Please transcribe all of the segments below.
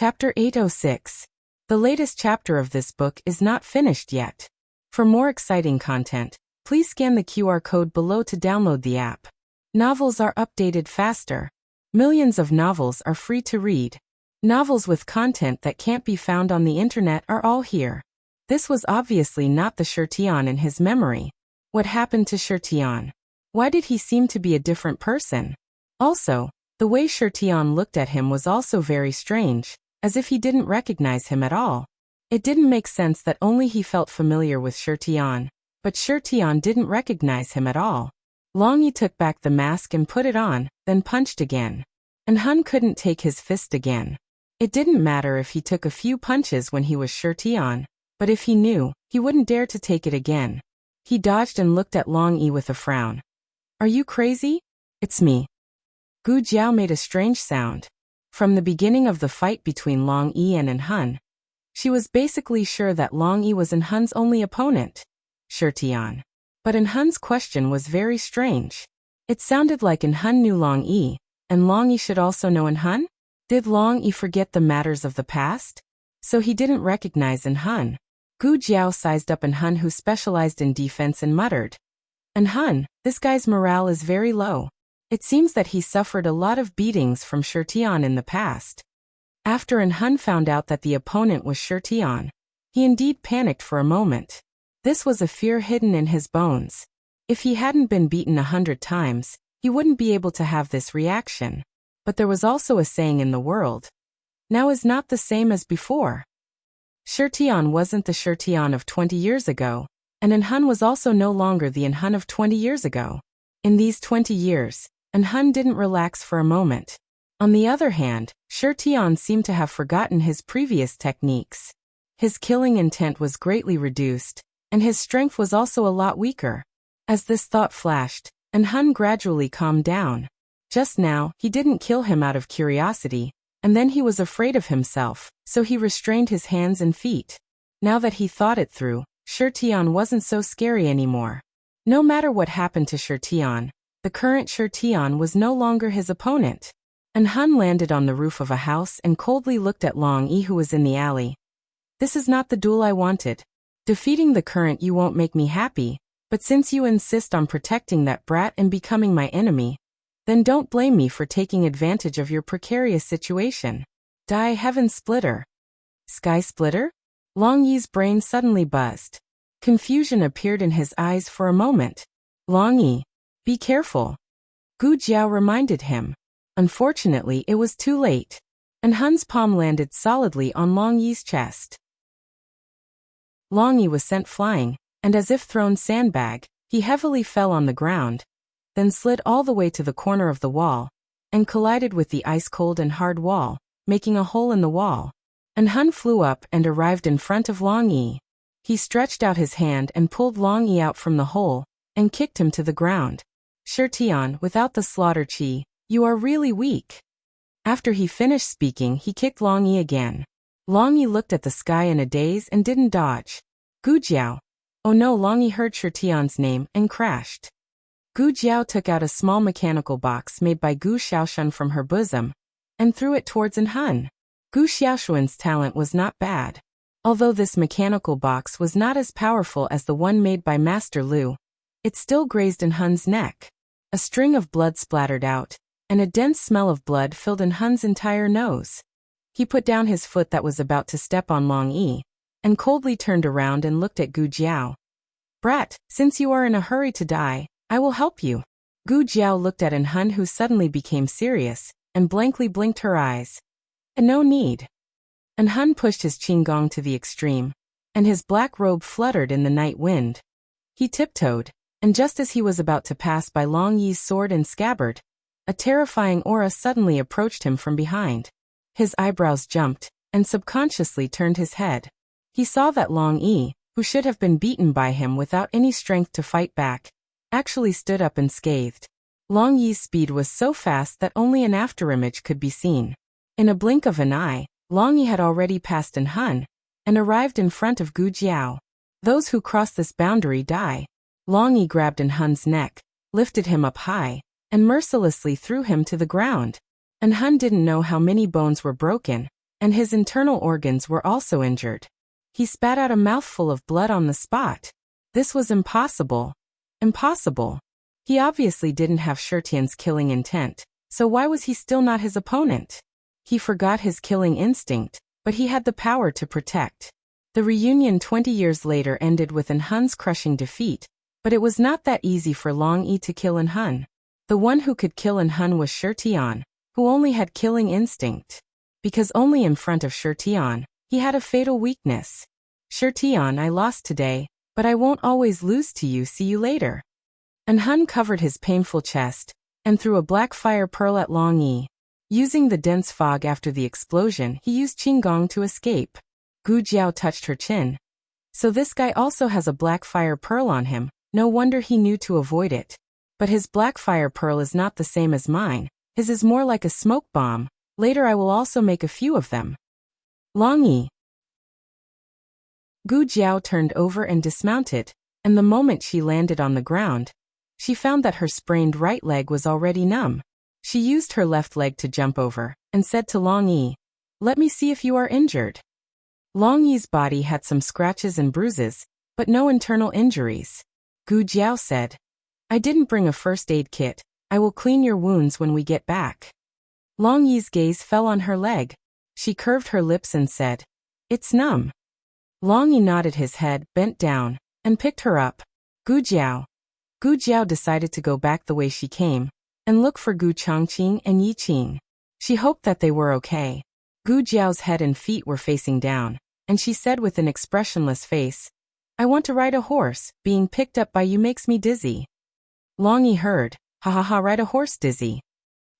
Chapter 806. The latest chapter of this book is not finished yet. For more exciting content, please scan the QR code below to download the app. Novels are updated faster. Millions of novels are free to read. Novels with content that can't be found on the internet are all here. This was obviously not the Shirtion in his memory. What happened to Shirtion? Why did he seem to be a different person? Also, the way Shirtion looked at him was also very strange, as if he didn't recognize him at all. It didn't make sense that only he felt familiar with Shirtion, but Shirtion didn't recognize him at all. Long Yi took back the mask and put it on, then punched again. And Hun couldn't take his fist again. It didn't matter if he took a few punches when he was Shirtion, but if he knew, he wouldn't dare to take it again. He dodged and looked at Long Yi with a frown. "Are you crazy?" "It's me." Gu Jiao made a strange sound. From the beginning of the fight between Long Yi and Hun, she was basically sure that Long Yi was Hun's only opponent, Shirtion. But Hun's question was very strange. It sounded like Hun knew Long Yi, and Long Yi should also know Hun? Did Long Yi forget the matters of the past? So he didn't recognize Hun. Gu Jiao sized up Hun, who specialized in defense, and muttered, "Hun, this guy's morale is very low. It seems that he suffered a lot of beatings from Shirtion in the past." After Hun found out that the opponent was Shirtion, he indeed panicked for a moment. This was a fear hidden in his bones. If he hadn't been beaten 100 times, he wouldn't be able to have this reaction. But there was also a saying in the world, "Now is not the same as before." Shirtion wasn't the Shirtion of 20 years ago, and Hun was also no longer the Hun of 20 years ago. In these 20 years, Hun didn't relax for a moment. On the other hand, Shirtion seemed to have forgotten his previous techniques. His killing intent was greatly reduced, and his strength was also a lot weaker. As this thought flashed, Hun gradually calmed down. Just now, he didn't kill him out of curiosity, and then he was afraid of himself, so he restrained his hands and feet. Now that he thought it through, Shirtion wasn't so scary anymore. No matter what happened to Shirtion, the current Shirtion was no longer his opponent. Hun landed on the roof of a house and coldly looked at Long Yi, who was in the alley. "This is not the duel I wanted. Defeating the current you won't make me happy, but since you insist on protecting that brat and becoming my enemy, then don't blame me for taking advantage of your precarious situation. Die, Heaven Splitter." "Sky Splitter?" Long Yi's brain suddenly buzzed. Confusion appeared in his eyes for a moment. "Long Yi, be careful," Gu Jiao reminded him. Unfortunately, it was too late. Hun's palm landed solidly on Long Yi's chest. Long Yi was sent flying, and as if thrown sandbag, he heavily fell on the ground, then slid all the way to the corner of the wall, and collided with the ice-cold and hard wall, making a hole in the wall. Hun flew up and arrived in front of Long Yi. He stretched out his hand and pulled Long Yi out from the hole, and kicked him to the ground. "Shirtion, without the slaughter chi, you are really weak." After he finished speaking, he kicked Long Yi again. Long Yi looked at the sky in a daze and didn't dodge. "Gu Jiao." Oh no, Long Yi heard Shirtion's name and crashed. Gu Jiao took out a small mechanical box made by Gu Xiaoshun from her bosom, and threw it towards Hun. Gu Xiaoshun's talent was not bad. Although this mechanical box was not as powerful as the one made by Master Lu, it still grazed Hun's neck. A string of blood splattered out, and a dense smell of blood filled Hun's entire nose. He put down his foot that was about to step on Long Yi, and coldly turned around and looked at Gu Jiao. "Brat, since you are in a hurry to die, I will help you." Gu Jiao looked at Hun, who suddenly became serious, and blankly blinked her eyes. "No need." Hun pushed his qinggong to the extreme, and his black robe fluttered in the night wind. He tiptoed, and just as he was about to pass by Long Yi's sword and scabbard, a terrifying aura suddenly approached him from behind. His eyebrows jumped, and subconsciously turned his head. He saw that Long Yi, who should have been beaten by him without any strength to fight back, actually stood up and scathed. Long Yi's speed was so fast that only an afterimage could be seen. In a blink of an eye, Long Yi had already passed Hun, and arrived in front of Gu Jiao. Those who cross this boundary die. Long Yi grabbed Hun's neck, lifted him up high, and mercilessly threw him to the ground. Hun didn't know how many bones were broken, and his internal organs were also injured. He spat out a mouthful of blood on the spot. This was impossible. Impossible. He obviously didn't have Shirtian's killing intent, so why was he still not his opponent? He forgot his killing instinct, but he had the power to protect. The reunion 20 years later ended with Hun's crushing defeat, but it was not that easy for Long Yi to kill Hun. The one who could kill Hun was Shirtian, who only had killing instinct. Because only in front of Shirtian, he had a fatal weakness. Shirtian, I lost today, but I won't always lose to you. See you later. Hun covered his painful chest and threw a black fire pearl at Long Yi. Using the dense fog after the explosion, he used Qinggong to escape. Gu Jiao touched her chin. So this guy also has a black fire pearl on him. No wonder he knew to avoid it. But his black fire pearl is not the same as mine. His is more like a smoke bomb. Later I will also make a few of them. Long Yi. Gu Jiao turned over and dismounted, and the moment she landed on the ground, she found that her sprained right leg was already numb. She used her left leg to jump over, and said to Long Yi, "Let me see if you are injured." Long Yi's body had some scratches and bruises, but no internal injuries. Gu Jiao said, "I didn't bring a first aid kit. I will clean your wounds when we get back." Long Yi's gaze fell on her leg. She curved her lips and said, "It's numb." Long Yi nodded his head, bent down, and picked her up. Gu Jiao. Gu Jiao decided to go back the way she came, and look for Gu Chongqing and Yi Qing. She hoped that they were okay. Gu Jiao's head and feet were facing down, and she said with an expressionless face, "I want to ride a horse. Being picked up by you makes me dizzy." Long Yi heard, "Ha ha ha, ride a horse dizzy."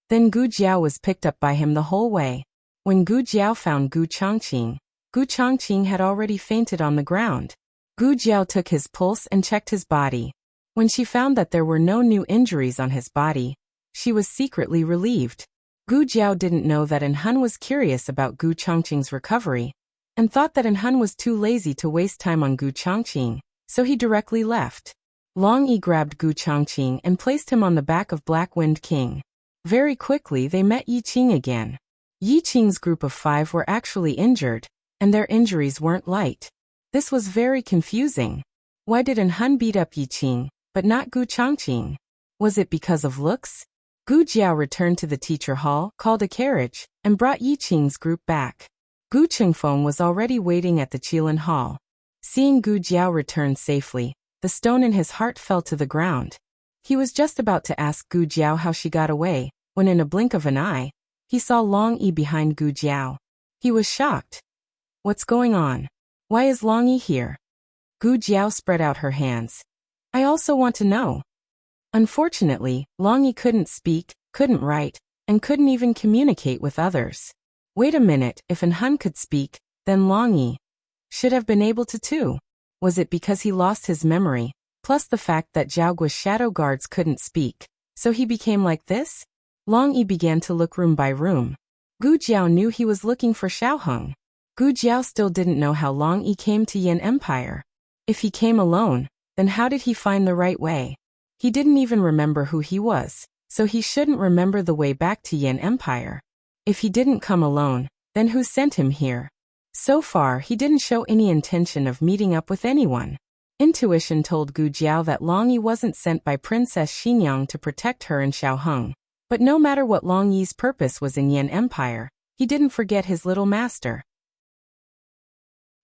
Then Gu Jiao was picked up by him the whole way. When Gu Jiao found Gu Chongqing had already fainted on the ground. Gu Jiao took his pulse and checked his body. When she found that there were no new injuries on his body, she was secretly relieved. Gu Jiao didn't know that Hun was curious about Gu Chongqing's recovery, and thought that Hun was too lazy to waste time on Gu Chongqing, so he directly left. Long Yi grabbed Gu Chongqing and placed him on the back of Black Wind King. Very quickly they met Yi Qing again. Yi Qing's group of 5 were actually injured, and their injuries weren't light. This was very confusing. Why did Hun beat up Yi Qing, but not Gu Chongqing? Was it because of looks? Gu Jiao returned to the teacher hall, called a carriage, and brought Yi Qing's group back. Gu Chengfeng was already waiting at the Qilin Hall. Seeing Gu Jiao return safely, the stone in his heart fell to the ground. He was just about to ask Gu Jiao how she got away, when in a blink of an eye, he saw Long Yi behind Gu Jiao. He was shocked. What's going on? Why is Long Yi here? Gu Jiao spread out her hands. I also want to know. Unfortunately, Long Yi couldn't speak, couldn't write, and couldn't even communicate with others. Wait a minute, if Hun could speak, then Long Yi should have been able to too. Was it because he lost his memory, plus the fact that Zhaoguo's shadow guards couldn't speak, so he became like this? Long Yi began to look room by room. Gu Jiao knew he was looking for Xiaoheng. Gu Jiao still didn't know how Long Yi came to Yan Empire. If he came alone, then how did he find the right way? He didn't even remember who he was, so he shouldn't remember the way back to Yan Empire. If he didn't come alone, then who sent him here? So far, he didn't show any intention of meeting up with anyone. Intuition told Gu Jiao that Long Yi wasn't sent by Princess Xinyang to protect her and Xiaoheng. But no matter what Long Yi's purpose was in Yan Empire, he didn't forget his little master.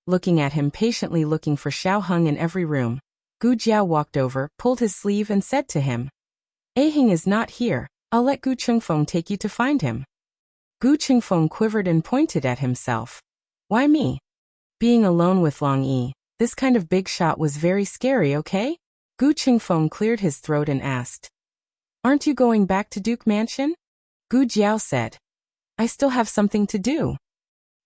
Looking at him patiently looking for Xiaoheng in every room, Gu Jiao walked over, pulled his sleeve and said to him, Aheng is not here, I'll let Gu Chengfeng take you to find him. Gu Chengfeng quivered and pointed at himself. Why me? Being alone with Long Yi, this kind of big shot was very scary, okay? Gu Chengfeng cleared his throat and asked, Aren't you going back to Duke Mansion? Gu Jiao said, I still have something to do.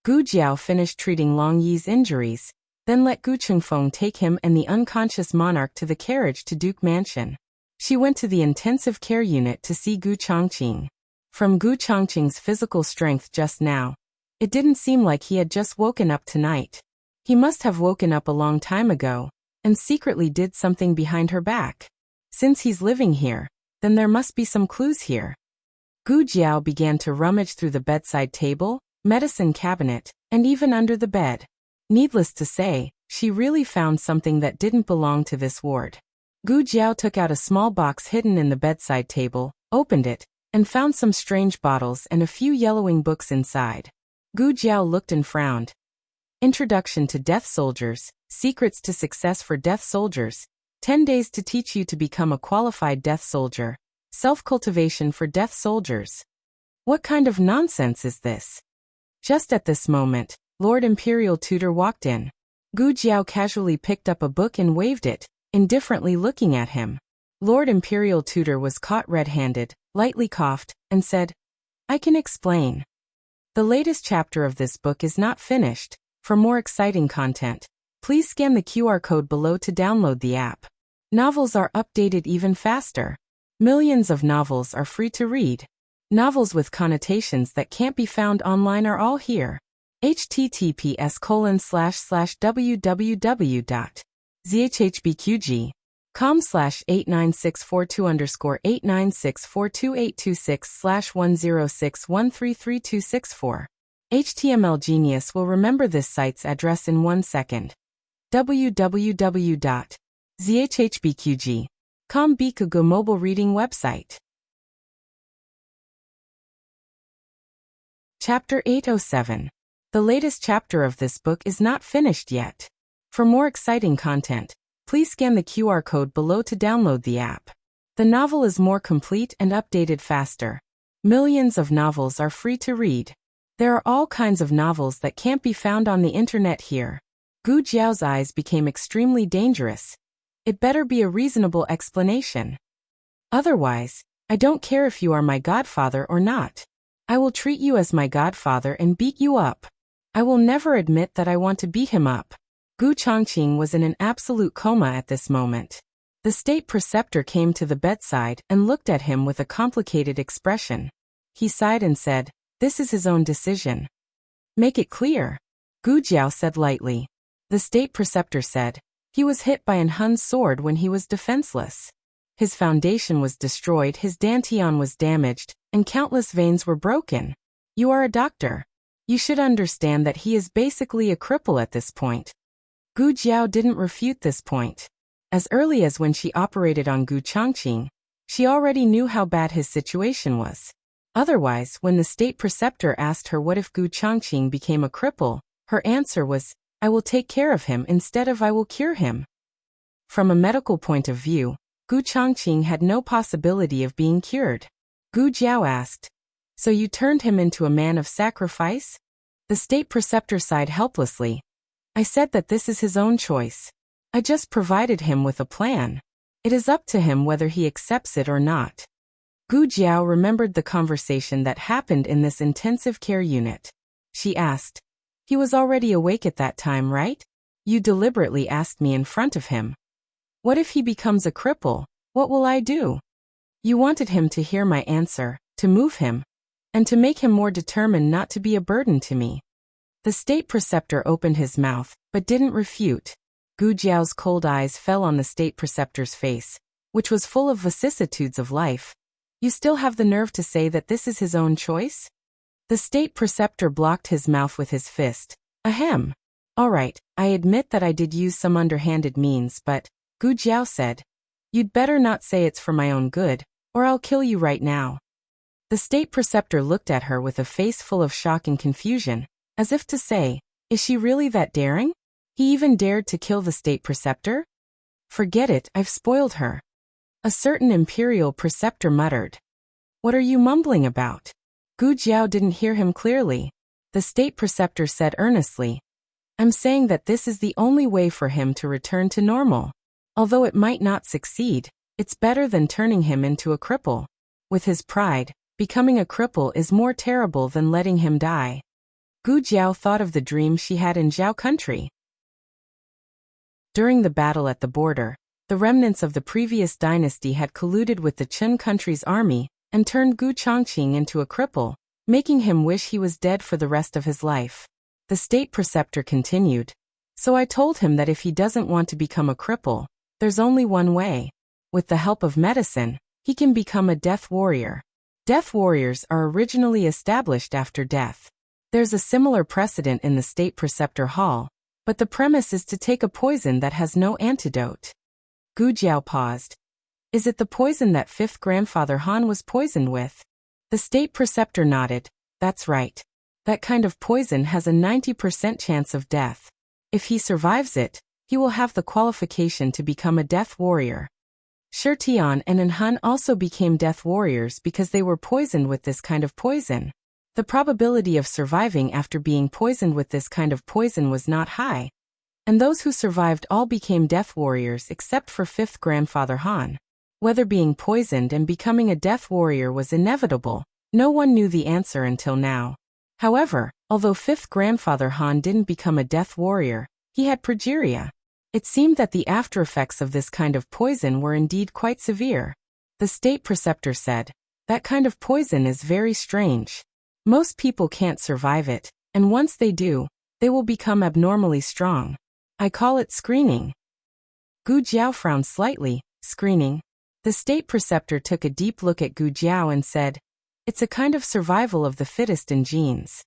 Gu Jiao finished treating Long Yi's injuries, then let Gu Chengfeng take him and the unconscious monarch to the carriage to Duke Mansion. She went to the intensive care unit to see Gu Chongqing. From Gu Chongqing's physical strength just now, it didn't seem like he had just woken up tonight. He must have woken up a long time ago, and secretly did something behind her back. Since he's living here, then there must be some clues here. Gu Jiao began to rummage through the bedside table, medicine cabinet, and even under the bed. Needless to say, she really found something that didn't belong to this ward. Gu Jiao took out a small box hidden in the bedside table, opened it, and found some strange bottles and a few yellowing books inside. Gu Jiao looked and frowned. Introduction to Death Soldiers, Secrets to Success for Death Soldiers, 10 Days to Teach You to Become a Qualified Death Soldier, Self-Cultivation for Death Soldiers. What kind of nonsense is this? Just at this moment, Lord Imperial Tutor walked in. Gu Jiao casually picked up a book and waved it, indifferently looking at him. Lord Imperial Tutor was caught red-handed, lightly coughed, and said, "I can explain. The latest chapter of this book is not finished. For more exciting content, please scan the QR code below to download the app. Novels are updated even faster. Millions of novels are free to read. Novels with connotations that can't be found online are all here. https://www.zhbqg.com/89642_8964226/106133264. HTML Genius will remember this site's address in 1 second. www.zhbqg.com Bikugo mobile reading website. Chapter 807. The latest chapter of this book is not finished yet. For more exciting content, please scan the QR code below to download the app. The novel is more complete and updated faster. Millions of novels are free to read. There are all kinds of novels that can't be found on the internet here. Gu Jiao's eyes became extremely dangerous. It better be a reasonable explanation. Otherwise, I don't care if you are my godfather or not. I will treat you as my godfather and beat you up. I will never admit that I want to beat him up. Gu Chongqing was in an absolute coma at this moment. The state preceptor came to the bedside and looked at him with a complicated expression. He sighed and said, "This is his own decision." "Make it clear," Gu Jiao said lightly. The state preceptor said, "He was hit by an Hun's sword when he was defenseless. His foundation was destroyed, his dantian was damaged, and countless veins were broken. You are a doctor. You should understand that he is basically a cripple at this point." Gu Jiao didn't refute this point. As early as when she operated on Gu Chongqing, she already knew how bad his situation was. Otherwise, when the state preceptor asked her what if Gu Chongqing became a cripple, her answer was, "I will take care of him instead of I will cure him." From a medical point of view, Gu Chongqing had no possibility of being cured. Gu Jiao asked, "So you turned him into a man of sacrifice?" The state preceptor sighed helplessly. "I said that this is his own choice. I just provided him with a plan. It is up to him whether he accepts it or not." Gu Jiao remembered the conversation that happened in this intensive care unit. She asked, "He was already awake at that time, right? You deliberately asked me in front of him. What if he becomes a cripple? What will I do?" "You wanted him to hear my answer, to move him, and to make him more determined not to be a burden to me." The state preceptor opened his mouth, but didn't refute. Gu Jiao's cold eyes fell on the state preceptor's face, which was full of vicissitudes of life. "You still have the nerve to say that this is his own choice?" The state preceptor blocked his mouth with his fist. "Ahem. All right, I admit that I did use some underhanded means, but," Gu Jiao said, "you'd better not say it's for my own good, or I'll kill you right now." The state preceptor looked at her with a face full of shock and confusion, as if to say, "Is she really that daring?" He even dared to kill the state preceptor? "Forget it, I've spoiled her." A certain imperial preceptor muttered. "What are you mumbling about?" Gu Jiao didn't hear him clearly. The state preceptor said earnestly, "I'm saying that this is the only way for him to return to normal. Although it might not succeed, it's better than turning him into a cripple. With his pride, becoming a cripple is more terrible than letting him die." Gu Jiao thought of the dream she had in Zhao country. During the battle at the border, the remnants of the previous dynasty had colluded with the Qin country's army and turned Gu Chongqing into a cripple, making him wish he was dead for the rest of his life. The state preceptor continued, "So I told him that if he doesn't want to become a cripple, there's only one way. With the help of medicine, he can become a death warrior. Death warriors are originally established after death. There's a similar precedent in the State Preceptor Hall, but the premise is to take a poison that has no antidote. Gu Jiao paused. Is it the poison that fifth grandfather Han was poisoned with? The State Preceptor nodded. That's right. That kind of poison has a 90% chance of death. If he survives it, he will have the qualification to become a death warrior. Shi Tian and An Han also became death warriors because they were poisoned with this kind of poison. The probability of surviving after being poisoned with this kind of poison was not high, and those who survived all became death warriors except for fifth grandfather Han. Whether being poisoned and becoming a death warrior was inevitable, no one knew the answer until now. However, although fifth grandfather Han didn't become a death warrior, he had progeria. It seemed that the aftereffects of this kind of poison were indeed quite severe. The State Preceptor said, that kind of poison is very strange. Most people can't survive it, and once they do, they will become abnormally strong. I call it screening. Gu Jiao frowned slightly. Screening? The State Preceptor took a deep look at Gu Jiao and said, it's a kind of survival of the fittest in genes.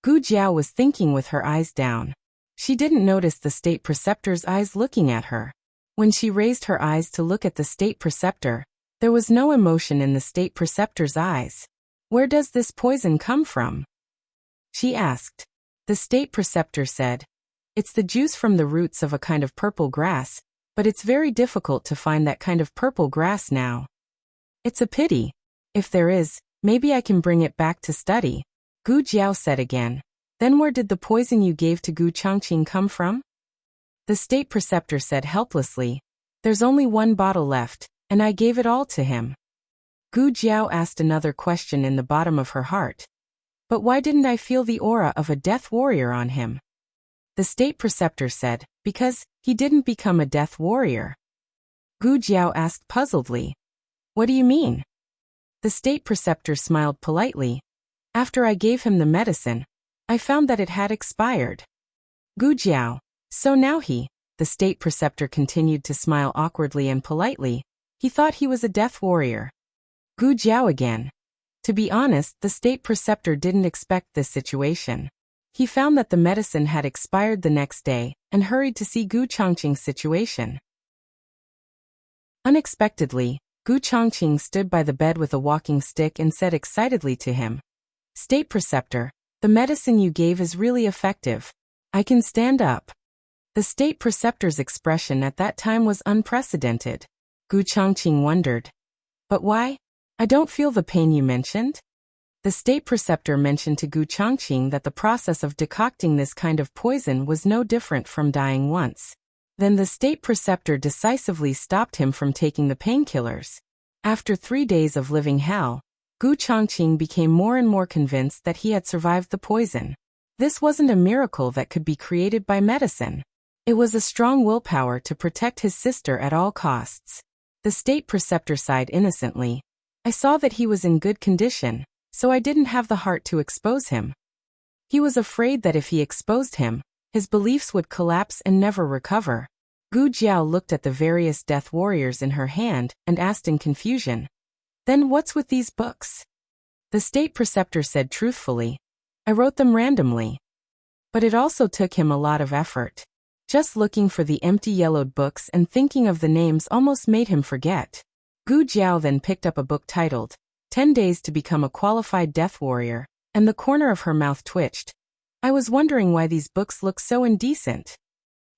Gu Jiao was thinking with her eyes down. She didn't notice the State Preceptor's eyes looking at her. When she raised her eyes to look at the State Preceptor, there was no emotion in the State Preceptor's eyes. Where does this poison come from? She asked. The State Preceptor said, it's the juice from the roots of a kind of purple grass, but it's very difficult to find that kind of purple grass now. It's a pity. If there is, maybe I can bring it back to study. Gu Jiao said again. Then where did the poison you gave to Gu Changqing come from? The State Preceptor said helplessly, there's only one bottle left, and I gave it all to him. Gu Jiao asked another question in the bottom of her heart. But why didn't I feel the aura of a death warrior on him? The State Preceptor said, because he didn't become a death warrior. Gu Jiao asked puzzledly, what do you mean? The State Preceptor smiled politely. After I gave him the medicine, I found that it had expired. Gu Jiao, so now the State Preceptor continued to smile awkwardly and politely. He thought he was a death warrior. Gu Jiao again. To be honest, the State Preceptor didn't expect this situation. He found that the medicine had expired the next day, and hurried to see Gu Changqing's situation. Unexpectedly, Gu Changqing stood by the bed with a walking stick and said excitedly to him, State Preceptor, the medicine you gave is really effective. I can stand up. The State Preceptor's expression at that time was unprecedented. Gu Changqing wondered. But why? I don't feel the pain you mentioned. The State Preceptor mentioned to Gu Changqing that the process of decocting this kind of poison was no different from dying once. Then the State Preceptor decisively stopped him from taking the painkillers. After 3 days of living hell, Gu Changqing became more and more convinced that he had survived the poison. This wasn't a miracle that could be created by medicine. It was a strong willpower to protect his sister at all costs. The State Preceptor sighed innocently. I saw that he was in good condition, so I didn't have the heart to expose him. He was afraid that if he exposed him, his beliefs would collapse and never recover. Gu Jiao looked at the various death warriors in her hand and asked in confusion, then what's with these books? The State Preceptor said truthfully, I wrote them randomly. But it also took him a lot of effort. Just looking for the empty yellowed books and thinking of the names almost made him forget. Gu Jiao then picked up a book titled, 10 Days to Become a Qualified Death Warrior, and the corner of her mouth twitched. I was wondering why these books look so indecent.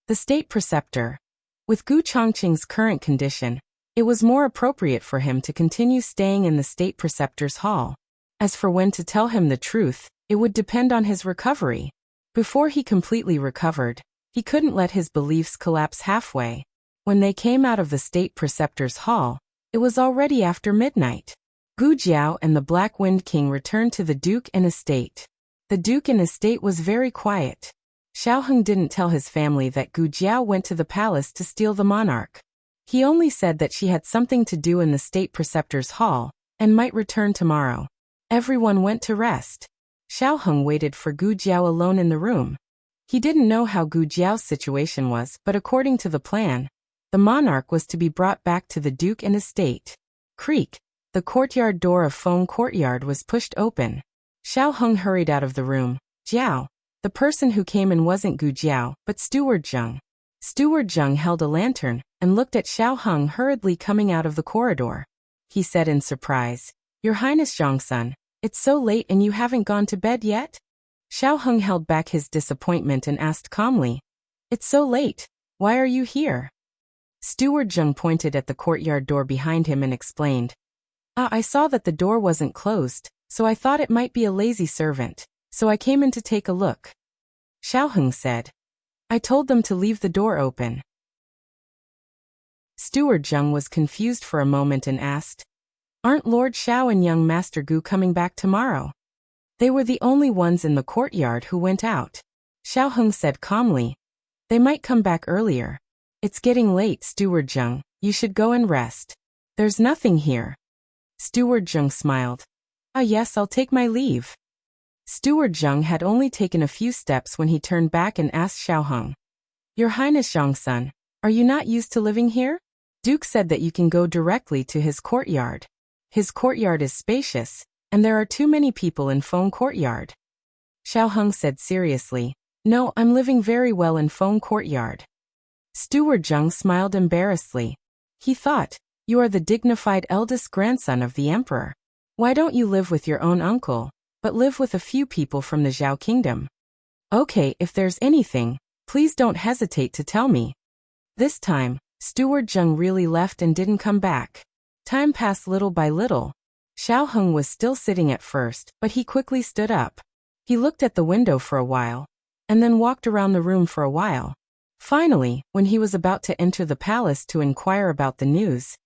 The State Preceptor. With Gu Changqing's current condition, it was more appropriate for him to continue staying in the State Preceptor's hall. As for when to tell him the truth, it would depend on his recovery. Before he completely recovered, he couldn't let his beliefs collapse halfway. When they came out of the State Preceptor's hall, it was already after midnight. Gu Jiao and the Black Wind King returned to the Duke and estate. The Duke and estate was very quiet. Xiaoheng didn't tell his family that Gu Jiao went to the palace to steal the monarch. He only said that she had something to do in the State Preceptor's hall, and might return tomorrow. Everyone went to rest. Xiaoheng waited for Gu Jiao alone in the room. He didn't know how Gu Jiao's situation was, but according to the plan, the monarch was to be brought back to the Duke and estate. Creak. The courtyard door of Feng Courtyard was pushed open. Xiaoheng hurried out of the room. Jiao. The person who came in wasn't Gu Jiao, but Steward Zheng. Steward Zheng held a lantern and looked at Xiao Heng hurriedly coming out of the corridor. He said in surprise, "Your Highness Zhongsun, it's so late and you haven't gone to bed yet?" Xiao Heng held back his disappointment and asked calmly, "It's so late. Why are you here?" Steward Zheng pointed at the courtyard door behind him and explained, I saw that the door wasn't closed, so I thought it might be a lazy servant, so I came in to take a look." Xiao Heng said, "I told them to leave the door open." Steward Zheng was confused for a moment and asked, "Aren't Lord Xiao and young Master Gu coming back tomorrow?" They were the only ones in the courtyard who went out. Xiao Heng said calmly, "They might come back earlier. It's getting late, Steward Zheng. You should go and rest. There's nothing here." Steward Zheng smiled. Yes, I'll take my leave." Steward Zheng had only taken a few steps when he turned back and asked Xiao Heng, "Your Highness Zhongsun, are you not used to living here? Duke said that you can go directly to his courtyard. His courtyard is spacious, and there are too many people in Feng Courtyard." Xiao Heng said seriously, "No, I'm living very well in Feng Courtyard." Steward Zheng smiled embarrassedly. He thought, "You are the dignified eldest grandson of the emperor. Why don't you live with your own uncle, but live with a few people from the Zhao kingdom? Okay, if there's anything, please don't hesitate to tell me." This time, Steward Zheng really left and didn't come back. Time passed little by little. Xiao Heng was still sitting at first, but he quickly stood up. He looked at the window for a while, and then walked around the room for a while. Finally, when he was about to enter the palace to inquire about the news,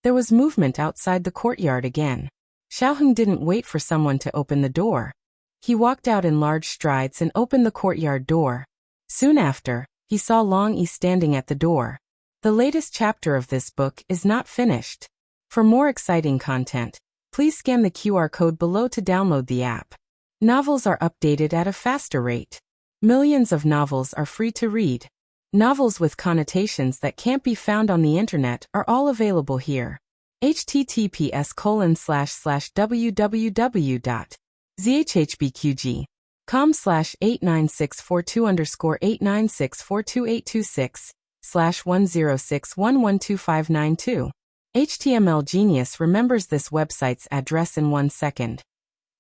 there was movement outside the courtyard again. Xiao Heng didn't wait for someone to open the door. He walked out in large strides and opened the courtyard door. Soon after, he saw Long Yi standing at the door. The latest chapter of this book is not finished. For more exciting content, please scan the QR code below to download the app. Novels are updated at a faster rate. Millions of novels are free to read. Novels with connotations that can't be found on the internet are all available here. https://www.zhhbqg.com/89642_8964286/1061125992. HTML Genius remembers this website's address in 1 second.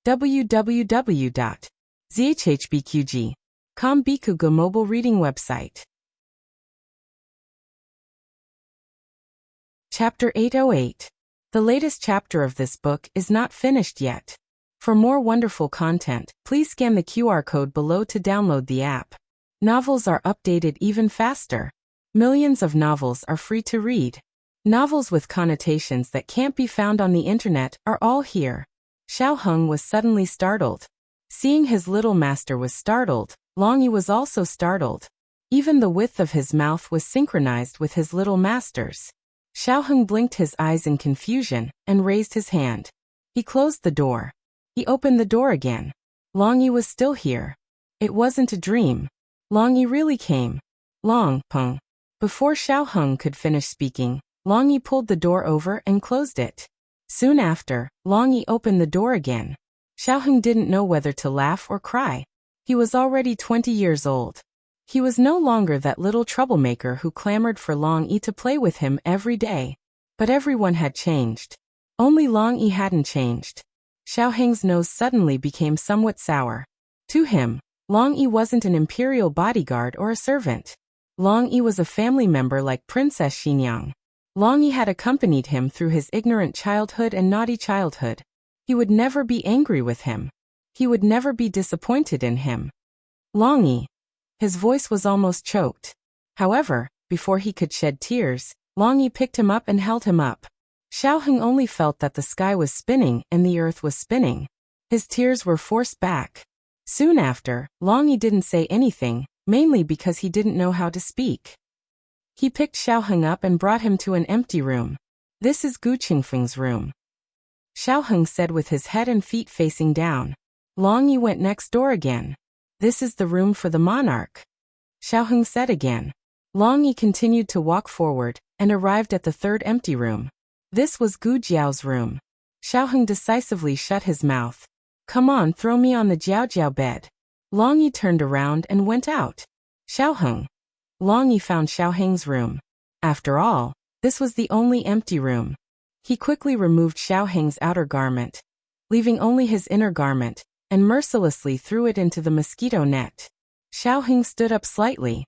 www.zhhbqg.com Bikugo mobile reading website. Chapter 808. The latest chapter of this book is not finished yet. For more wonderful content, please scan the QR code below to download the app. Novels are updated even faster. Millions of novels are free to read. Novels with connotations that can't be found on the internet are all here. Xiao Heng was suddenly startled. Seeing his little master was startled, Long Yi was also startled. Even the width of his mouth was synchronized with his little master's. Xiao Heng blinked his eyes in confusion and raised his hand. He closed the door. He opened the door again. Long Yi was still here. It wasn't a dream. Long Yi really came. Long Peng. Before Xiao Heng could finish speaking, Long Yi pulled the door over and closed it. Soon after, Long Yi opened the door again. Xiao Heng didn't know whether to laugh or cry. He was already 20 years old. He was no longer that little troublemaker who clamored for Long Yi to play with him every day. But everyone had changed. Only Long Yi hadn't changed. Xiao Heng's nose suddenly became somewhat sour. To him, Long Yi wasn't an imperial bodyguard or a servant. Long Yi was a family member like Princess Xinyang. Long Yi had accompanied him through his ignorant childhood and naughty childhood. He would never be angry with him. He would never be disappointed in him. Long Yi. His voice was almost choked. However, before he could shed tears, Long Yi picked him up and held him up. Xiao Heng only felt that the sky was spinning and the earth was spinning. His tears were forced back. Soon after, Long Yi didn't say anything, mainly because he didn't know how to speak. He picked Xiao Heng up and brought him to an empty room. "This is Gu Qingfeng's room," Xiao Heng said with his head and feet facing down. Long Yi went next door again. "This is the room for the monarch," Xiao Heng said again. Long Yi continued to walk forward, and arrived at the third empty room. This was Gu Jiao's room. Xiao Heng decisively shut his mouth. "Come on, throw me on the Jiao Jiao bed." Long Yi turned around and went out. Xiaoheng. Long Yi found Xiaoheng's room. After all, this was the only empty room. He quickly removed Xiaoheng's outer garment, leaving only his inner garment, and mercilessly threw it into the mosquito net. Xiaoheng stood up slightly.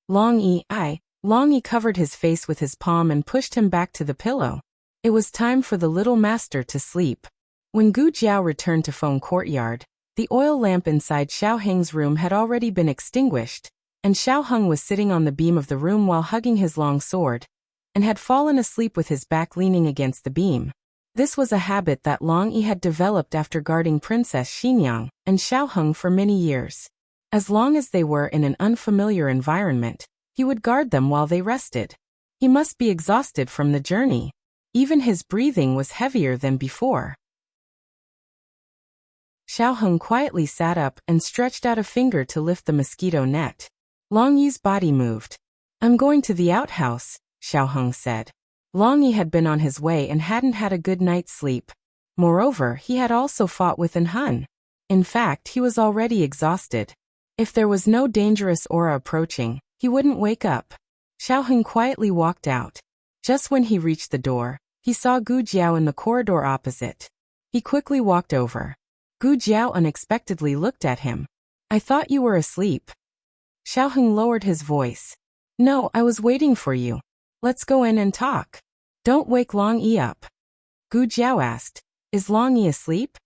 Long Yi covered his face with his palm and pushed him back to the pillow. It was time for the little master to sleep. When Gu Jiao returned to Feng Courtyard, the oil lamp inside Xiaoheng's room had already been extinguished, and Xiaoheng was sitting on the beam of the room while hugging his long sword, and had fallen asleep with his back leaning against the beam. This was a habit that Long Yi had developed after guarding Princess Xinyang and Xiaoheng for many years. As long as they were in an unfamiliar environment, he would guard them while they rested. He must be exhausted from the journey. Even his breathing was heavier than before. Xiaoheng quietly sat up and stretched out a finger to lift the mosquito net. Long Yi's body moved. "I'm going to the outhouse," Xiaoheng said. Long Yi had been on his way and hadn't had a good night's sleep. Moreover, he had also fought with An Hun. In fact, he was already exhausted. If there was no dangerous aura approaching, he wouldn't wake up. Xiaoheng quietly walked out. Just when he reached the door, he saw Gu Jiao in the corridor opposite. He quickly walked over. Gu Jiao unexpectedly looked at him. "I thought you were asleep." Xiaoheng lowered his voice. "No, I was waiting for you. Let's go in and talk." "Don't wake Long Yi up." Gu Jiao asked. "Is Long Yi asleep?"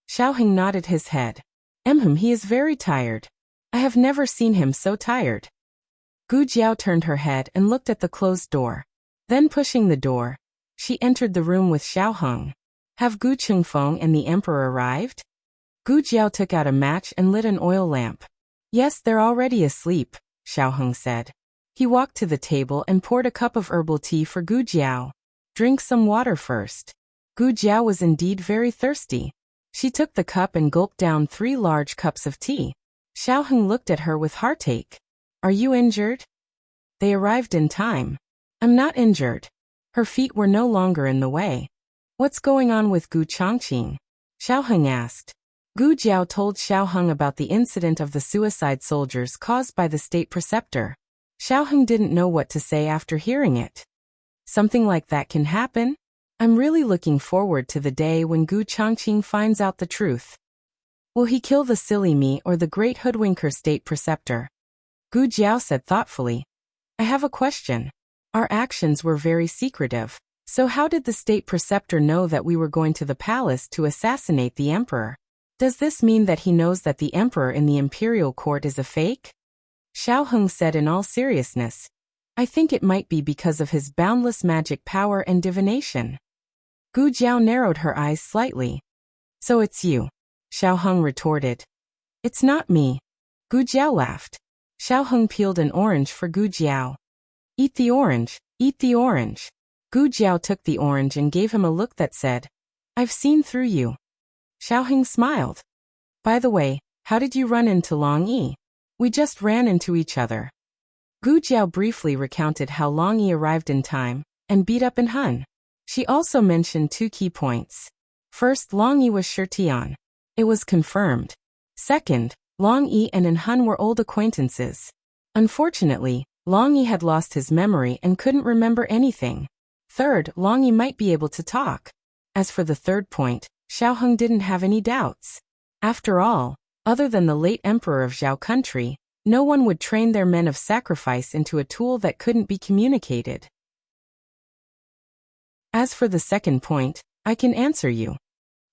Xiaoheng nodded his head. He is very tired. I have never seen him so tired." Gu Jiao turned her head and looked at the closed door. Then pushing the door, she entered the room with Xiaoheng. "Have Gu Chengfeng and the emperor arrived?" Gu Jiao took out a match and lit an oil lamp. "Yes, they're already asleep," Xiaoheng said. He walked to the table and poured a cup of herbal tea for Gu Jiao. "Drink some water first." Gu Jiao was indeed very thirsty. She took the cup and gulped down 3 large cups of tea. Xiaoheng looked at her with heartache. "Are you injured?" They arrived in time. "I'm not injured." Her feet were no longer in the way. "What's going on with Gu Changqing?" Xiaoheng asked. Gu Jiao told Xiaoheng about the incident of the suicide soldiers caused by the state preceptor. Xiaoheng didn't know what to say after hearing it. "Something like that can happen? I'm really looking forward to the day when Gu Changqing finds out the truth. Will he kill the silly me or the great hoodwinker state preceptor?" Gu Jiao said thoughtfully. "I have a question. Our actions were very secretive, so how did the state preceptor know that we were going to the palace to assassinate the emperor? Does this mean that he knows that the emperor in the imperial court is a fake?" Xiaoheng said in all seriousness. "I think it might be because of his boundless magic power and divination." Gu Jiao narrowed her eyes slightly. "So it's you," Xiaoheng retorted. "It's not me." Gu Jiao laughed. Xiaoheng peeled an orange for Gu Jiao. "Eat the orange, eat the orange." Gu Jiao took the orange and gave him a look that said, "I've seen through you." Xiaoheng smiled. "By the way, how did you run into Long Yi?" "We just ran into each other." Gu Jiao briefly recounted how Long Yi arrived in time and beat up An Hun. She also mentioned 2 key points. First, Long Yi was Shirtian. It was confirmed. Second, Long Yi and An Hun were old acquaintances. Unfortunately, Long Yi had lost his memory and couldn't remember anything. Third, Long Yi might be able to talk. As for the third point, Xiaoheng didn't have any doubts. After all, other than the late emperor of Zhao country, no one would train their men of sacrifice into a tool that couldn't be communicated. As for the second point, I can answer you.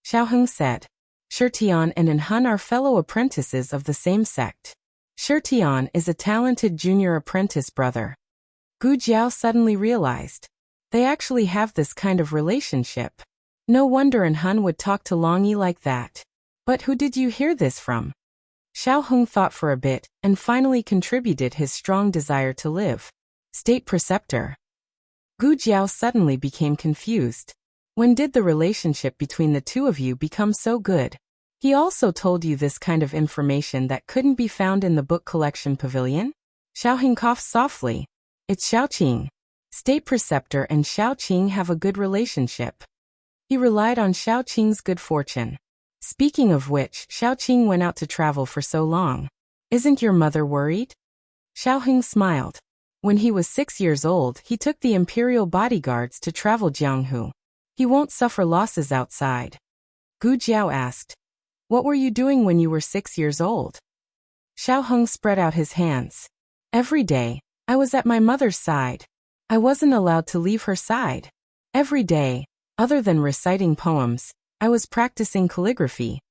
Xiaoheng said. Shirtian and An Hun are fellow apprentices of the same sect. Shirtian is a talented junior apprentice brother. Gu Jiao suddenly realized. They actually have this kind of relationship. No wonder An Hun would talk to Long Yi like that. But who did you hear this from? Xiaoheng thought for a bit, and finally contributed his strong desire to live. State preceptor. Gu Jiao suddenly became confused. When did the relationship between the two of you become so good? He also told you this kind of information that couldn't be found in the book collection pavilion? Xiaoheng coughed softly. It's Xiaoqing. State preceptor and Xiaoqing have a good relationship. He relied on Xiaoqing's good fortune. Speaking of which, Xiaoqing went out to travel for so long. Isn't your mother worried? Xiaoheng smiled. When he was 6 years old, he took the imperial bodyguards to travel Jianghu. He won't suffer losses outside. Gu Jiao asked. What were you doing when you were 6 years old? Xiaoheng spread out his hands. Every day, I was at my mother's side. I wasn't allowed to leave her side. Every day, other than reciting poems, I was practicing calligraphy.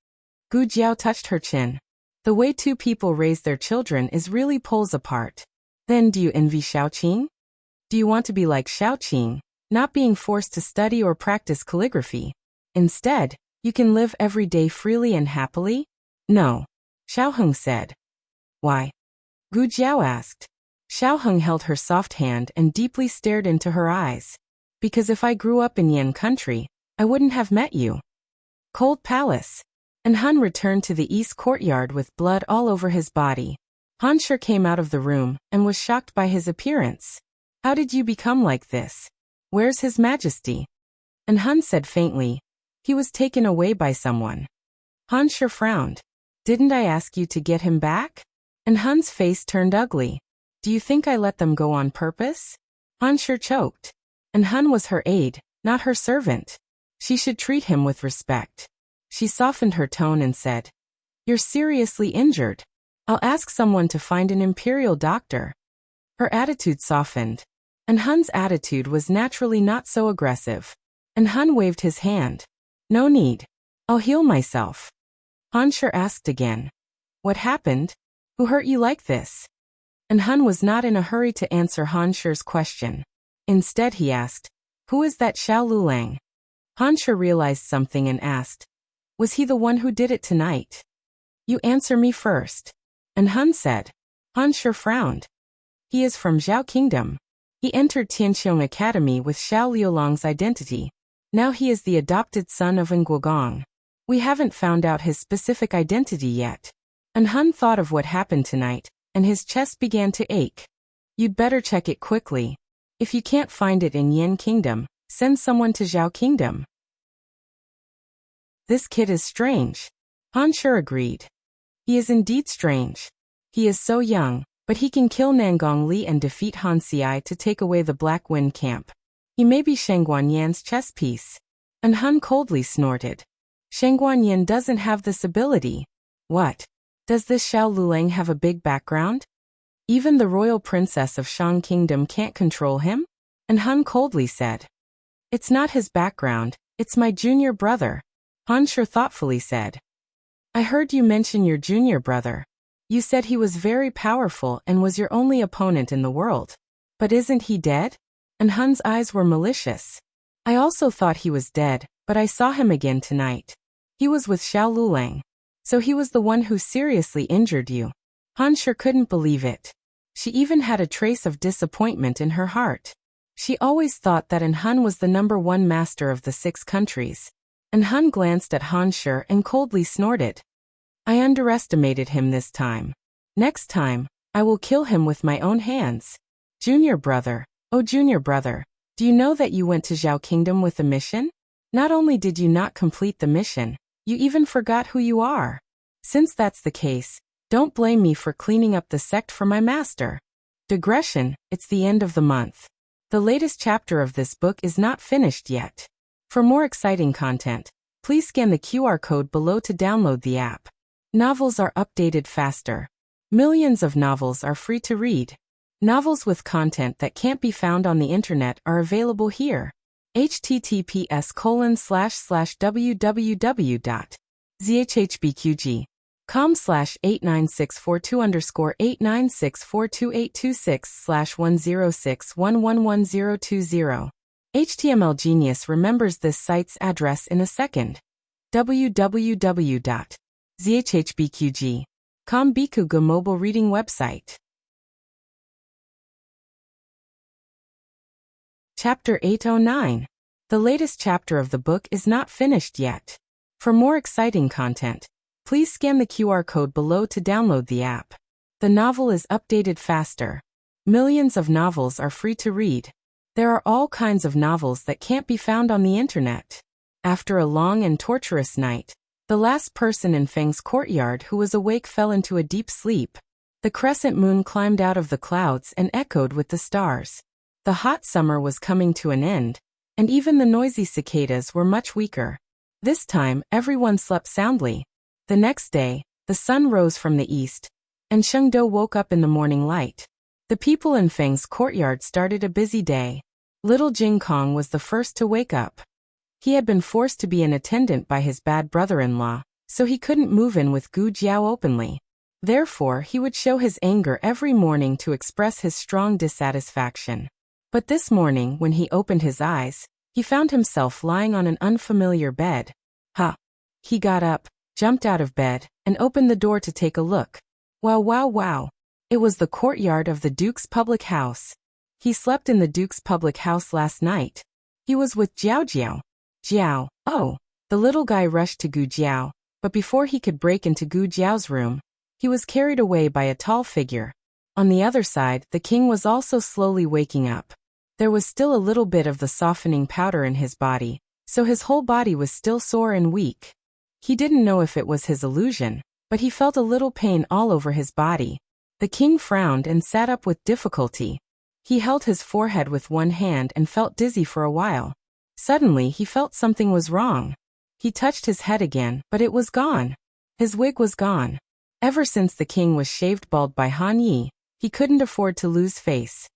Gu Jiao touched her chin. The way two people raise their children is really poles apart. Then do you envy Xiaoqing? Do you want to be like Xiaoqing, not being forced to study or practice calligraphy? Instead, you can live every day freely and happily? No. Xiaoheng said. Why? Gu Jiao asked. Xiaoheng held her soft hand and deeply stared into her eyes. Because if I grew up in Yan country, I wouldn't have met you. Cold Palace. And Han returned to the east courtyard with blood all over his body. Han Shi came out of the room and was shocked by his appearance. How did you become like this? Where's His Majesty? And Han said faintly, he was taken away by someone. Han Shi frowned. Didn't I ask you to get him back? And Han's face turned ugly. Do you think I let them go on purpose? Han Shi choked. And Han was her aide, not her servant. She should treat him with respect. She softened her tone and said, You're seriously injured. I'll ask someone to find an imperial doctor. Her attitude softened. And Han's attitude was naturally not so aggressive. And Han waved his hand. No need. I'll heal myself. Han Shi asked again. What happened? Who hurt you like this? And Han was not in a hurry to answer Han Shi's question. Instead he asked, Who is that Xiao Lulang? Han Shi realized something and asked, Was he the one who did it tonight? You answer me first. And Han said. Han Shi frowned. He is from Zhao Kingdom. He entered Tianqiong Academy with Xiao Liulang's identity. Now he is the adopted son of Nguogong. We haven't found out his specific identity yet. And Han thought of what happened tonight, and his chest began to ache. You'd better check it quickly. If you can't find it in Yan Kingdom, send someone to Zhao Kingdom. This kid is strange. Han Shi agreed. He is indeed strange. He is so young, but he can kill Nangong Li and defeat Han Xiai to take away the Black Wind camp. He may be Shangguan Yan's chess piece. And Han coldly snorted. Shangguan Yan doesn't have this ability. What? Does this Xiao Lulang have a big background? Even the royal princess of Shang Kingdom can't control him? And Han coldly said. It's not his background, it's my junior brother. Han Shi thoughtfully said. I heard you mention your junior brother. You said he was very powerful and was your only opponent in the world. But isn't he dead? And Han's eyes were malicious. I also thought he was dead, but I saw him again tonight. He was with Xiao Lulang. So he was the one who seriously injured you. Han Shi couldn't believe it. She even had a trace of disappointment in her heart. She always thought that Han was the #1 master of the 6 countries. And Han glanced at Han Shi and coldly snorted. I underestimated him this time. Next time, I will kill him with my own hands. Junior brother, oh junior brother, do you know that you went to Zhao Kingdom with a mission? Not only did you not complete the mission, you even forgot who you are. Since that's the case, don't blame me for cleaning up the sect for my master. Digression, it's the end of the month. The latest chapter of this book is not finished yet. For more exciting content, please scan the QR code below to download the app. Novels are updated faster. Millions of novels are free to read. Novels with content that can't be found on the internet are available here. https://www.zhhbqg.com/89642_8964226/106111020. HTML Genius remembers this site's address in a second. www.zhhbqg.com Bikuga mobile reading website. Chapter 809. The latest chapter of the book is not finished yet. For more exciting content, please scan the QR code below to download the app. The novel is updated faster. Millions of novels are free to read. There are all kinds of novels that can't be found on the internet. After a long and torturous night, The last person in Feng's courtyard who was awake fell into a deep sleep. The crescent moon climbed out of the clouds and echoed with the stars. The hot summer was coming to an end, and even the noisy cicadas were much weaker. This time, everyone slept soundly. The next day, the sun rose from the east, and Shengdo woke up in the morning light. The people in Feng's courtyard started a busy day. Little Jing Kong was the first to wake up. He had been forced to be an attendant by his bad brother-in-law, so he couldn't move in with Gu Jiao openly. Therefore, he would show his anger every morning to express his strong dissatisfaction. But this morning, when he opened his eyes, he found himself lying on an unfamiliar bed. Ha! He got up, jumped out of bed, and opened the door to take a look. Wow, wow, wow! It was the courtyard of the Duke's public house. He slept in the Duke's public house last night. He was with Jiao Jiao. Jiao, oh! The little guy rushed to Gu Jiao, but before he could break into Gu Jiao's room, he was carried away by a tall figure. On the other side, the king was also slowly waking up. There was still a little bit of the softening powder in his body, so his whole body was still sore and weak. He didn't know if it was his illusion, but he felt a little pain all over his body. The king frowned and sat up with difficulty. He held his forehead with one hand and felt dizzy for a while. Suddenly he felt something was wrong. He touched his head again, but it was gone. His wig was gone. Ever since the king was shaved bald by Han Yi, he couldn't afford to lose face.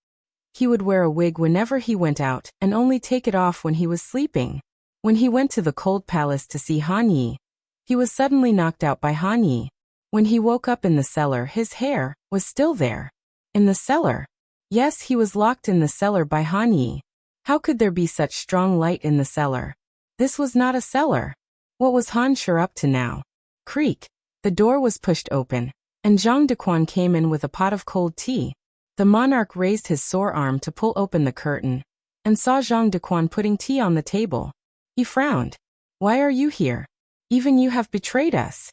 He would wear a wig whenever he went out and only take it off when he was sleeping. When he went to the cold palace to see Han Yi, he was suddenly knocked out by Han Yi. When he woke up in the cellar, his hair was still there. In the cellar? Yes, he was locked in the cellar by Han Yi. How could there be such strong light in the cellar? This was not a cellar. What was Han Shi up to now? Creak. The door was pushed open, and Zhang Dequan came in with a pot of cold tea. The monarch raised his sore arm to pull open the curtain, and saw Zhang Dequan putting tea on the table. He frowned. Why are you here? Even you have betrayed us.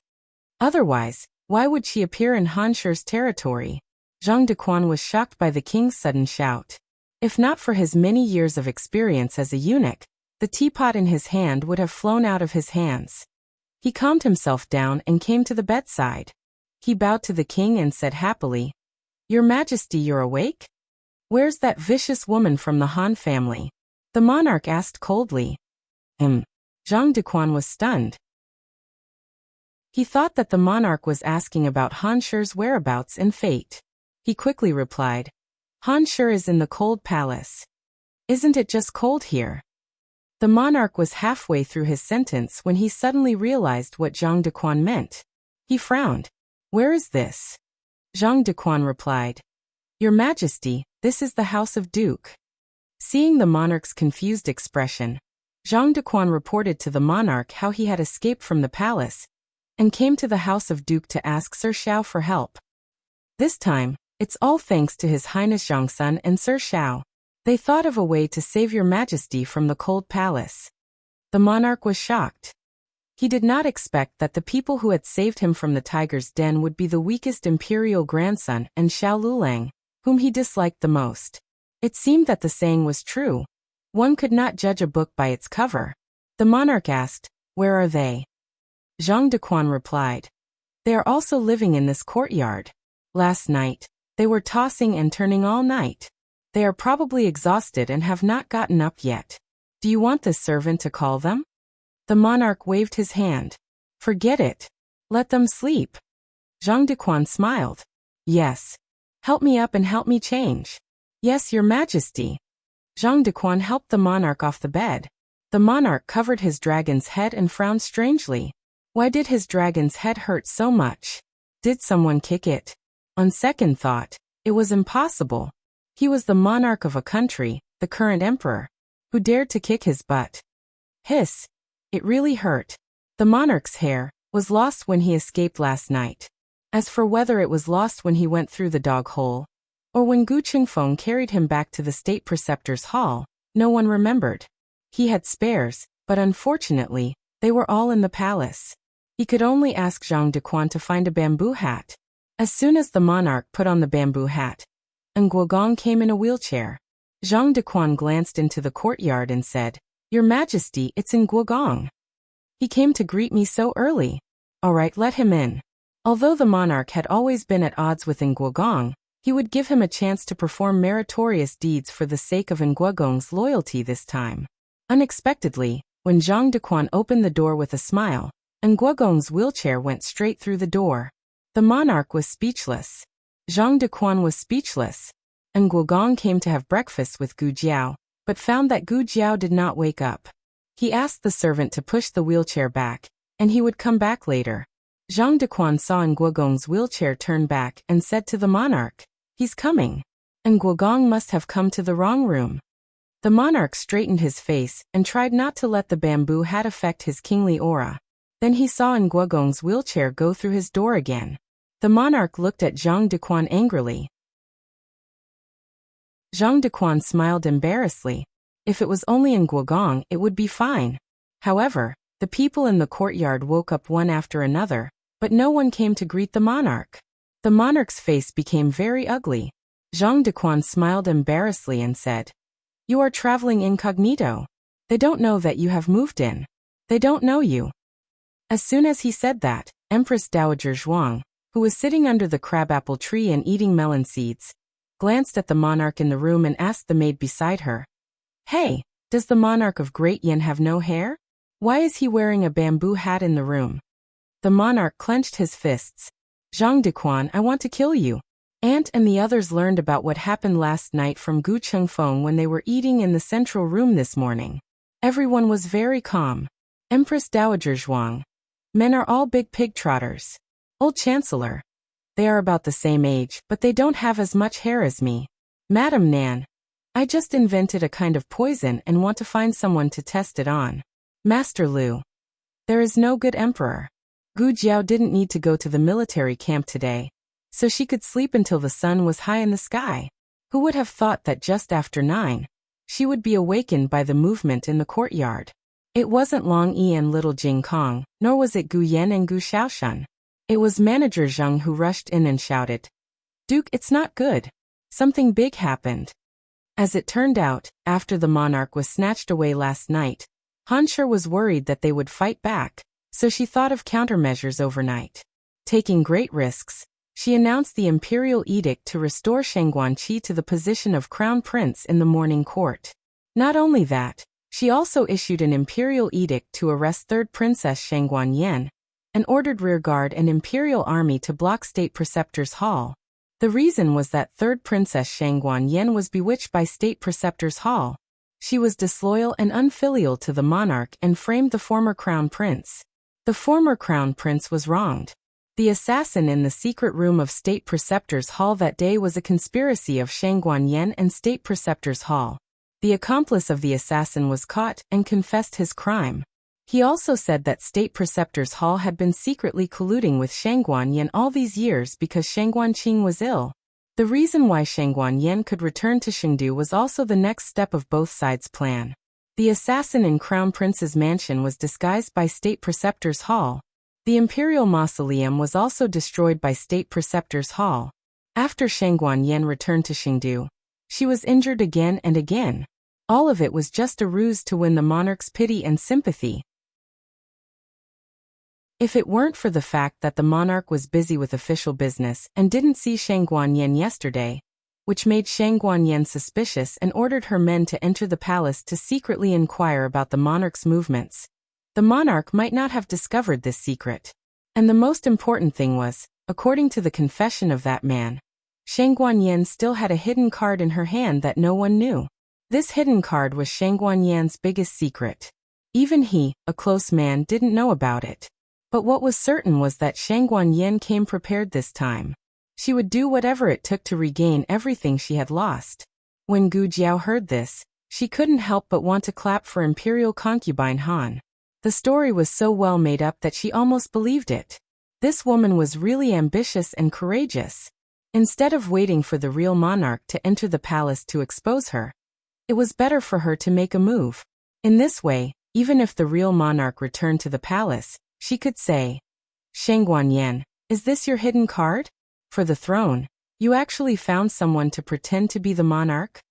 Otherwise, why would she appear in Han Shi's territory? Zhang Dequan was shocked by the king's sudden shout. If not for his many years of experience as a eunuch, the teapot in his hand would have flown out of his hands. He calmed himself down and came to the bedside. He bowed to the king and said happily, Your Majesty, you're awake? Where's that vicious woman from the Han family? The monarch asked coldly. Zhang Dequan was stunned. He thought that the monarch was asking about Han Shi's whereabouts and fate. He quickly replied, Han Shi is in the cold palace. Isn't it just cold here? The monarch was halfway through his sentence when he suddenly realized what Zhang Dequan meant. He frowned. Where is this? Zhang Dequan replied, Your Majesty, this is the house of Duke. Seeing the monarch's confused expression, Zhang Dequan reported to the monarch how he had escaped from the palace and came to the house of Duke to ask Sir Shao for help. This time, it's all thanks to His Highness Zhongsun and Sir Shao. They thought of a way to save Your Majesty from the cold palace. The monarch was shocked. He did not expect that the people who had saved him from the tiger's den would be the weakest imperial grandson and Xiao Lulang, whom he disliked the most. It seemed that the saying was true. One could not judge a book by its cover. The monarch asked, Where are they? Zhang Dequan replied, They are also living in this courtyard. Last night, they were tossing and turning all night. They are probably exhausted and have not gotten up yet. Do you want this servant to call them? The monarch waved his hand. Forget it. Let them sleep. Zhang Dequan smiled. Yes. Help me up and help me change. Yes, Your Majesty. Zhang Dequan helped the monarch off the bed. The monarch covered his dragon's head and frowned strangely. Why did his dragon's head hurt so much? Did someone kick it? On second thought, it was impossible. He was the monarch of a country, the current emperor. Who dared to kick his butt? Hiss. It really hurt. The monarch's hair was lost when he escaped last night. As for whether it was lost when he went through the dog hole, or when Gu Qingfeng carried him back to the state preceptor's hall, no one remembered. He had spares, but unfortunately, they were all in the palace. He could only ask Zhang Dequan to find a bamboo hat. As soon as the monarch put on the bamboo hat, Nguogong came in a wheelchair. Zhang Dequan glanced into the courtyard and said, Your Majesty, it's Nguogong. He came to greet me so early. All right, let him in. Although the monarch had always been at odds with Nguogong, he would give him a chance to perform meritorious deeds for the sake of Nguogong's loyalty this time. Unexpectedly, when Zhang Dequan opened the door with a smile, Nguogong's wheelchair went straight through the door. The monarch was speechless. Zhang Dequan was speechless. Nguogong came to have breakfast with Gu Jiao, but found that Gu Jiao did not wake up. He asked the servant to push the wheelchair back, and he would come back later. Zhang Dequan saw Nguogong's wheelchair turn back and said to the monarch, "He's coming." Nguogong must have come to the wrong room. The monarch straightened his face and tried not to let the bamboo hat affect his kingly aura. Then he saw Nguogong's wheelchair go through his door again. The monarch looked at Zhang Dequan angrily. Zhang Dequan smiled embarrassedly. If it was only Nguogong, it would be fine. However, the people in the courtyard woke up one after another, but no one came to greet the monarch. The monarch's face became very ugly. Zhang Dequan smiled embarrassedly and said, "You are traveling incognito. They don't know that you have moved in. They don't know you." As soon as he said that, Empress Dowager Zhuang, who was sitting under the crabapple tree and eating melon seeds, glanced at the monarch in the room and asked the maid beside her, "Hey, does the monarch of Great Yin have no hair? Why is he wearing a bamboo hat in the room?" The monarch clenched his fists. "Zhang Dequan, I want to kill you." Aunt and the others learned about what happened last night from Gu Chengfeng when they were eating in the central room this morning. Everyone was very calm. Empress Dowager Zhuang. Men are all big pig trotters. Old Chancellor. They are about the same age, but they don't have as much hair as me. Madam Nan. I just invented a kind of poison and want to find someone to test it on. Master Lu. There is no good emperor. Gu Jiao didn't need to go to the military camp today, so she could sleep until the sun was high in the sky. Who would have thought that just after 9, she would be awakened by the movement in the courtyard? It wasn't Long Yi and little Jing Kong, nor was it Gu Yan and Gu Xiaoshan. It was Manager Zheng who rushed in and shouted, "Duke, it's not good. Something big happened." As it turned out, after the monarch was snatched away last night, Han Shi was worried that they would fight back, so she thought of countermeasures overnight. Taking great risks, she announced the imperial edict to restore Shang Guanqi to the position of crown prince in the morning court. Not only that, she also issued an imperial edict to arrest third princess Shang Guanyan, and ordered rearguard and imperial army to block state preceptor's hall. The reason was that third princess Shang Guanyan was bewitched by state preceptor's hall. She was disloyal and unfilial to the monarch and framed the former crown prince. The former crown prince was wronged. The assassin in the secret room of State Preceptor's Hall that day was a conspiracy of Shang Guanyan and State Preceptor's Hall. The accomplice of the assassin was caught and confessed his crime. He also said that State Preceptor's Hall had been secretly colluding with Shang Guanyan all these years because Shang Guanqing was ill. The reason why Shang Guanyan could return to Chengdu was also the next step of both sides' plan. The assassin in Crown Prince's mansion was disguised by State Preceptor's Hall. The imperial mausoleum was also destroyed by State Preceptor's Hall. After Shang Guanyan returned to Chengdu, she was injured again and again. All of it was just a ruse to win the monarch's pity and sympathy. If it weren't for the fact that the monarch was busy with official business and didn't see Shang Guanyan yesterday, which made Shang Guanyan suspicious and ordered her men to enter the palace to secretly inquire about the monarch's movements, the monarch might not have discovered this secret. And the most important thing was, according to the confession of that man, Shang Guanyan still had a hidden card in her hand that no one knew. This hidden card was Shang Guanyan's biggest secret. Even he, a close man, didn't know about it. But what was certain was that Shang Guanyan came prepared this time. She would do whatever it took to regain everything she had lost. When Gu Jiao heard this, she couldn't help but want to clap for imperial concubine Han. The story was so well made up that she almost believed it. This woman was really ambitious and courageous. Instead of waiting for the real monarch to enter the palace to expose her, it was better for her to make a move. In this way, even if the real monarch returned to the palace, she could say, "Shang Guanyan, is this your hidden card? For the throne, you actually found someone to pretend to be the monarch?"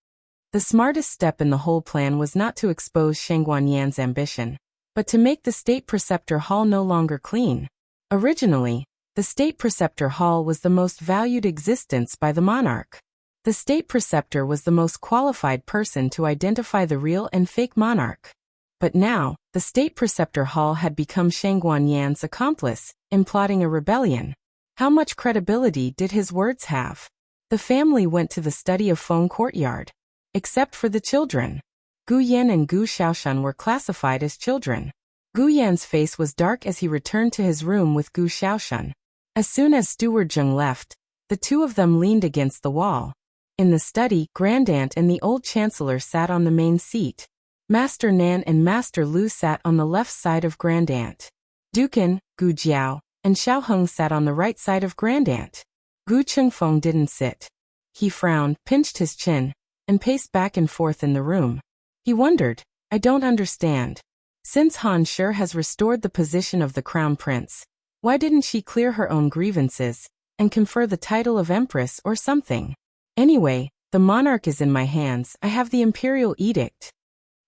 The smartest step in the whole plan was not to expose Shang Guanyan's ambition, but to make the State Preceptor Hall no longer clean. Originally, the State Preceptor Hall was the most valued existence by the monarch. The State Preceptor was the most qualified person to identify the real and fake monarch. But now, the State Preceptor Hall had become Shang Guanyan's accomplice, in plotting a rebellion. How much credibility did his words have? The family went to the study of Feng courtyard. Except for the children. Gu Yan and Gu Xiaoshan were classified as children. Gu Yan's face was dark as he returned to his room with Gu Xiaoshan. As soon as Steward Zheng left, the two of them leaned against the wall. In the study, Grandaunt and the old Chancellor sat on the main seat. Master Nan and Master Lu sat on the left side of Grandaunt. Dukan, Gu Jiao, and Xiao Heng sat on the right side of Grandaunt. Gu Chengfeng didn't sit. He frowned, pinched his chin, and paced back and forth in the room. He wondered, I don't understand. Since Han Shi has restored the position of the Crown Prince, why didn't she clear her own grievances, and confer the title of Empress or something? Anyway, the monarch is in my hands, I have the imperial edict.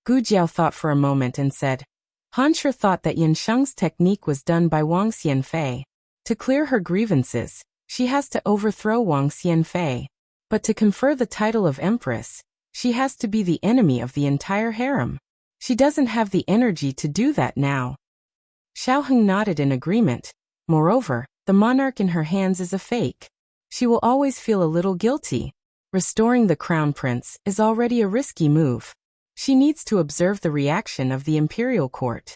Gu Jiao thought for a moment and said, Han Shi thought that Yin Sheng's technique was done by Wang Xianfei. To clear her grievances, she has to overthrow Wang Xianfei. But to confer the title of Empress, she has to be the enemy of the entire harem. She doesn't have the energy to do that now. Xiao Heng nodded in agreement. Moreover, the monarch in her hands is a fake. She will always feel a little guilty. Restoring the crown prince is already a risky move. She needs to observe the reaction of the imperial court.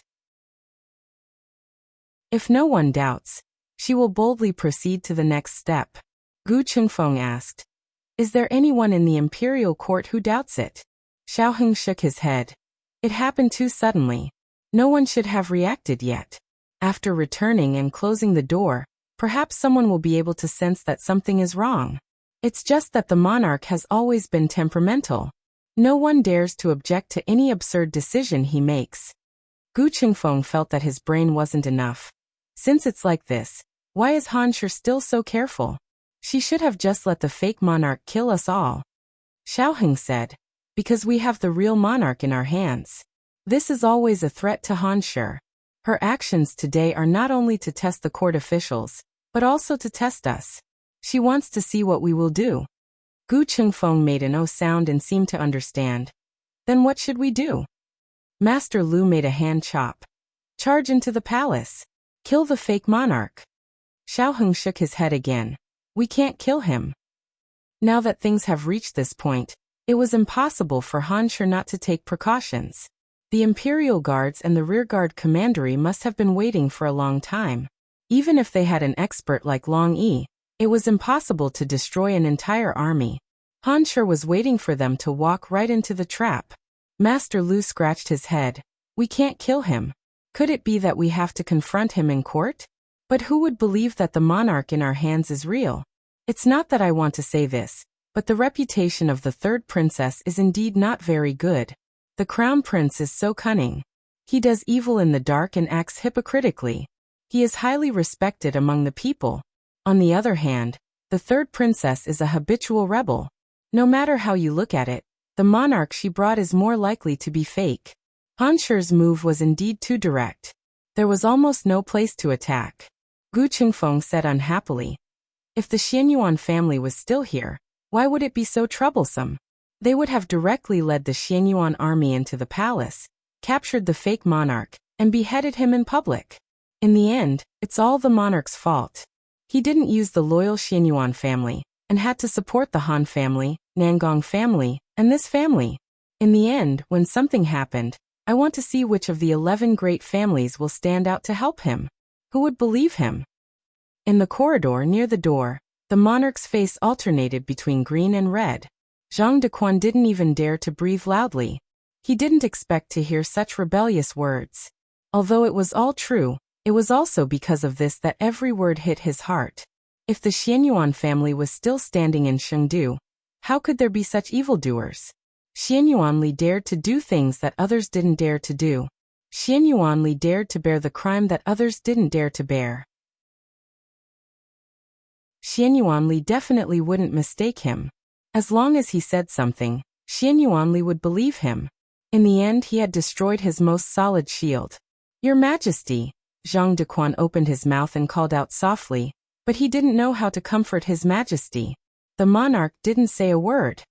If no one doubts, she will boldly proceed to the next step. Gu Chengfeng asked, is there anyone in the imperial court who doubts it? Xiao Heng shook his head. It happened too suddenly. No one should have reacted yet. After returning and closing the door, perhaps someone will be able to sense that something is wrong. It's just that the monarch has always been temperamental. No one dares to object to any absurd decision he makes. Gu Chengfeng felt that his brain wasn't enough. Since it's like this, why is Han Shi still so careful? She should have just let the fake monarch kill us all. Xiao Heng said, because we have the real monarch in our hands. This is always a threat to Han Shi. Her actions today are not only to test the court officials, but also to test us. She wants to see what we will do. Gu Chengfeng made an O sound and seemed to understand. Then what should we do? Master Lu made a hand chop. Charge into the palace. Kill the fake monarch. Xiao Heng shook his head again. We can't kill him. Now that things have reached this point, it was impossible for Han Shi not to take precautions. The Imperial Guards and the rearguard commandery must have been waiting for a long time. Even if they had an expert like Long Yi, it was impossible to destroy an entire army. Han Shi was waiting for them to walk right into the trap. Master Lu scratched his head. We can't kill him. Could it be that we have to confront him in court? But who would believe that the monarch in our hands is real? It's not that I want to say this, but the reputation of the third princess is indeed not very good. The crown prince is so cunning. He does evil in the dark and acts hypocritically. He is highly respected among the people. On the other hand, the third princess is a habitual rebel. No matter how you look at it, the monarch she brought is more likely to be fake. Han Shi's move was indeed too direct. There was almost no place to attack. Gu Chengfeng said unhappily. If the Xianyuan family was still here, why would it be so troublesome? They would have directly led the Xianyuan army into the palace, captured the fake monarch, and beheaded him in public. In the end, it's all the monarch's fault. He didn't use the loyal Xianyuan family, and had to support the Han family, Nangong family, and this family. In the end, when something happened, I want to see which of the 11 great families will stand out to help him. Who would believe him? In the corridor near the door, the monarch's face alternated between green and red. Zhang Dequan didn't even dare to breathe loudly. He didn't expect to hear such rebellious words. Although it was all true, it was also because of this that every word hit his heart. If the Xianyuan family was still standing in Chengdu, how could there be such evildoers? Xianyuan Li dared to do things that others didn't dare to do. Xianyuan Li dared to bear the crime that others didn't dare to bear. Xianyuan Li definitely wouldn't mistake him. As long as he said something, Xianyuan Li would believe him. In the end, he had destroyed his most solid shield. Your Majesty. Zhang Dequan opened his mouth and called out softly, but he didn't know how to comfort His Majesty. The monarch didn't say a word.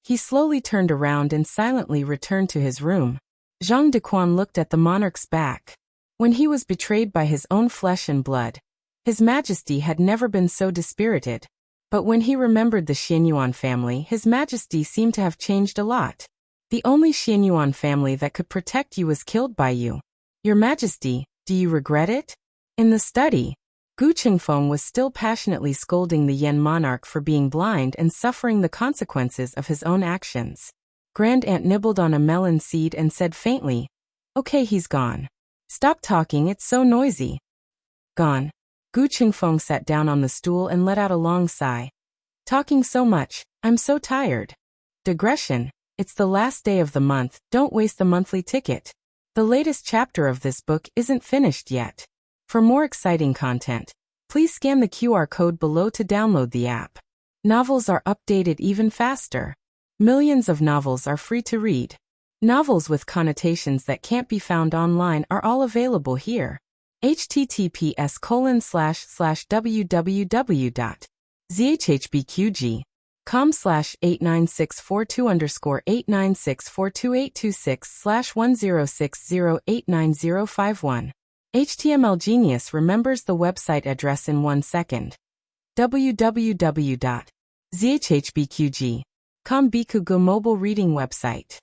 He slowly turned around and silently returned to his room. Zhang Dequan looked at the monarch's back. When he was betrayed by his own flesh and blood, His Majesty had never been so dispirited. But when he remembered the Xianyuan family, His Majesty seemed to have changed a lot. The only Xianyuan family that could protect you was killed by you. Your Majesty, do you regret it? In the study, Gu Qingfeng was still passionately scolding the Yan monarch for being blind and suffering the consequences of his own actions. Grand Aunt nibbled on a melon seed and said faintly, "Okay, he's gone. Stop talking, it's so noisy." Gone. Gu Qingfeng sat down on the stool and let out a long sigh. Talking so much, I'm so tired. Digression, it's the last day of the month, don't waste the monthly ticket. The latest chapter of this book isn't finished yet. For more exciting content, please scan the QR code below to download the app. Novels are updated even faster. Millions of novels are free to read. Novels with connotations that can't be found online are all available here. https://www.zhbqg.com/89642_8964286/1060890551. HTML Genius remembers the website address in 1 second. www.zhbqg.com Bikugo mobile reading website.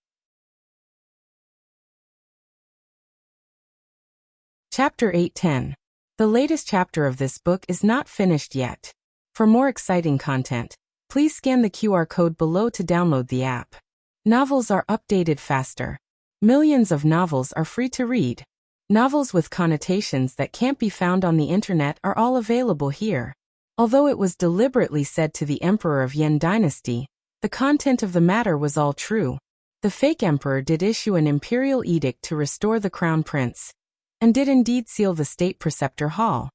Chapter 810. The latest chapter of this book is not finished yet. For more exciting content, please scan the QR code below to download the app. Novels are updated faster. Millions of novels are free to read. Novels with connotations that can't be found on the internet are all available here. Although it was deliberately said to the Emperor of Yan Dynasty, the content of the matter was all true. The fake emperor did issue an imperial edict to restore the crown prince, and did indeed seal the State Preceptor Hall.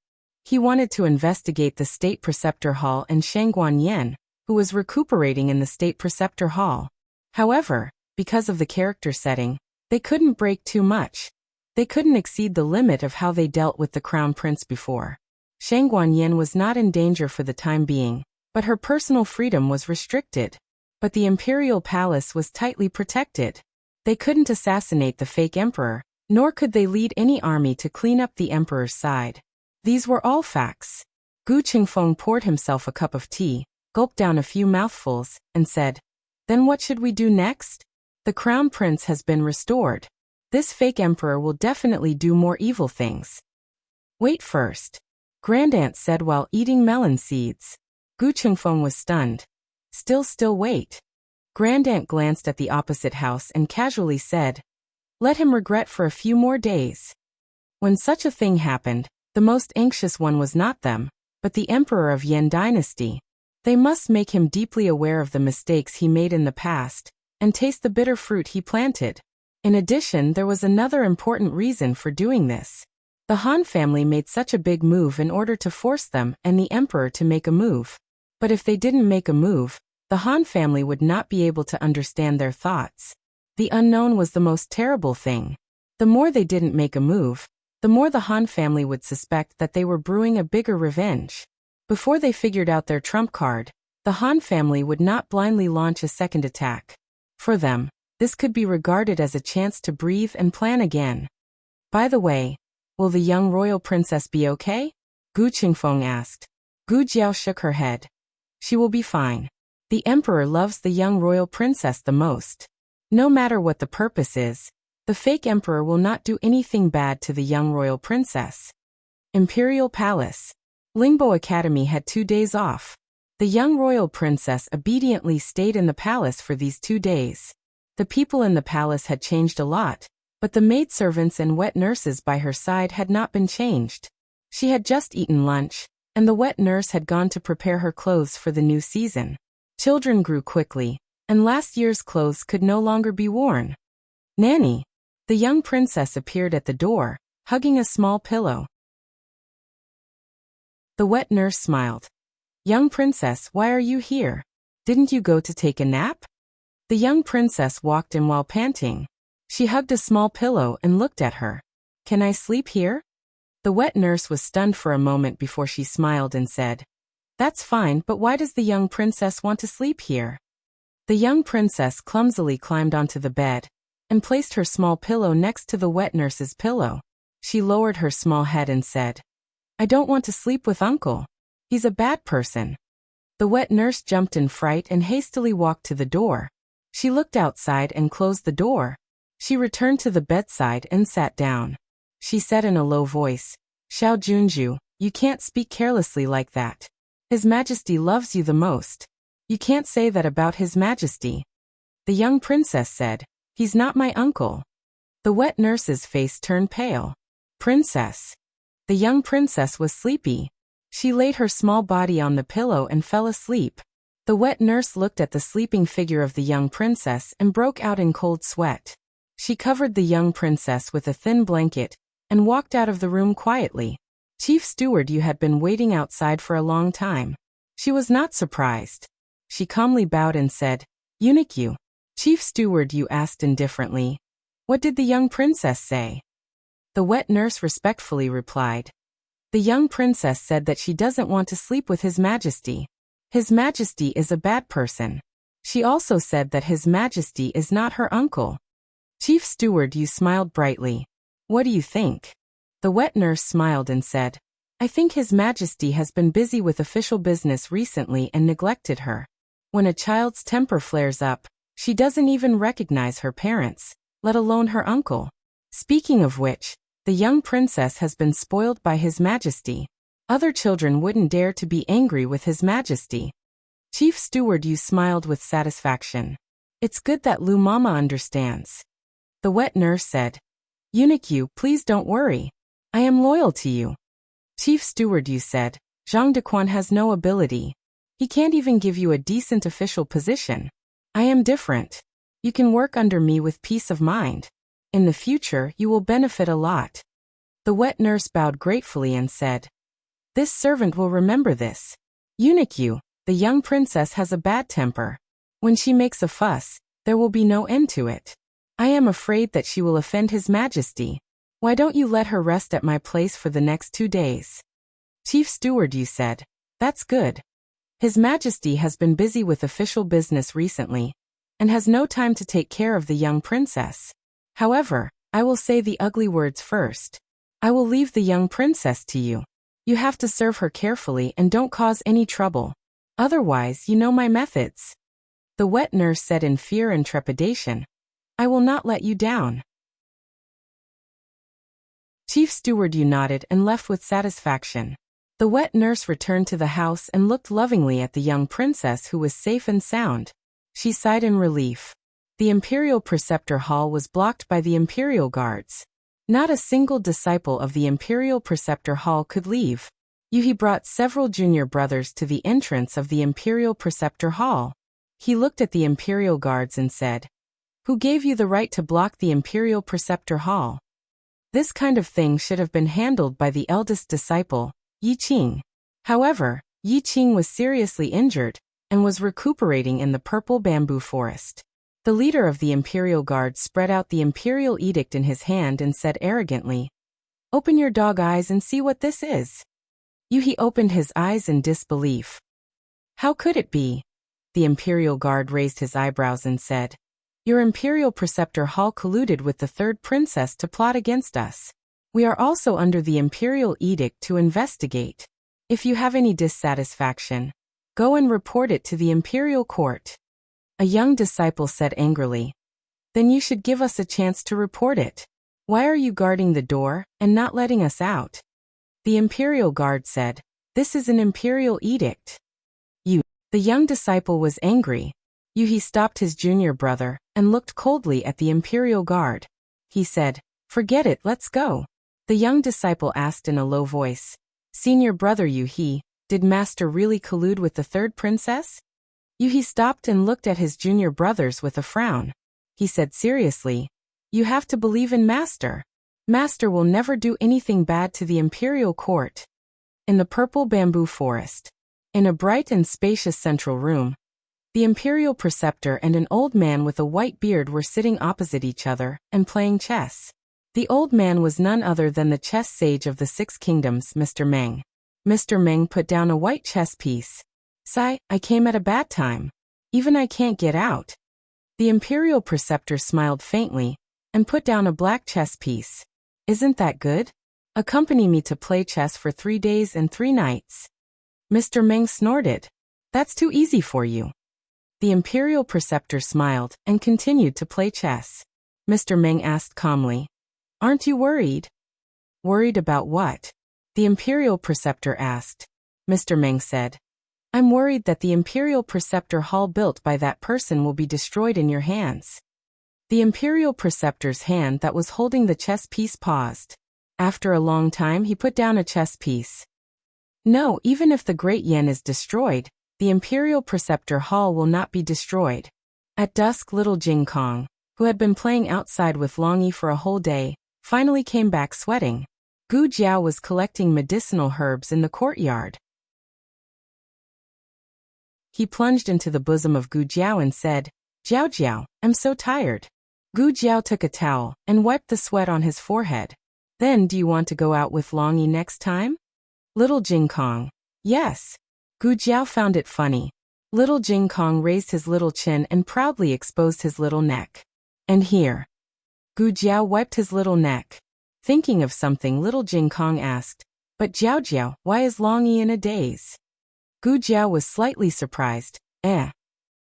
He wanted to investigate the State Preceptor Hall and Shangguan Yan, who was recuperating in the State Preceptor Hall. However, because of the character setting, they couldn't break too much. They couldn't exceed the limit of how they dealt with the crown prince before. Shangguan Yan was not in danger for the time being, but her personal freedom was restricted. But the imperial palace was tightly protected. They couldn't assassinate the fake emperor, nor could they lead any army to clean up the emperor's side. These were all facts. Gu Qingfeng poured himself a cup of tea, gulped down a few mouthfuls, and said, "Then what should we do next? The crown prince has been restored. This fake emperor will definitely do more evil things." "Wait first," Grand Aunt said while eating melon seeds. Gu Qingfeng was stunned. Still wait." Grand Aunt glanced at the opposite house and casually said, "Let him regret for a few more days." When such a thing happened, the most anxious one was not them, but the Emperor of Yan Dynasty. They must make him deeply aware of the mistakes he made in the past, and taste the bitter fruit he planted. In addition, there was another important reason for doing this. The Han family made such a big move in order to force them and the Emperor to make a move. But if they didn't make a move, the Han family would not be able to understand their thoughts. The unknown was the most terrible thing. The more they didn't make a move, the more the Han family would suspect that they were brewing a bigger revenge. Before they figured out their trump card, the Han family would not blindly launch a second attack. For them, this could be regarded as a chance to breathe and plan again. "By the way, will the young royal princess be okay?" Gu Qingfeng asked. Gu Jiao shook her head. "She will be fine. The emperor loves the young royal princess the most. No matter what the purpose is, the fake emperor will not do anything bad to the young royal princess." Imperial Palace. Lingbo Academy had 2 days off. The young royal princess obediently stayed in the palace for these 2 days. The people in the palace had changed a lot, but the maidservants and wet nurses by her side had not been changed. She had just eaten lunch, and the wet nurse had gone to prepare her clothes for the new season. Children grew quickly, and last year's clothes could no longer be worn. "Nanny!" The young princess appeared at the door, hugging a small pillow. The wet nurse smiled. "Young princess, why are you here? Didn't you go to take a nap?" The young princess walked in while panting. She hugged a small pillow and looked at her. Can I sleep here? The wet nurse was stunned for a moment before she smiled and said, That's fine, but why does the young princess want to sleep here? The young princess clumsily climbed onto the bed and placed her small pillow next to the wet nurse's pillow. She lowered her small head and said, I don't want to sleep with Uncle. He's a bad person. The wet nurse jumped in fright and hastily walked to the door. She looked outside and closed the door. She returned to the bedside and sat down. She said in a low voice, Xiao Junju, you can't speak carelessly like that. His Majesty loves you the most. You can't say that about His Majesty. The young princess said, He's not my uncle. The wet nurse's face turned pale. Princess. The young princess was sleepy. She laid her small body on the pillow and fell asleep. The wet nurse looked at the sleeping figure of the young princess and broke out in cold sweat. She covered the young princess with a thin blanket and walked out of the room quietly. Chief Steward Yu had been waiting outside for a long time. She was not surprised. She calmly bowed and said, Eunuch Yu. Chief Steward Yu asked indifferently, What did the young princess say? The wet nurse respectfully replied, The young princess said that she doesn't want to sleep with His Majesty. His Majesty is a bad person. She also said that His Majesty is not her uncle. Chief Steward Yu smiled brightly. What do you think? The wet nurse smiled and said, I think His Majesty has been busy with official business recently and neglected her. When a child's temper flares up, she doesn't even recognize her parents, let alone her uncle. Speaking of which, the young princess has been spoiled by His Majesty. Other children wouldn't dare to be angry with His Majesty. Chief Steward Yu smiled with satisfaction. It's good that Lu Mama understands. The wet nurse said, Eunuch Yu, please don't worry. I am loyal to you. Chief Steward Yu said, Zhang Dequan has no ability. He can't even give you a decent official position. I am different. You can work under me with peace of mind. In the future, you will benefit a lot. The wet nurse bowed gratefully and said, This servant will remember this. Eunuch Yu, the young princess has a bad temper. When she makes a fuss, there will be no end to it. I am afraid that she will offend His Majesty. Why don't you let her rest at my place for the next 2 days? Chief Steward Yu said, That's good. His Majesty has been busy with official business recently, and has no time to take care of the young princess. However, I will say the ugly words first. I will leave the young princess to you. You have to serve her carefully and don't cause any trouble. Otherwise, you know my methods. The wet nurse said in fear and trepidation, I will not let you down. Chief Steward Yu nodded and left with satisfaction. The wet nurse returned to the house and looked lovingly at the young princess who was safe and sound. She sighed in relief. The Imperial Preceptor Hall was blocked by the Imperial Guards. Not a single disciple of the Imperial Preceptor Hall could leave. Yuhi brought several junior brothers to the entrance of the Imperial Preceptor Hall. He looked at the Imperial Guards and said, Who gave you the right to block the Imperial Preceptor Hall? This kind of thing should have been handled by the eldest disciple, Yi Qing. However, Yi Qing was seriously injured and was recuperating in the purple bamboo forest. The leader of the Imperial Guard spread out the Imperial Edict in his hand and said arrogantly, Open your dog eyes and see what this is. Yuhi opened his eyes in disbelief. How could it be? The Imperial Guard raised his eyebrows and said, Your Imperial Preceptor Hall colluded with the third princess to plot against us. We are also under the Imperial Edict to investigate. If you have any dissatisfaction, go and report it to the Imperial Court. A young disciple said angrily, Then you should give us a chance to report it. Why are you guarding the door and not letting us out? The Imperial Guard said, This is an Imperial Edict. The young disciple was angry. Yuhi stopped his junior brother and looked coldly at the Imperial Guard. He said, Forget it, let's go. The young disciple asked in a low voice, Senior brother Yuhi, did Master really collude with the third princess? Yuhi stopped and looked at his junior brothers with a frown. He said seriously, You have to believe in Master. Master will never do anything bad to the Imperial Court. In the purple bamboo forest, in a bright and spacious central room, the Imperial Preceptor and an old man with a white beard were sitting opposite each other and playing chess. The old man was none other than the chess sage of the Six Kingdoms, Mr. Meng. Mr. Meng put down a white chess piece. Sigh, I came at a bad time. Even I can't get out. The Imperial Preceptor smiled faintly and put down a black chess piece. Isn't that good? Accompany me to play chess for 3 days and 3 nights. Mr. Meng snorted. That's too easy for you. The Imperial Preceptor smiled and continued to play chess. Mr. Meng asked calmly, Aren't you worried? Worried about what? The Imperial Preceptor asked. Mr. Meng said, I'm worried that the Imperial Preceptor hall built by that person will be destroyed in your hands. The Imperial Preceptor's hand that was holding the chess piece paused. After a long time he put down a chess piece. No, even if the Great Yen is destroyed, the Imperial Preceptor hall will not be destroyed. At dusk little Jing Kong, who had been playing outside with Long Yi for a whole day, finally came back sweating. Gu Jiao was collecting medicinal herbs in the courtyard. He plunged into the bosom of Gu Jiao and said, Jiao Jiao, I'm so tired. Gu Jiao took a towel and wiped the sweat on his forehead. Then do you want to go out with Long Yi next time? Little Jing Kong. Yes. Gu Jiao found it funny. Little Jing Kong raised his little chin and proudly exposed his little neck. And here. Gu Jiao wiped his little neck. Thinking of something, little Jing Kong asked, But Jiao Jiao, why is Long Yi in a daze? Gu Jiao was slightly surprised.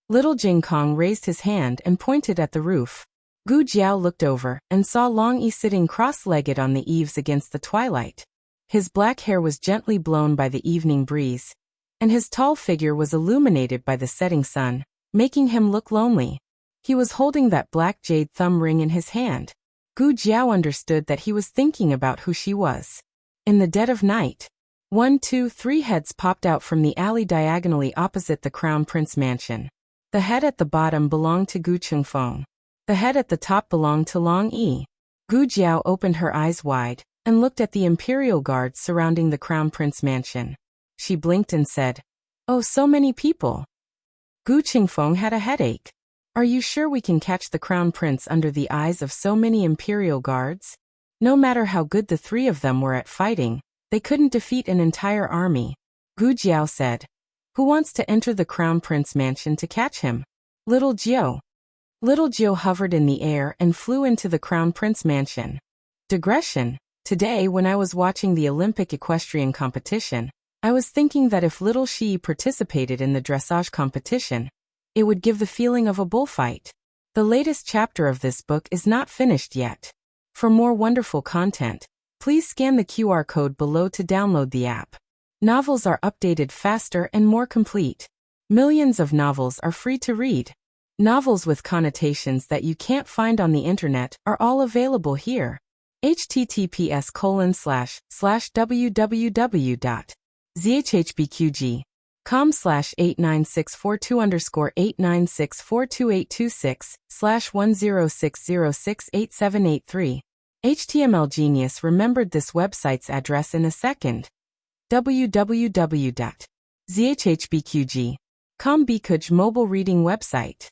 Little Jing Kong raised his hand and pointed at the roof. Gu Jiao looked over and saw Long Yi sitting cross-legged on the eaves against the twilight. His black hair was gently blown by the evening breeze, and his tall figure was illuminated by the setting sun, making him look lonely. He was holding that black jade thumb ring in his hand. Gu Jiao understood that he was thinking about who she was. In the dead of night, 1, 2, 3 heads popped out from the alley diagonally opposite the Crown Prince mansion. The head at the bottom belonged to Gu Chengfeng. The head at the top belonged to Long Yi. Gu Jiao opened her eyes wide and looked at the imperial guards surrounding the Crown Prince mansion. She blinked and said, Oh, so many people. Gu Chengfeng had a headache. Are you sure we can catch the Crown Prince under the eyes of so many imperial guards? No matter how good the 3 of them were at fighting, they couldn't defeat an entire army. Gu Jiao said, Who wants to enter the Crown Prince mansion to catch him? Little Jiao. Little Jiao hovered in the air and flew into the Crown Prince mansion. Digression. Today when I was watching the Olympic equestrian competition, I was thinking that if little Shi participated in the dressage competition, it would give the feeling of a bullfight. The latest chapter of this book is not finished yet. For more wonderful content, please scan the QR code below to download the app. Novels are updated faster and more complete. Millions of novels are free to read. Novels with connotations that you can't find on the internet are all available here. https://www.zhbqg.com/89642_8964286/1060688783. HTML Genius remembered this website's address in a second. www.zhbqg.com Bikuj mobile reading website.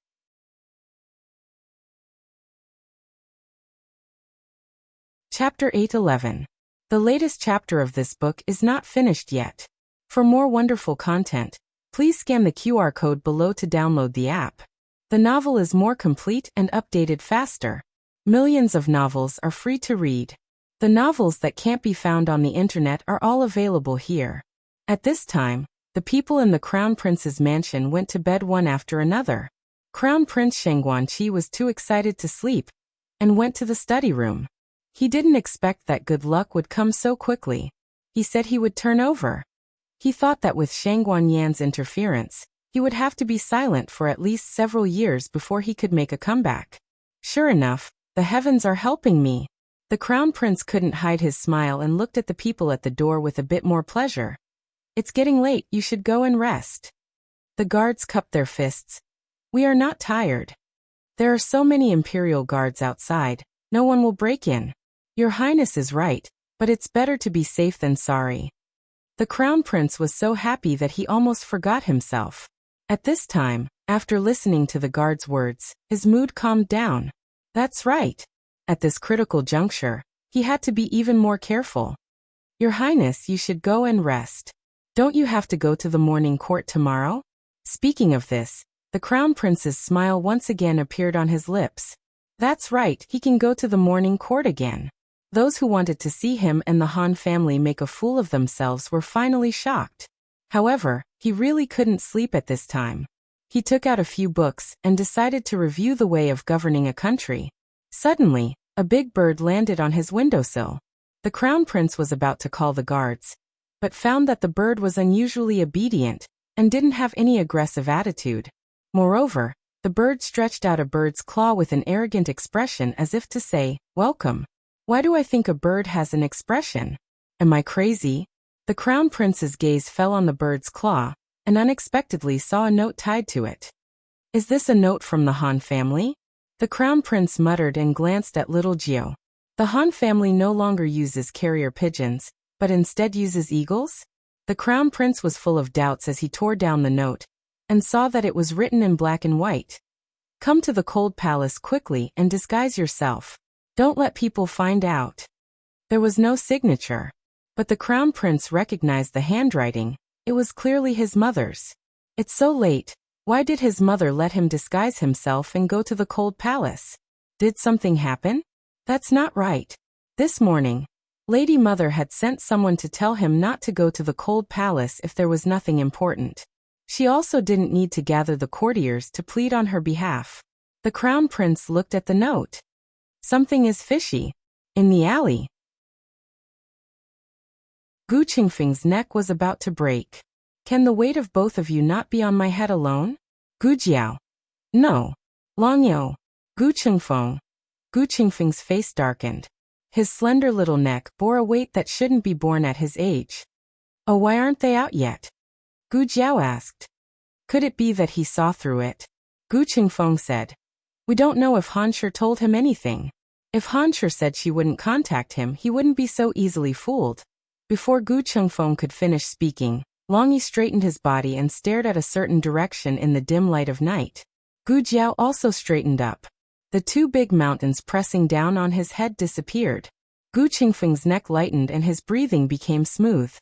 Chapter 811. The latest chapter of this book is not finished yet. For more wonderful content, please scan the QR code below to download the app. The novel is more complete and updated faster. Millions of novels are free to read. The novels that can't be found on the internet are all available here. At this time, the people in the Crown Prince's mansion went to bed one after another. Crown Prince Shengguanqi was too excited to sleep and went to the study room. He didn't expect that good luck would come so quickly. He said he would turn over. He thought that with Shangguan Yan's interference, he would have to be silent for at least several years before he could make a comeback. Sure enough, the heavens are helping me. The Crown Prince couldn't hide his smile and looked at the people at the door with a bit more pleasure. It's getting late, you should go and rest. The guards cupped their fists. We are not tired. There are so many imperial guards outside, no one will break in. Your Highness is right, but it's better to be safe than sorry. The Crown Prince was so happy that he almost forgot himself. At this time, after listening to the guard's words, his mood calmed down. That's right. At this critical juncture, he had to be even more careful. Your Highness, you should go and rest. Don't you have to go to the morning court tomorrow? Speaking of this, the Crown Prince's smile once again appeared on his lips. That's right, he can go to the morning court again. Those who wanted to see him and the Han family make a fool of themselves were finally shocked. However, he really couldn't sleep at this time. He took out a few books and decided to review the way of governing a country. Suddenly, a big bird landed on his windowsill. The Crown Prince was about to call the guards, but found that the bird was unusually obedient and didn't have any aggressive attitude. Moreover, the bird stretched out a bird's claw with an arrogant expression as if to say, "Welcome." Why do I think a bird has an expression? Am I crazy? The Crown Prince's gaze fell on the bird's claw and unexpectedly saw a note tied to it. Is this a note from the Han family? The Crown Prince muttered and glanced at little Gio. The Han family no longer uses carrier pigeons, but instead uses eagles? The Crown Prince was full of doubts as he tore down the note and saw that it was written in black and white. Come to the cold palace quickly and disguise yourself. Don't let people find out. There was no signature, but the Crown Prince recognized the handwriting. It was clearly his mother's. It's so late. Why did his mother let him disguise himself and go to the cold palace? Did something happen? That's not right. This morning, Lady Mother had sent someone to tell him not to go to the cold palace if there was nothing important. She also didn't need to gather the courtiers to plead on her behalf. The Crown Prince looked at the note. Something is fishy. In the alley. Gu Qingfeng's neck was about to break. Can the weight of both of you not be on my head alone? Gu Jiao. No. Long Yo. Gu Qingfeng. Gu Qingfeng's face darkened. His slender little neck bore a weight that shouldn't be borne at his age. Oh, why aren't they out yet? Gu Jiao asked. Could it be that he saw through it? Gu Qingfeng said. We don't know if Han Shi told him anything. If Han Shi said she wouldn't contact him, he wouldn't be so easily fooled. Before Gu Qingfeng could finish speaking, Long Yi straightened his body and stared at a certain direction in the dim light of night. Gu Jiao also straightened up. The two big mountains pressing down on his head disappeared. Gu Qingfeng's neck lightened and his breathing became smooth.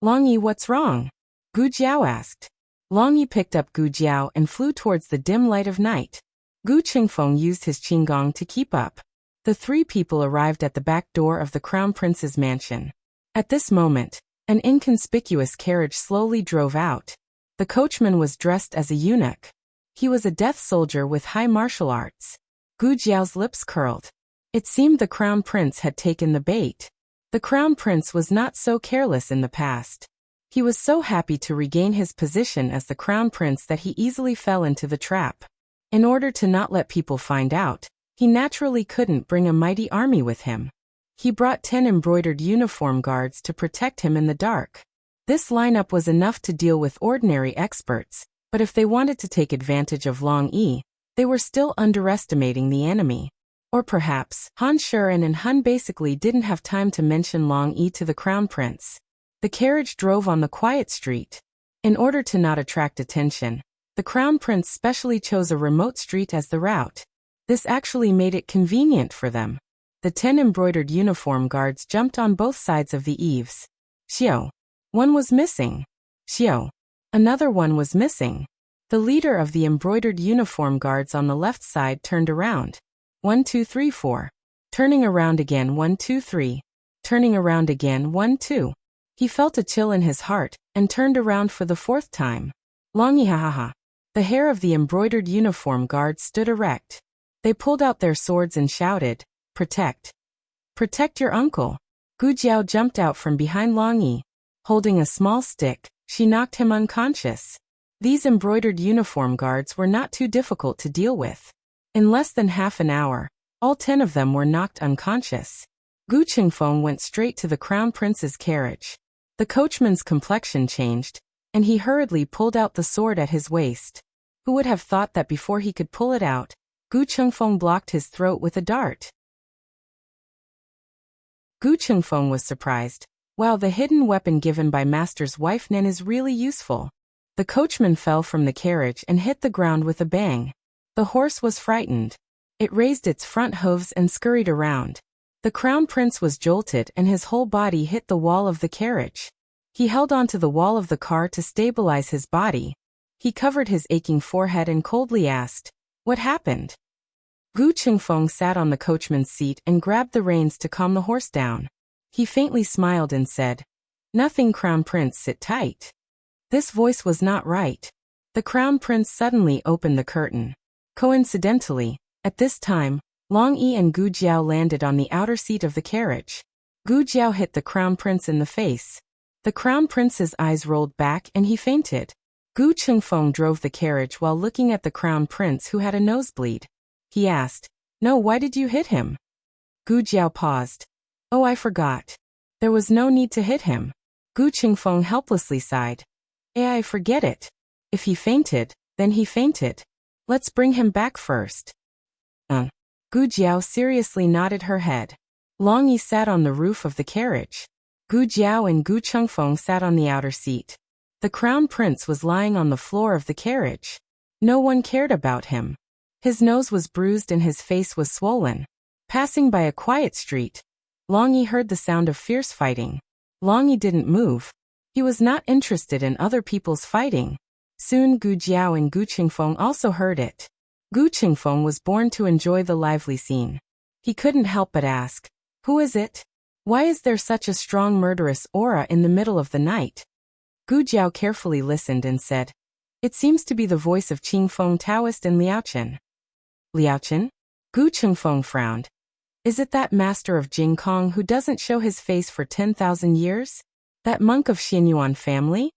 Long Yi, what's wrong? Gu Jiao asked. Long Yi picked up Gu Jiao and flew towards the dim light of night. Gu Qingfeng used his qinggong to keep up. The three people arrived at the back door of the Crown Prince's mansion. At this moment, an inconspicuous carriage slowly drove out. The coachman was dressed as a eunuch. He was a death soldier with high martial arts. Gu Jiao's lips curled. It seemed the Crown Prince had taken the bait. The Crown Prince was not so careless in the past. He was so happy to regain his position as the Crown Prince that he easily fell into the trap. In order to not let people find out, he naturally couldn't bring a mighty army with him. He brought 10 embroidered uniform guards to protect him in the dark. This lineup was enough to deal with ordinary experts, but if they wanted to take advantage of Long Yi, they were still underestimating the enemy. Or perhaps, Han Shi and Han basically didn't have time to mention Long Yi to the Crown Prince. The carriage drove on the quiet street. In order to not attract attention, the Crown Prince specially chose a remote street as the route. This actually made it convenient for them. The 10 embroidered uniform guards jumped on both sides of the eaves. Xiao. One was missing. Xiao. Another one was missing. The leader of the embroidered uniform guards on the left side turned around. 1, 2, 3, 4. Turning around again 1, 2, 3. Turning around again 1, 2. He felt a chill in his heart and turned around for the fourth time. Long Yi, ha ha ha. The hair of the embroidered uniform guards stood erect. They pulled out their swords and shouted, Protect. Protect your uncle. Gu Jiao jumped out from behind Long Yi. Holding a small stick, she knocked him unconscious. These embroidered uniform guards were not too difficult to deal with. In less than half an hour, all 10 of them were knocked unconscious. Gu Qingfeng went straight to the Crown Prince's carriage. The coachman's complexion changed, and he hurriedly pulled out the sword at his waist. Who would have thought that before he could pull it out, Gu Qingfeng blocked his throat with a dart? Gu Qingfeng was surprised. Wow, the hidden weapon given by Master's wife Nen is really useful. The coachman fell from the carriage and hit the ground with a bang. The horse was frightened. It raised its front hooves and scurried around. The crown prince was jolted and his whole body hit the wall of the carriage. He held onto the wall of the car to stabilize his body. He covered his aching forehead and coldly asked, "What happened?" Gu Qingfeng sat on the coachman's seat and grabbed the reins to calm the horse down. He faintly smiled and said, "Nothing, Crown Prince, sit tight." This voice was not right. The Crown Prince suddenly opened the curtain. Coincidentally, at this time, Long Yi and Gu Jiao landed on the outer seat of the carriage. Gu Jiao hit the Crown Prince in the face. The Crown Prince's eyes rolled back and he fainted. Gu Qingfeng drove the carriage while looking at the Crown Prince who had a nosebleed. He asked, "No, why did you hit him?" Gu Jiao paused. "Oh, I forgot. There was no need to hit him." Gu Qingfeng helplessly sighed. I forget it. If he fainted, then he fainted. Let's bring him back first." Gu Jiao seriously nodded her head. Long Yi sat on the roof of the carriage. Gu Jiao and Gu Qingfeng sat on the outer seat. The Crown Prince was lying on the floor of the carriage. No one cared about him. His nose was bruised and his face was swollen. Passing by a quiet street, Long Yi heard the sound of fierce fighting. Long Yi didn't move. He was not interested in other people's fighting. Soon Gu Jiao and Gu Qingfeng also heard it. Gu Qingfeng was born to enjoy the lively scene. He couldn't help but ask, "Who is it? Why is there such a strong murderous aura in the middle of the night?" Gu Jiao carefully listened and said, "It seems to be the voice of Qingfeng Taoist and Liaochen." "Liaochen?" Gu Qingfeng frowned. "Is it that master of Jingkong who doesn't show his face for 10,000 years? That monk of Xinyuan family?"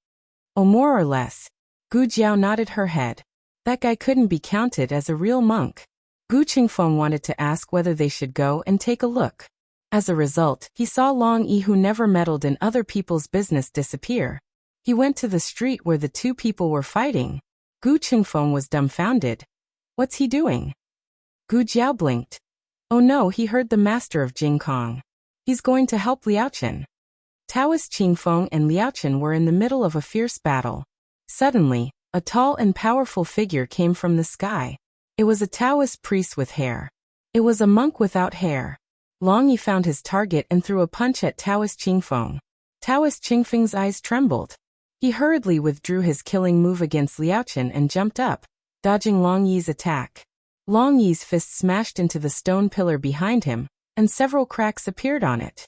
"Oh, more or less." Gu Jiao nodded her head. That guy couldn't be counted as a real monk. Gu Qingfeng wanted to ask whether they should go and take a look. As a result, he saw Long Yi, who never meddled in other people's business, disappear. He went to the street where the two people were fighting. Gu Qingfeng was dumbfounded. "What's he doing?" Gu Jiao blinked. "Oh no, he heard the master of Jingkong. He's going to help Liaochen." Taoist Qingfeng and Liaochen were in the middle of a fierce battle. Suddenly, a tall and powerful figure came from the sky. It was a Taoist priest with hair. It was a monk without hair. Long Yi found his target and threw a punch at Taoist Qingfeng. Taoist Qingfeng's eyes trembled. He hurriedly withdrew his killing move against Liaochen and jumped up, dodging Long Yi's attack. Long Yi's fist smashed into the stone pillar behind him, and several cracks appeared on it.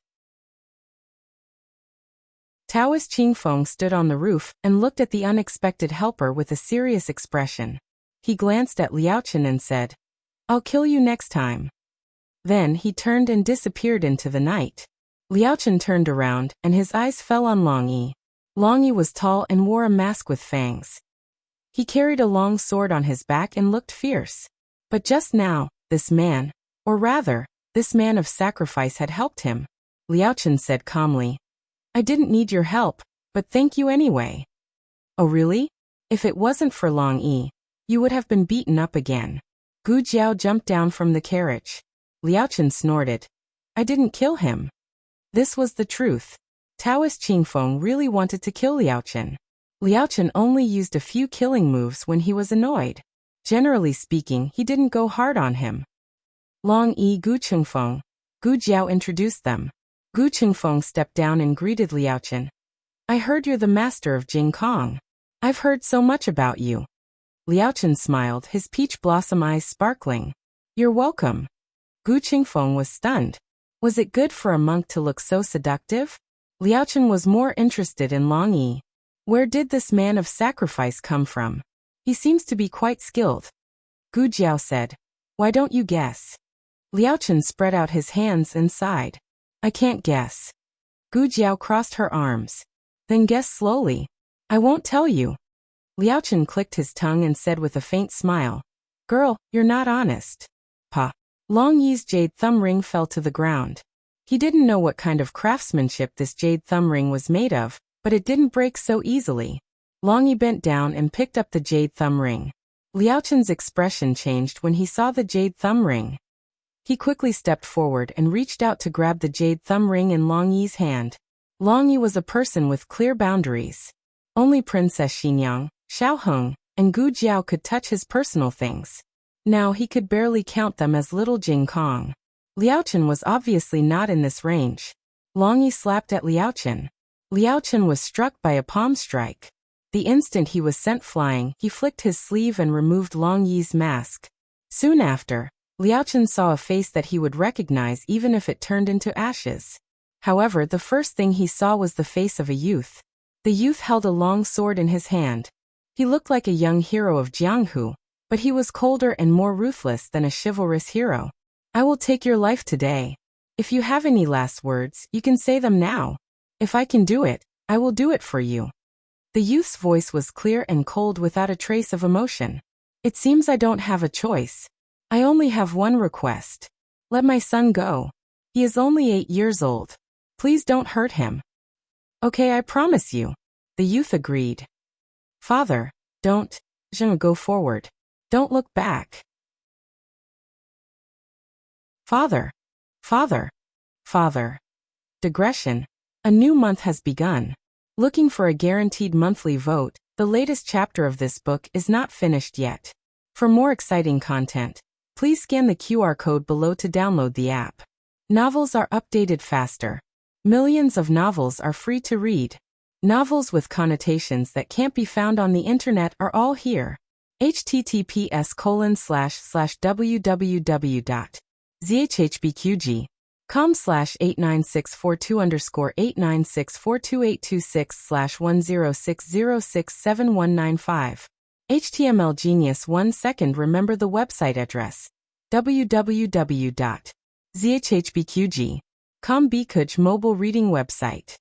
Taoist Qingfeng stood on the roof and looked at the unexpected helper with a serious expression. He glanced at Liaochen and said, "I'll kill you next time." Then he turned and disappeared into the night. Liaochen turned around and his eyes fell on Long Yi. Long Yi was tall and wore a mask with fangs. He carried a long sword on his back and looked fierce. But just now, this man, or rather, this man of sacrifice had helped him. Liaochen said calmly, "I didn't need your help, but thank you anyway." "Oh really? If it wasn't for Long Yi, you would have been beaten up again." Gu Jiao jumped down from the carriage. Liaochen snorted, "I didn't kill him." This was the truth. Taoist Qingfeng really wanted to kill Liaochen. Liaochen only used a few killing moves when he was annoyed. Generally speaking, he didn't go hard on him. Long Yi, Gu Qingfeng. Gu Jiao introduced them. Gu Qingfeng stepped down and greeted Liaochen. "I heard you're the master of Jingkong. I've heard so much about you." Liaochen smiled, his peach blossom eyes sparkling. "You're welcome." Gu Qingfeng was stunned. Was it good for a monk to look so seductive? Liaochen was more interested in Long Yi. Where did this man of sacrifice come from? He seems to be quite skilled. Gu Jiao said, "Why don't you guess?" Liaochen spread out his hands and sighed. "I can't guess." Gu Jiao crossed her arms. "Then guess slowly." "I won't tell you." Liaochen clicked his tongue and said with a faint smile, "Girl, you're not honest." Pa. Long Yi's jade thumb ring fell to the ground. He didn't know what kind of craftsmanship this jade thumb ring was made of, but it didn't break so easily. Long Yi bent down and picked up the jade thumb ring. Liaochen's expression changed when he saw the jade thumb ring. He quickly stepped forward and reached out to grab the jade thumb ring in Long Yi's hand. Long Yi was a person with clear boundaries. Only Princess Xinyang, Xiaoheng, and Gu Jiao could touch his personal things. Now he could barely count them as little Jing Kong. Liao Chen was obviously not in this range. Long Yi slapped at Liao Chen. Liao Chen was struck by a palm strike. The instant he was sent flying, he flicked his sleeve and removed Long Yi's mask. Soon after, Liao Chen saw a face that he would recognize even if it turned into ashes. However, the first thing he saw was the face of a youth. The youth held a long sword in his hand. He looked like a young hero of Jianghu, but he was colder and more ruthless than a chivalrous hero. I will take your life today. If you have any last words, you can say them now. If I can do it, I will do it for you. The youth's voice was clear and cold without a trace of emotion. It seems I don't have a choice. I only have one request. Let my son go. He is only 8 years old. Please don't hurt him. Okay, I promise you. The youth agreed. Father, don't, go forward. Don't look back. Father. Father. Father. Digression. A new month has begun. Looking for a guaranteed monthly vote, the latest chapter of this book is not finished yet. For more exciting content, please scan the QR code below to download the app. Novels are updated faster. Millions of novels are free to read. Novels with connotations that can't be found on the internet are all here. https://www.zhhbqg.com/89642_8964286/1060679195. HTML Genius 1 second. Remember the website address. www.zhhbqg.com Bikuj mobile reading website.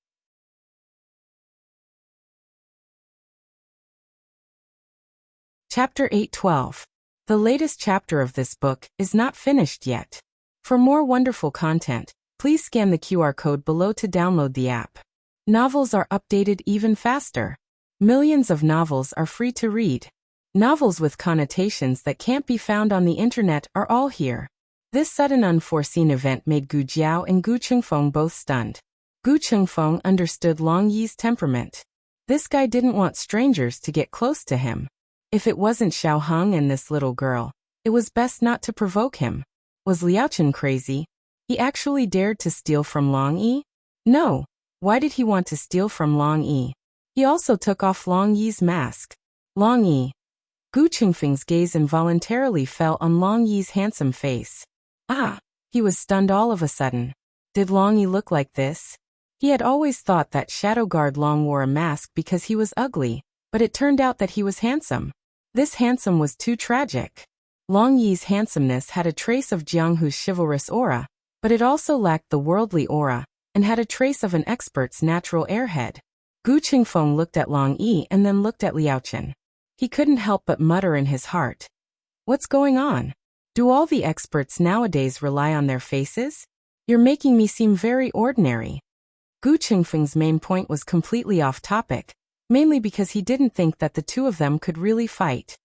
Chapter 812. The latest chapter of this book is not finished yet. For more wonderful content, please scan the QR code below to download the app. Novels are updated even faster. Millions of novels are free to read. Novels with connotations that can't be found on the internet are all here. This sudden unforeseen event made Gu Jiao and Gu Chengfeng both stunned. Gu Chengfeng understood Long Yi's temperament. This guy didn't want strangers to get close to him. If it wasn't Xiao Heng and this little girl, it was best not to provoke him. Was Liao Chen crazy? He actually dared to steal from Long Yi? No. Why did he want to steal from Long Yi? He also took off Long Yi's mask. Long Yi. Gu Chengfeng's gaze involuntarily fell on Long Yi's handsome face. Ah! He was stunned all of a sudden. Did Long Yi look like this? He had always thought that Shadow Guard Long wore a mask because he was ugly, but it turned out that he was handsome. This handsome was too tragic. Long Yi's handsomeness had a trace of Jianghu's chivalrous aura, but it also lacked the worldly aura, and had a trace of an expert's natural airhead. Gu Chengfeng looked at Long Yi and then looked at Liao Chen. He couldn't help but mutter in his heart. What's going on? Do all the experts nowadays rely on their faces? You're making me seem very ordinary. Gu Chengfeng's main point was completely off topic, mainly because he didn't think that the two of them could really fight.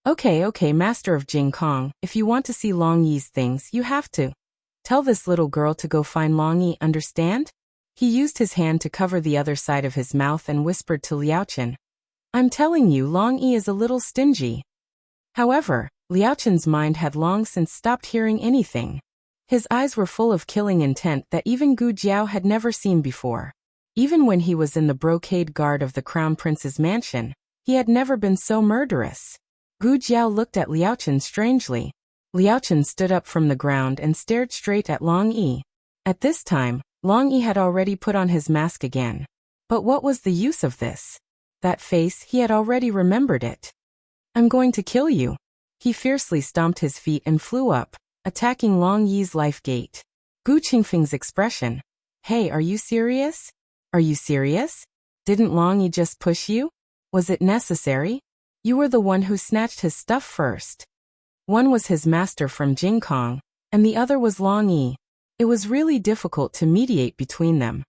Okay, Master of Jing Kong, if you want to see Long Yi's things, you have to. Tell this little girl to go find Long Yi, understand? He used his hand to cover the other side of his mouth and whispered to Liao Chen. I'm telling you, Long Yi is a little stingy. However, Liao Chen's mind had long since stopped hearing anything. His eyes were full of killing intent that even Gu Jiao had never seen before. Even when he was in the brocade guard of the Crown Prince's mansion, he had never been so murderous. Gu Jiao looked at Liao Chen strangely. Liao Chen stood up from the ground and stared straight at Long Yi. At this time, Long Yi had already put on his mask again. But what was the use of this? That face, he had already remembered it. I'm going to kill you. He fiercely stomped his feet and flew up, attacking Long Yi's life gate. Gu Chengfeng's expression. Hey, are you serious? Are you serious? Didn't Long Yi just push you? Was it necessary? You were the one who snatched his stuff first. One was his master from Jing Kong, and the other was Long Yi. It was really difficult to mediate between them.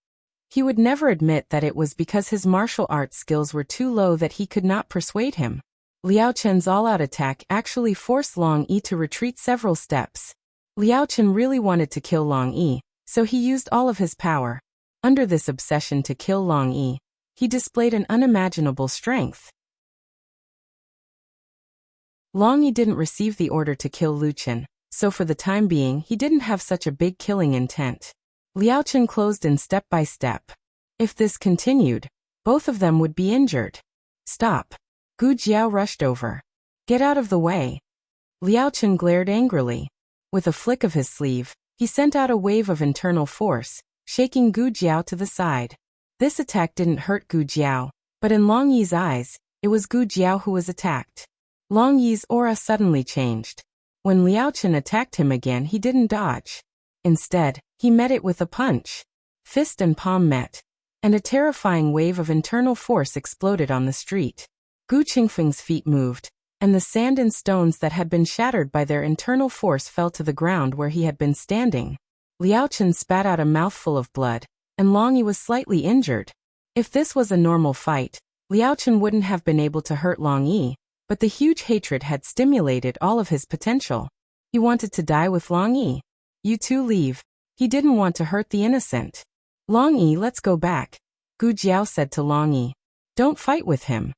He would never admit that it was because his martial arts skills were too low that he could not persuade him. Liao Chen's all-out attack actually forced Long Yi to retreat several steps. Liao Chen really wanted to kill Long Yi, so he used all of his power. Under this obsession to kill Long Yi, he displayed an unimaginable strength. Long Yi didn't receive the order to kill Lu Chen, so for the time being he didn't have such a big killing intent. Liao Chen closed in step by step. If this continued, both of them would be injured. Stop. Gu Jiao rushed over. Get out of the way. Liao Chen glared angrily. With a flick of his sleeve, he sent out a wave of internal force, shaking Gu Jiao to the side. This attack didn't hurt Gu Jiao, but in Long Yi's eyes, it was Gu Jiao who was attacked. Long Yi's aura suddenly changed. When Liao Chen attacked him again, he didn't dodge. Instead, he met it with a punch. Fist and palm met, and a terrifying wave of internal force exploded on the street. Gu Qingfeng's feet moved, and the sand and stones that had been shattered by their internal force fell to the ground where he had been standing. Liao Chen spat out a mouthful of blood, and Long Yi was slightly injured. If this was a normal fight, Liao Chen wouldn't have been able to hurt Long Yi, but the huge hatred had stimulated all of his potential. He wanted to die with Long Yi. You two leave. He didn't want to hurt the innocent. Long Yi, let's go back, Gu Jiao said to Long Yi. Don't fight with him.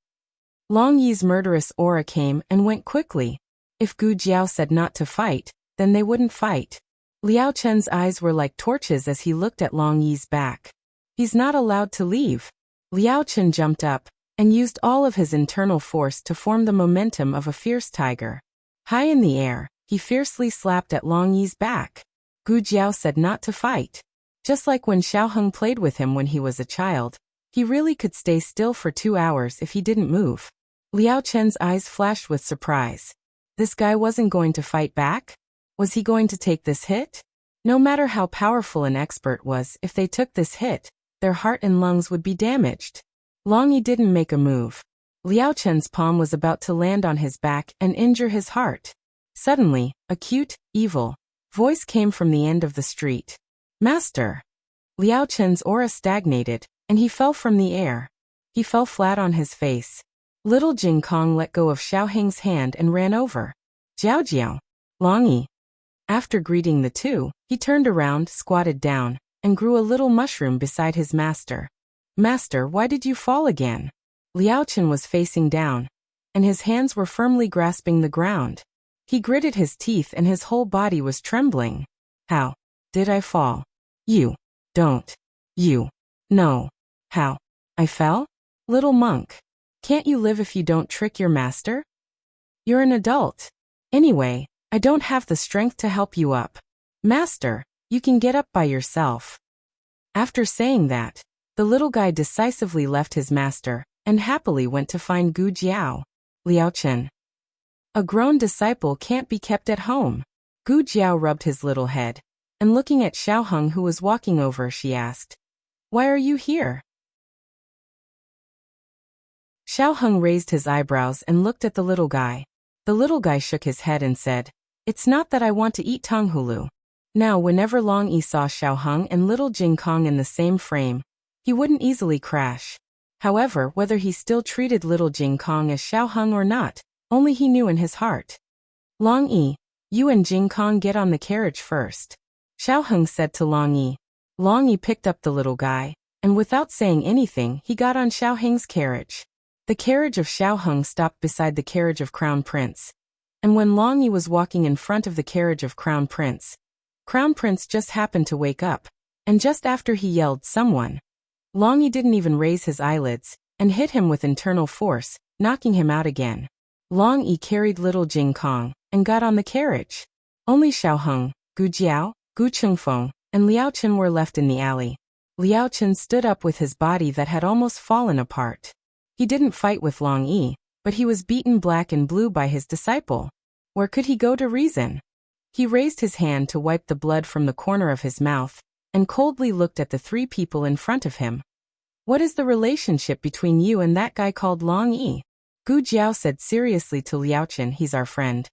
Long Yi's murderous aura came and went quickly. If Gu Jiao said not to fight, then they wouldn't fight. Liao Chen's eyes were like torches as he looked at Long Yi's back. He's not allowed to leave. Liao Chen jumped up and used all of his internal force to form the momentum of a fierce tiger. High in the air, he fiercely slapped at Long Yi's back. Gu Jiao said not to fight. Just like when Xiaoheng played with him when he was a child, he really could stay still for 2 hours if he didn't move. Liao Chen's eyes flashed with surprise. This guy wasn't going to fight back? Was he going to take this hit? No matter how powerful an expert was, if they took this hit, their heart and lungs would be damaged. Long Yi didn't make a move. Liao Chen's palm was about to land on his back and injure his heart. Suddenly, a cute, evil voice came from the end of the street. Master! Liao Chen's aura stagnated, and he fell from the air. He fell flat on his face. Little Jing Kong let go of Xiaoheng's hand and ran over. Jiao Jiao! Long Yi! After greeting the two, he turned around, squatted down, and grew a little mushroom beside his master. Master, why did you fall again? Liao Chen was facing down, and his hands were firmly grasping the ground. He gritted his teeth and his whole body was trembling. How did I fall? You don't. You know how I fell? Little monk. Can't you live if you don't trick your master? You're an adult. Anyway, I don't have the strength to help you up. Master, you can get up by yourself. After saying that, the little guy decisively left his master and happily went to find Gu Jiao. Liao Chen. A grown disciple can't be kept at home. Gu Jiao rubbed his little head, and looking at Xiaoheng who was walking over, she asked, Why are you here? Xiaoheng raised his eyebrows and looked at the little guy. The little guy shook his head and said, It's not that I want to eat Tonghulu. Now whenever Long Yi saw Xiaoheng and little Jing Kong in the same frame, he wouldn't easily crash. However, whether he still treated little Jing Kong as Xiaoheng or not, only he knew in his heart. Long Yi, you and Jing Kong get on the carriage first, Xiaoheng said to Long Yi. Long Yi picked up the little guy, and without saying anything, he got on Xiaoheng's carriage. The carriage of Xiaoheng stopped beside the carriage of Crown Prince. And when Long Yi was walking in front of the carriage of Crown Prince just happened to wake up, and just after he yelled, Someone! Long Yi didn't even raise his eyelids, and hit him with internal force, knocking him out again. Long Yi carried little Jing Kong, and got on the carriage. Only Xiaoheng, Gu Jiao, Gu Qingfeng, and Liao Chen were left in the alley. Liao Chen stood up with his body that had almost fallen apart. He didn't fight with Long Yi, but he was beaten black and blue by his disciple. Where could he go to reason? He raised his hand to wipe the blood from the corner of his mouth, and coldly looked at the 3 people in front of him. What is the relationship between you and that guy called Long Yi? Gu Jiao said seriously to Liao Chen, He's our friend.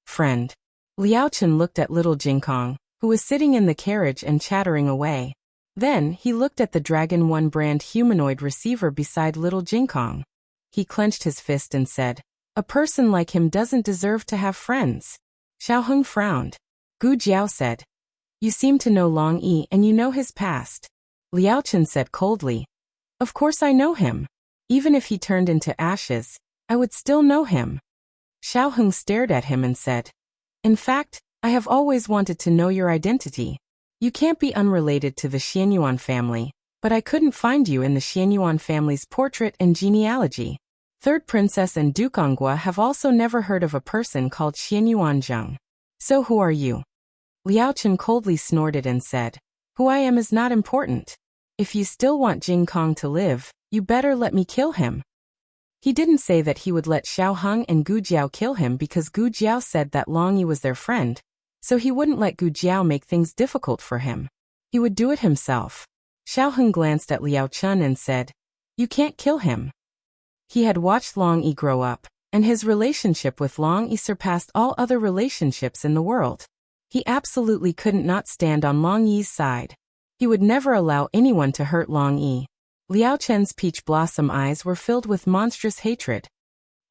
Friend. Liao Chen looked at little Jing Kong, who was sitting in the carriage and chattering away. Then, he looked at the Dragon 1 brand humanoid receiver beside little Jing Kong. He clenched his fist and said, A person like him doesn't deserve to have friends. Xiaoheng frowned. Gu Jiao said, You seem to know Long Yi and you know his past. Liao Chen said coldly, Of course I know him. Even if he turned into ashes, I would still know him. Xiao Heng stared at him and said, "In fact, I have always wanted to know your identity. You can't be unrelated to the Xianyuan family, but I couldn't find you in the Xianyuan family's portrait and genealogy. Third Princess and Duke Ongua have also never heard of a person called Xianyuan Zheng. So who are you?" Liao Chen coldly snorted and said, "Who I am is not important. If you still want Jing Kong to live, you better let me kill him." He didn't say that he would let Xiao Heng and Gu Jiao kill him because Gu Jiao said that Long Yi was their friend, so he wouldn't let Gu Jiao make things difficult for him. He would do it himself. Xiao Heng glanced at Liao Chen and said, "You can't kill him." He had watched Long Yi grow up, and his relationship with Long Yi surpassed all other relationships in the world. He absolutely couldn't not stand on Long Yi's side. He would never allow anyone to hurt Long Yi. Liao Chen's peach blossom eyes were filled with monstrous hatred.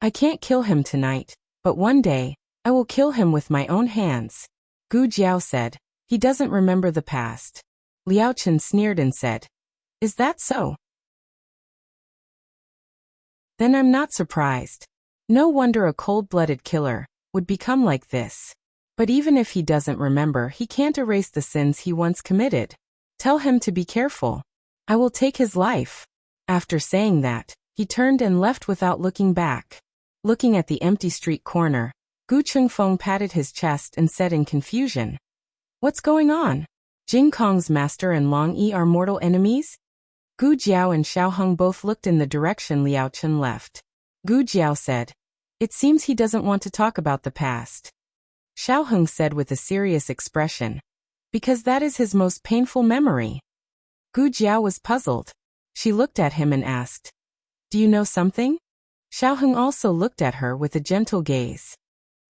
"I can't kill him tonight, but one day, I will kill him with my own hands." Gu Jiao said, "He doesn't remember the past." Liao Chen sneered and said, "Is that so? Then I'm not surprised. No wonder a cold-blooded killer would become like this. But even if he doesn't remember, he can't erase the sins he once committed. Tell him to be careful. I will take his life." After saying that, he turned and left without looking back. Looking at the empty street corner, Gu Chengfeng patted his chest and said in confusion, "What's going on? Jing Kong's master and Long Yi are mortal enemies?" Gu Jiao and Xiao Heng both looked in the direction Liao Chen left. Gu Jiao said, "It seems he doesn't want to talk about the past." Xiao Heng said with a serious expression, "Because that is his most painful memory." Gu Jiao was puzzled. She looked at him and asked, "Do you know something?" Xiao Heng also looked at her with a gentle gaze.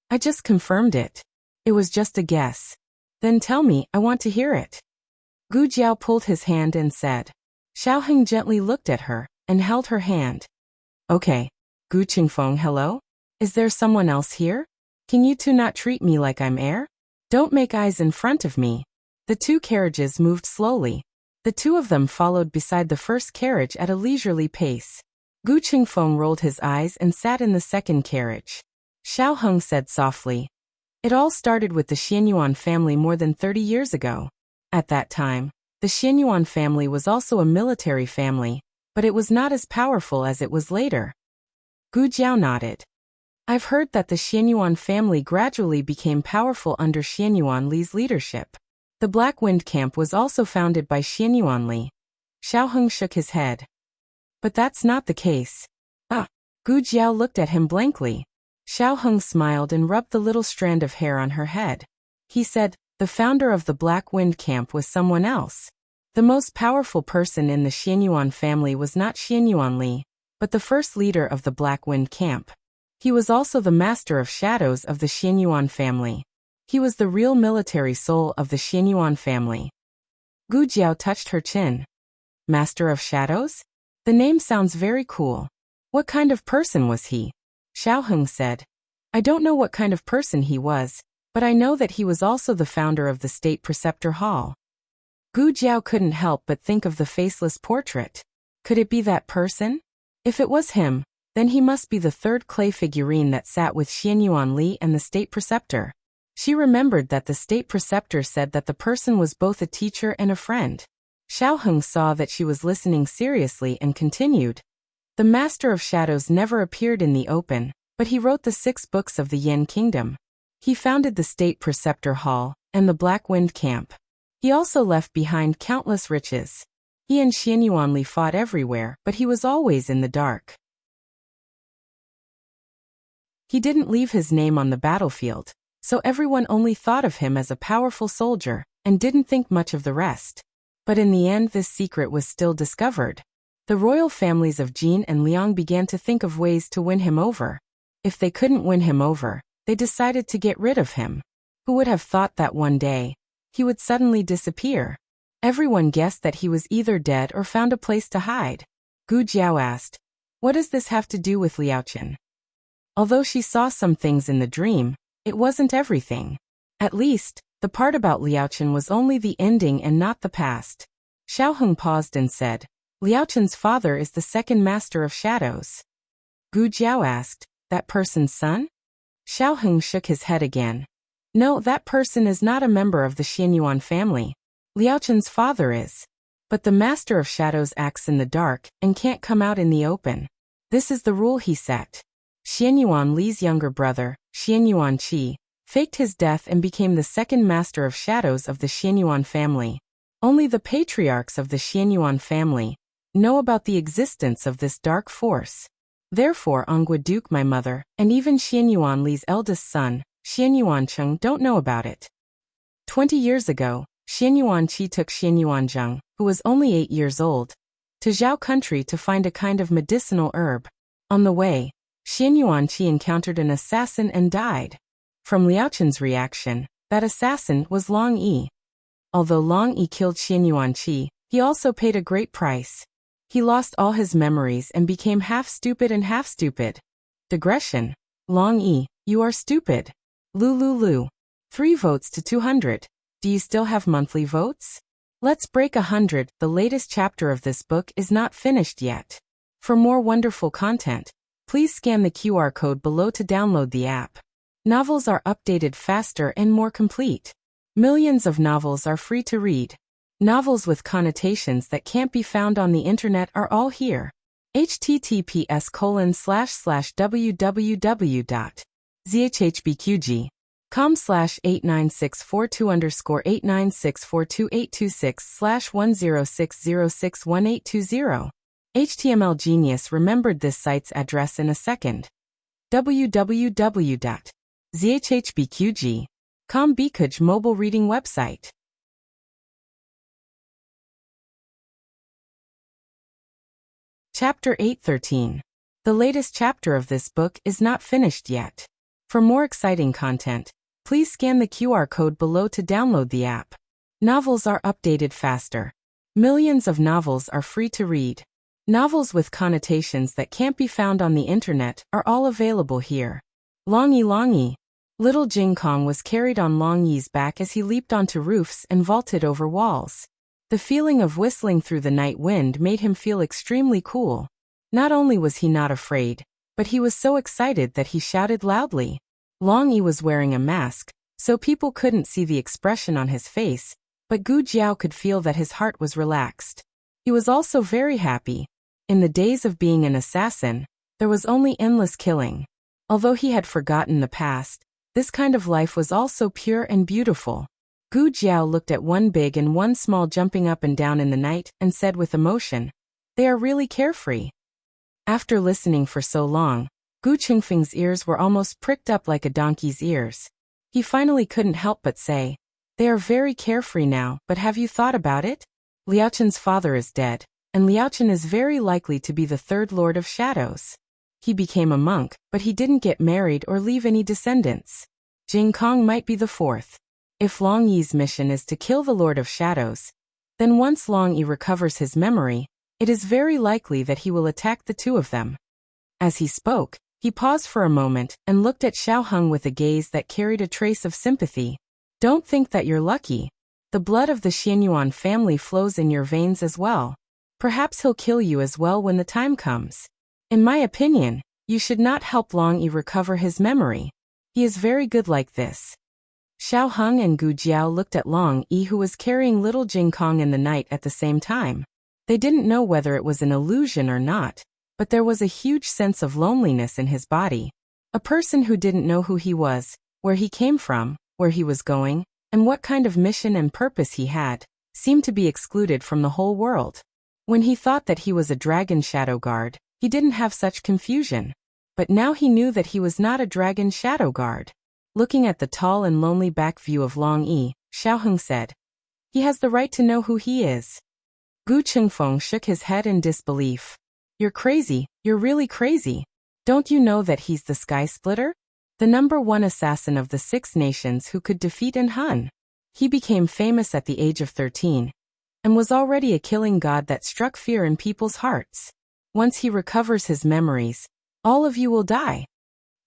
"I just confirmed it. It was just a guess." "Then tell me, I want to hear it." Gu Jiao pulled his hand and said. Xiao Heng gently looked at her and held her hand. "Okay. Gu Qingfeng, hello? Is there someone else here? Can you two not treat me like I'm air? Don't make eyes in front of me." The two carriages moved slowly. The two of them followed beside the first carriage at a leisurely pace. Gu Qingfeng rolled his eyes and sat in the second carriage. Xiao Heng said softly, "It all started with the Xianyuan family more than 30 years ago. At that time, the Xianyuan family was also a military family, but it was not as powerful as it was later." Gu Jiao nodded. "I've heard that the Xianyuan family gradually became powerful under Xianyuan Li's leadership. The Black Wind Camp was also founded by Xianyuan Li." Xiao Heng shook his head. "But that's not the case." Gu Jiao looked at him blankly. Xiao Heng smiled and rubbed the little strand of hair on her head. He said, "The founder of the Black Wind Camp was someone else. The most powerful person in the Xianyuan family was not Xianyuan Li, but the first leader of the Black Wind Camp. He was also the master of shadows of the Xianyuan family. He was the real military soul of the Xianyuan family." Gu Jiao touched her chin. "Master of shadows? The name sounds very cool. What kind of person was he?" Xiao Heng said, "I don't know what kind of person he was, but I know that he was also the founder of the State Preceptor Hall." Gu Jiao couldn't help but think of the faceless portrait. Could it be that person? If it was him, then he must be the third clay figurine that sat with Xianyuan Li and the State Preceptor. She remembered that the State Preceptor said that the person was both a teacher and a friend. Xiao Heng saw that she was listening seriously and continued. "The Master of Shadows never appeared in the open, but he wrote the 6 books of the Yen Kingdom. He founded the State Preceptor Hall and the Black Wind Camp. He also left behind countless riches. He and Xianyuan Li fought everywhere, but he was always in the dark. He didn't leave his name on the battlefield, so everyone only thought of him as a powerful soldier and didn't think much of the rest. But in the end, this secret was still discovered. The royal families of Jin and Liang began to think of ways to win him over. If they couldn't win him over, they decided to get rid of him. Who would have thought that one day he would suddenly disappear? Everyone guessed that he was either dead or found a place to hide. Gu Jiao asked, "What does this have to do with Liao Chen?" Although she saw some things in the dream, it wasn't everything. At least, the part about Liao Chen was only the ending and not the past. Xiao Heng paused and said, "Liao Chen's father is the second master of shadows." Gu Jiao asked, "That person's son?" Xiao Heng shook his head again. No, that person is not a member of the Xianyuan family. Liao Chen's father is. But the Master of Shadows acts in the dark and can't come out in the open. This is the rule he set. Xianyuan Li's younger brother, Xianyuan Qi, faked his death and became the second Master of Shadows of the Xianyuan family. Only the patriarchs of the Xianyuan family know about the existence of this dark force. Therefore Ongwa Duke, my mother, and even Xianyuan Li's eldest son, Xianyuan Cheng, don't know about it. 20 years ago, Xianyuan Qi took Xianyuan Zheng, who was only 8 years old, to Zhao country to find a kind of medicinal herb. On the way, Xianyuan Qi encountered an assassin and died. From Liao Chen's reaction, that assassin was Long Yi. Although Long Yi killed Xianyuan Qi, he also paid a great price. He lost all his memories and became half stupid and half stupid. Digression. Long Yi, you are stupid. Lu. 3 votes to 200. Do you still have monthly votes? Let's break 100. The latest chapter of this book is not finished yet. For more wonderful content, please scan the QR code below to download the app. Novels are updated faster and more complete. Millions of novels are free to read. Novels with connotations that can't be found on the internet are all here. https://www.zhhbqg.com/89642_8964286/1060611820. HTML Genius remembered this site's address in a second. www.zhhbqg.com Bikuj mobile reading website. Chapter 813. The latest chapter of this book is not finished yet. For more exciting content, please scan the QR code below to download the app. Novels are updated faster. Millions of novels are free to read. Novels with connotations that can't be found on the internet are all available here. Long Yi. Little Jing Kong was carried on Long Yi's back as he leaped onto roofs and vaulted over walls. The feeling of whistling through the night wind made him feel extremely cool. Not only was he not afraid, but he was so excited that he shouted loudly. Long Yi was wearing a mask, so people couldn't see the expression on his face, but Gu Jiao could feel that his heart was relaxed. He was also very happy. In the days of being an assassin, there was only endless killing. Although he had forgotten the past, this kind of life was also pure and beautiful. Gu Jiao looked at one big and one small jumping up and down in the night and said with emotion, "They are really carefree." After listening for so long, Gu Qingfeng's ears were almost pricked up like a donkey's ears. He finally couldn't help but say, "They are very carefree now, but have you thought about it? Liao Chen's father is dead, and Liao Chen is very likely to be the third Lord of Shadows. He became a monk, but he didn't get married or leave any descendants. Jing Kong might be the fourth. If Long Yi's mission is to kill the Lord of Shadows, then once Long Yi recovers his memory, it is very likely that he will attack the two of them." As he spoke, he paused for a moment and looked at Xiao Heng with a gaze that carried a trace of sympathy. "Don't think that you're lucky. The blood of the Xianyuan family flows in your veins as well. Perhaps he'll kill you as well when the time comes. In my opinion, you should not help Long Yi recover his memory. He is very good like this." Xiao Heng and Gu Jiao looked at Long Yi, who was carrying little Jing Kong in the night at the same time. They didn't know whether it was an illusion or not, but there was a huge sense of loneliness in his body. A person who didn't know who he was, where he came from, where he was going, and what kind of mission and purpose he had, seemed to be excluded from the whole world. When he thought that he was a dragon shadow guard, he didn't have such confusion. But now he knew that he was not a dragon shadow guard. Looking at the tall and lonely back view of Long Yi, Xiao Heng said, "He has the right to know who he is." Gu Qingfeng shook his head in disbelief. "You're crazy, you're really crazy. Don't you know that he's the Sky Splitter? The #1 assassin of the 6 nations who could defeat An Hun. He became famous at the age of 13, and was already a killing god that struck fear in people's hearts. Once he recovers his memories, all of you will die."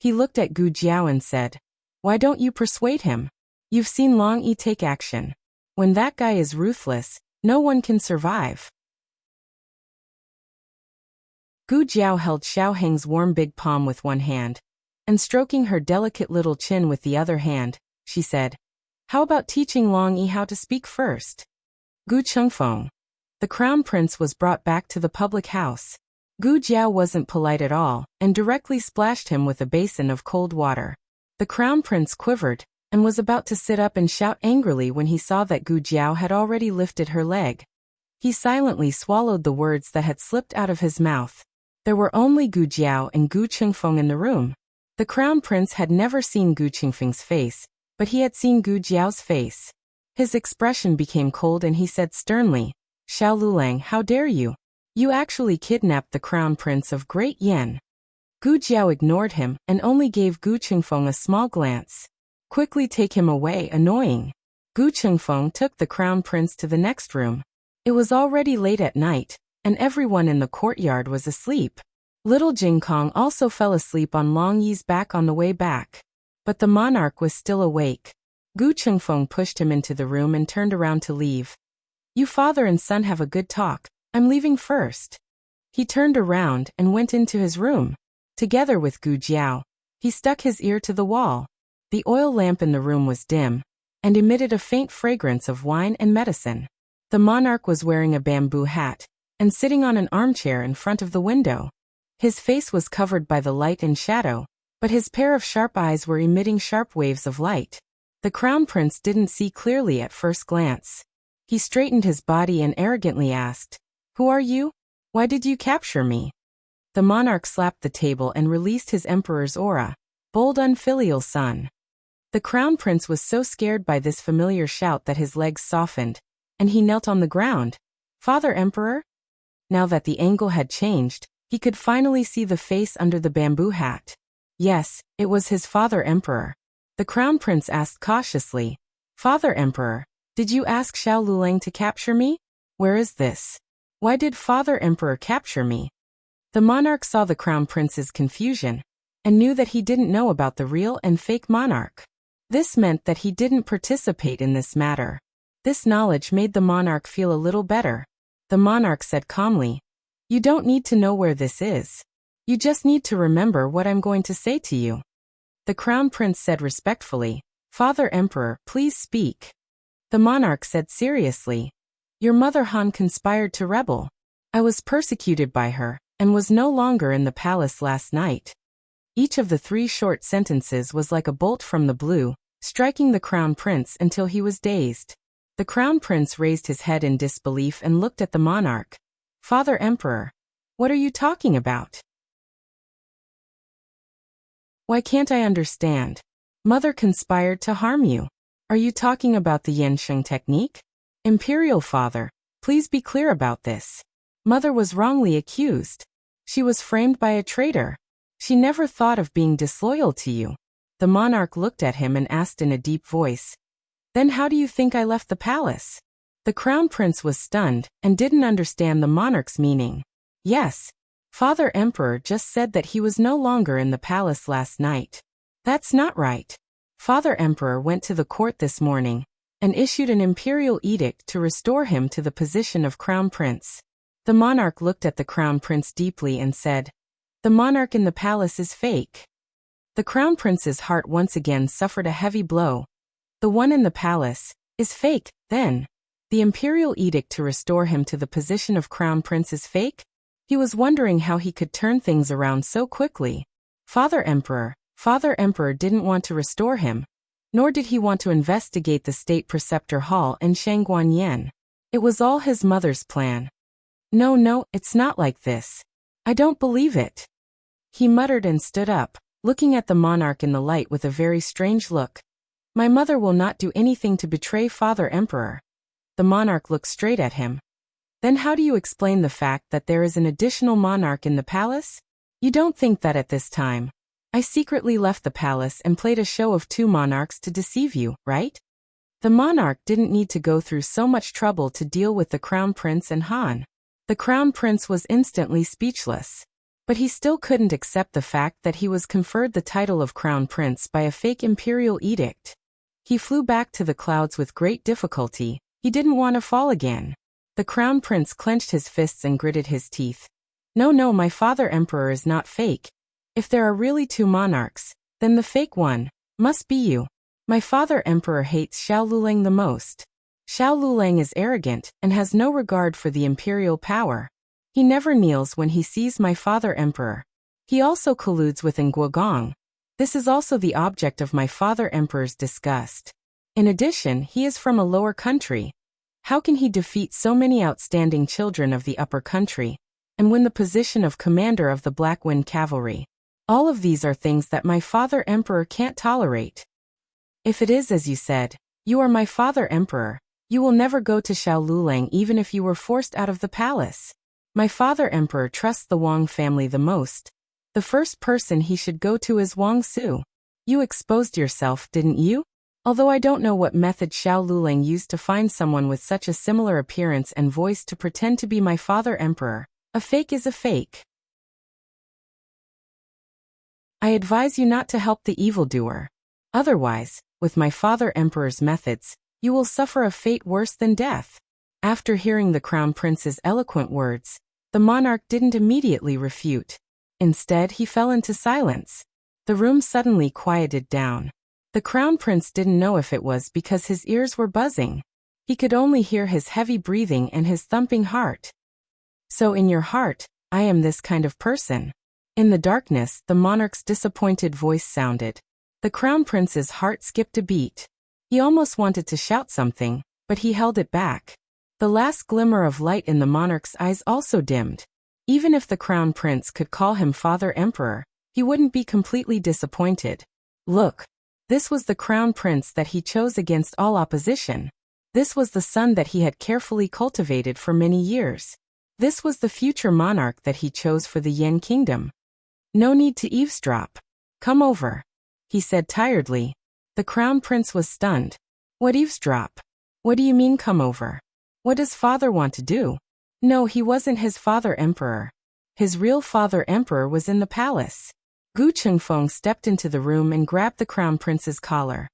He looked at Gu Jiao and said, "Why don't you persuade him? You've seen Long Yi take action. When that guy is ruthless, no one can survive." Gu Jiao held Xiao Heng's warm big palm with one hand, and stroking her delicate little chin with the other hand, she said, "How about teaching Long Yi how to speak first?" Gu Chengfeng. The crown prince was brought back to the public house. Gu Jiao wasn't polite at all, and directly splashed him with a basin of cold water. The crown prince quivered, and was about to sit up and shout angrily when he saw that Gu Jiao had already lifted her leg. He silently swallowed the words that had slipped out of his mouth. There were only Gu Jiao and Gu Chengfeng in the room. The crown prince had never seen Gu Chengfeng's face, but he had seen Gu Jiao's face. His expression became cold and he said sternly, "Xiao Lulang, how dare you? You actually kidnapped the crown prince of Great Yan." Gu Jiao ignored him and only gave Gu Chengfeng a small glance. "Quickly take him away, annoying." Gu Chengfeng took the crown prince to the next room. It was already late at night, and everyone in the courtyard was asleep. Little Jingkong also fell asleep on Long Yi's back on the way back. But the monarch was still awake. Gu Chengfeng pushed him into the room and turned around to leave. "You father and son have a good talk. I'm leaving first." He turned around and went into his room. Together with Gu Jiao, he stuck his ear to the wall. The oil lamp in the room was dim, and emitted a faint fragrance of wine and medicine. The monarch was wearing a bamboo hat, and sitting on an armchair in front of the window. His face was covered by the light and shadow, but his pair of sharp eyes were emitting sharp waves of light. The crown prince didn't see clearly at first glance. He straightened his body and arrogantly asked, "Who are you? Why did you capture me?" The monarch slapped the table and released his emperor's aura. "Bold unfilial son." The crown prince was so scared by this familiar shout that his legs softened, and he knelt on the ground. "Father Emperor?" Now that the angle had changed, he could finally see the face under the bamboo hat. Yes, it was his father Emperor. The crown prince asked cautiously, "Father Emperor, did you ask Xiao Lulang to capture me? Where is this? Why did Father Emperor capture me?" The monarch saw the crown prince's confusion, and knew that he didn't know about the real and fake monarch. This meant that he didn't participate in this matter. This knowledge made the monarch feel a little better. The monarch said calmly, "You don't need to know where this is. You just need to remember what I'm going to say to you." The crown prince said respectfully, "Father Emperor, please speak." The monarch said seriously, "Your mother Han conspired to rebel. I was persecuted by her, and was no longer in the palace last night." Each of the 3 short sentences was like a bolt from the blue, striking the crown prince until he was dazed. The crown prince raised his head in disbelief and looked at the monarch. "Father Emperor, what are you talking about? Why can't I understand? Mother conspired to harm you. Are you talking about the Yansheng technique? Imperial father, please be clear about this. Mother was wrongly accused. She was framed by a traitor. She never thought of being disloyal to you." The monarch looked at him and asked in a deep voice, "Then how do you think I left the palace?" The crown prince was stunned and didn't understand the monarch's meaning. "Yes, Father Emperor just said that he was no longer in the palace last night." "That's not right. Father Emperor went to the court this morning and issued an imperial edict to restore him to the position of crown prince." The monarch looked at the crown prince deeply and said, "The monarch in the palace is fake." The crown prince's heart once again suffered a heavy blow. The one in the palace is fake, then. The imperial edict to restore him to the position of crown prince is fake? He was wondering how he could turn things around so quickly. Father Emperor didn't want to restore him, nor did he want to investigate the state preceptor hall in Shangguanyan. It was all his mother's plan. No, it's not like this. I don't believe it." He muttered and stood up, looking at the monarch in the light with a very strange look. "My mother will not do anything to betray Father Emperor." The monarch looked straight at him. "Then how do you explain the fact that there is an additional monarch in the palace? You don't think that at this time I secretly left the palace and played a show of 2 monarchs to deceive you, right?" The monarch didn't need to go through so much trouble to deal with the crown prince and Han. The crown prince was instantly speechless. But he still couldn't accept the fact that he was conferred the title of crown prince by a fake imperial edict. He flew back to the clouds with great difficulty. He didn't want to fall again. The crown prince clenched his fists and gritted his teeth. No, my father emperor is not fake. If there are really two monarchs, then the fake one must be you. My father emperor hates Xiao Luleng the most. Xiao Luleng is arrogant and has no regard for the imperial power. He never kneels when he sees my father emperor. He also colludes with Nguogong. This is also the object of my father emperor's disgust. In addition, he is from a lower country. How can he defeat so many outstanding children of the upper country and win the position of commander of the Black Wind Cavalry? All of these are things that my father emperor can't tolerate. If it is as you said, you are my father emperor, you will never go to Xiao Luleng even if you were forced out of the palace. My father emperor trusts the Wang family the most. The first person he should go to is Wang Su. You exposed yourself, didn't you? Although I don't know what method Xiao Luleng used to find someone with such a similar appearance and voice to pretend to be my father emperor. A fake is a fake. I advise you not to help the evildoer. Otherwise, with my father emperor's methods, you will suffer a fate worse than death. After hearing the crown prince's eloquent words, the monarch didn't immediately refute. Instead, he fell into silence. The room suddenly quieted down. The crown prince didn't know if it was because his ears were buzzing. He could only hear his heavy breathing and his thumping heart. So in your heart, I am this kind of person. In the darkness, the monarch's disappointed voice sounded. The crown prince's heart skipped a beat. He almost wanted to shout something, but he held it back. The last glimmer of light in the monarch's eyes also dimmed. Even if the crown prince could call him father emperor, he wouldn't be completely disappointed. Look, this was the crown prince that he chose against all opposition. This was the son that he had carefully cultivated for many years. This was the future monarch that he chose for the Yan kingdom. No need to eavesdrop. Come over, he said tiredly. The crown prince was stunned. What eavesdrop? What do you mean come over? What does father want to do? No, he wasn't his father emperor. His real father emperor was in the palace. Gu Chengfeng stepped into the room and grabbed the crown prince's collar.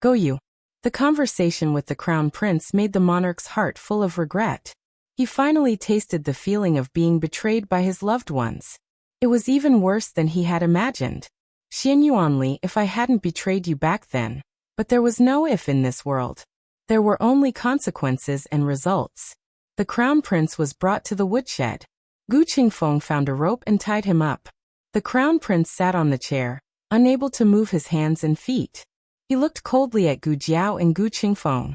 Go you. The conversation with the crown prince made the monarch's heart full of regret. He finally tasted the feeling of being betrayed by his loved ones. It was even worse than he had imagined. Xian Yuanli, if I hadn't betrayed you back then. But there was no if in this world. There were only consequences and results. The crown prince was brought to the woodshed. Gu Qingfeng found a rope and tied him up. The crown prince sat on the chair, unable to move his hands and feet. He looked coldly at Gu Jiao and Gu Qingfeng.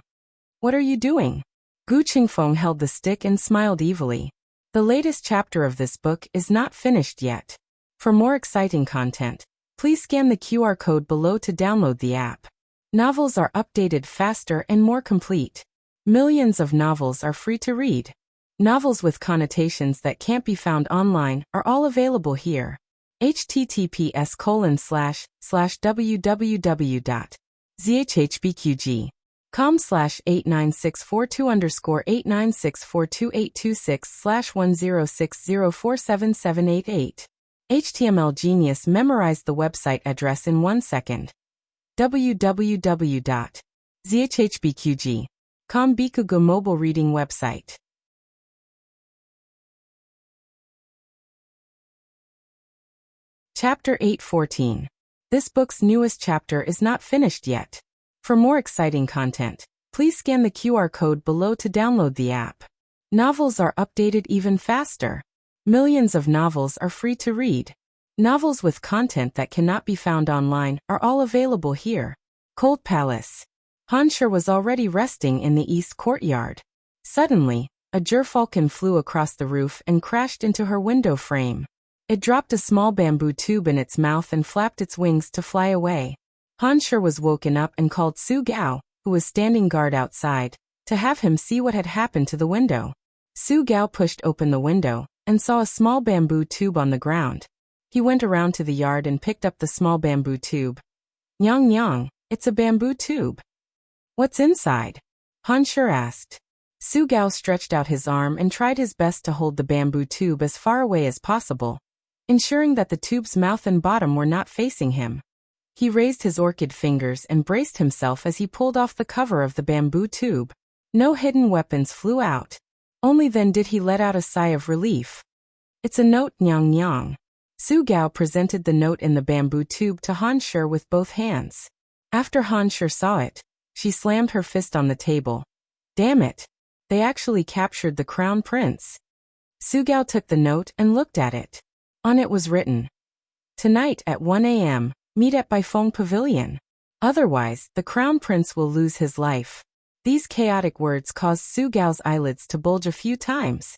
What are you doing? Gu Qingfeng held the stick and smiled evilly. The latest chapter of this book is not finished yet. For more exciting content, please scan the QR code below to download the app. Novels are updated faster and more complete. Millions of novels are free to read. Novels with connotations that can't be found online are all available here. https://www.zhhbqg.com/89642_8964286/1060477888. HTML Genius memorized the website address in 1 second. www.zhhbqg.com Bikugo mobile reading website. Chapter 8:14. This book's newest chapter is not finished yet. For more exciting content, please scan the QR code below to download the app. Novels are updated even faster. Millions of novels are free to read. Novels with content that cannot be found online are all available here. Cold Palace. Hanshir was already resting in the east courtyard. Suddenly, a gerfalcon flew across the roof and crashed into her window frame. It dropped a small bamboo tube in its mouth and flapped its wings to fly away. Hanshir was woken up and called Su Gao, who was standing guard outside, to have him see what had happened to the window. Su Gao pushed open the window and saw a small bamboo tube on the ground. He went around to the yard and picked up the small bamboo tube. Nyang nyang, it's a bamboo tube. What's inside? Hanshir asked. Su Gao stretched out his arm and tried his best to hold the bamboo tube as far away as possible, ensuring that the tube's mouth and bottom were not facing him. He raised his orchid fingers and braced himself as he pulled off the cover of the bamboo tube. No hidden weapons flew out. Only then did he let out a sigh of relief. It's a note, nyang nyang. Su Gao presented the note in the bamboo tube to Han Shi with both hands. After Han Shi saw it, she slammed her fist on the table. Damn it! They actually captured the crown prince. Su Gao took the note and looked at it. On it was written, "Tonight at 1 a.m., meet at Baifeng Pavilion. Otherwise, the crown prince will lose his life." These chaotic words caused Su Gao's eyelids to bulge a few times.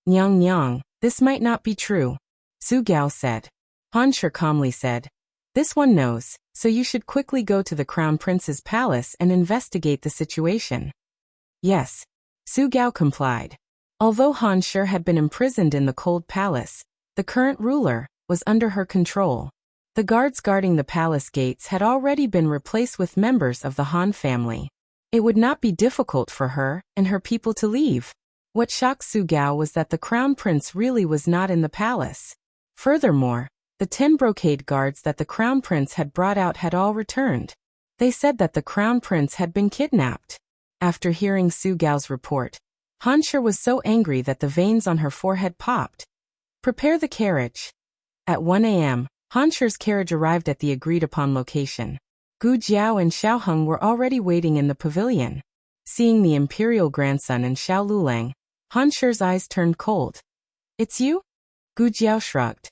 "Nyang nyang, this might not be true," Su Gao said. Han Shi calmly said, "This one knows, so you should quickly go to the crown prince's palace and investigate the situation." Yes. Su Gao complied. Although Han Shi had been imprisoned in the cold palace, the current ruler was under her control. The guards guarding the palace gates had already been replaced with members of the Han family. It would not be difficult for her and her people to leave. What shocked Su Gao was that the crown prince really was not in the palace. Furthermore, the 10 brocade guards that the crown prince had brought out had all returned. They said that the crown prince had been kidnapped. After hearing Su Gao's report, Han Shi was so angry that the veins on her forehead popped. "Prepare the carriage." At 1 a.m., Han Shi's carriage arrived at the agreed-upon location. Gu Jiao and Xiao Heng were already waiting in the pavilion. Seeing the imperial grandson and Xiao Lulang, Han Shi's eyes turned cold. "It's you?" Gu Jiao shrugged.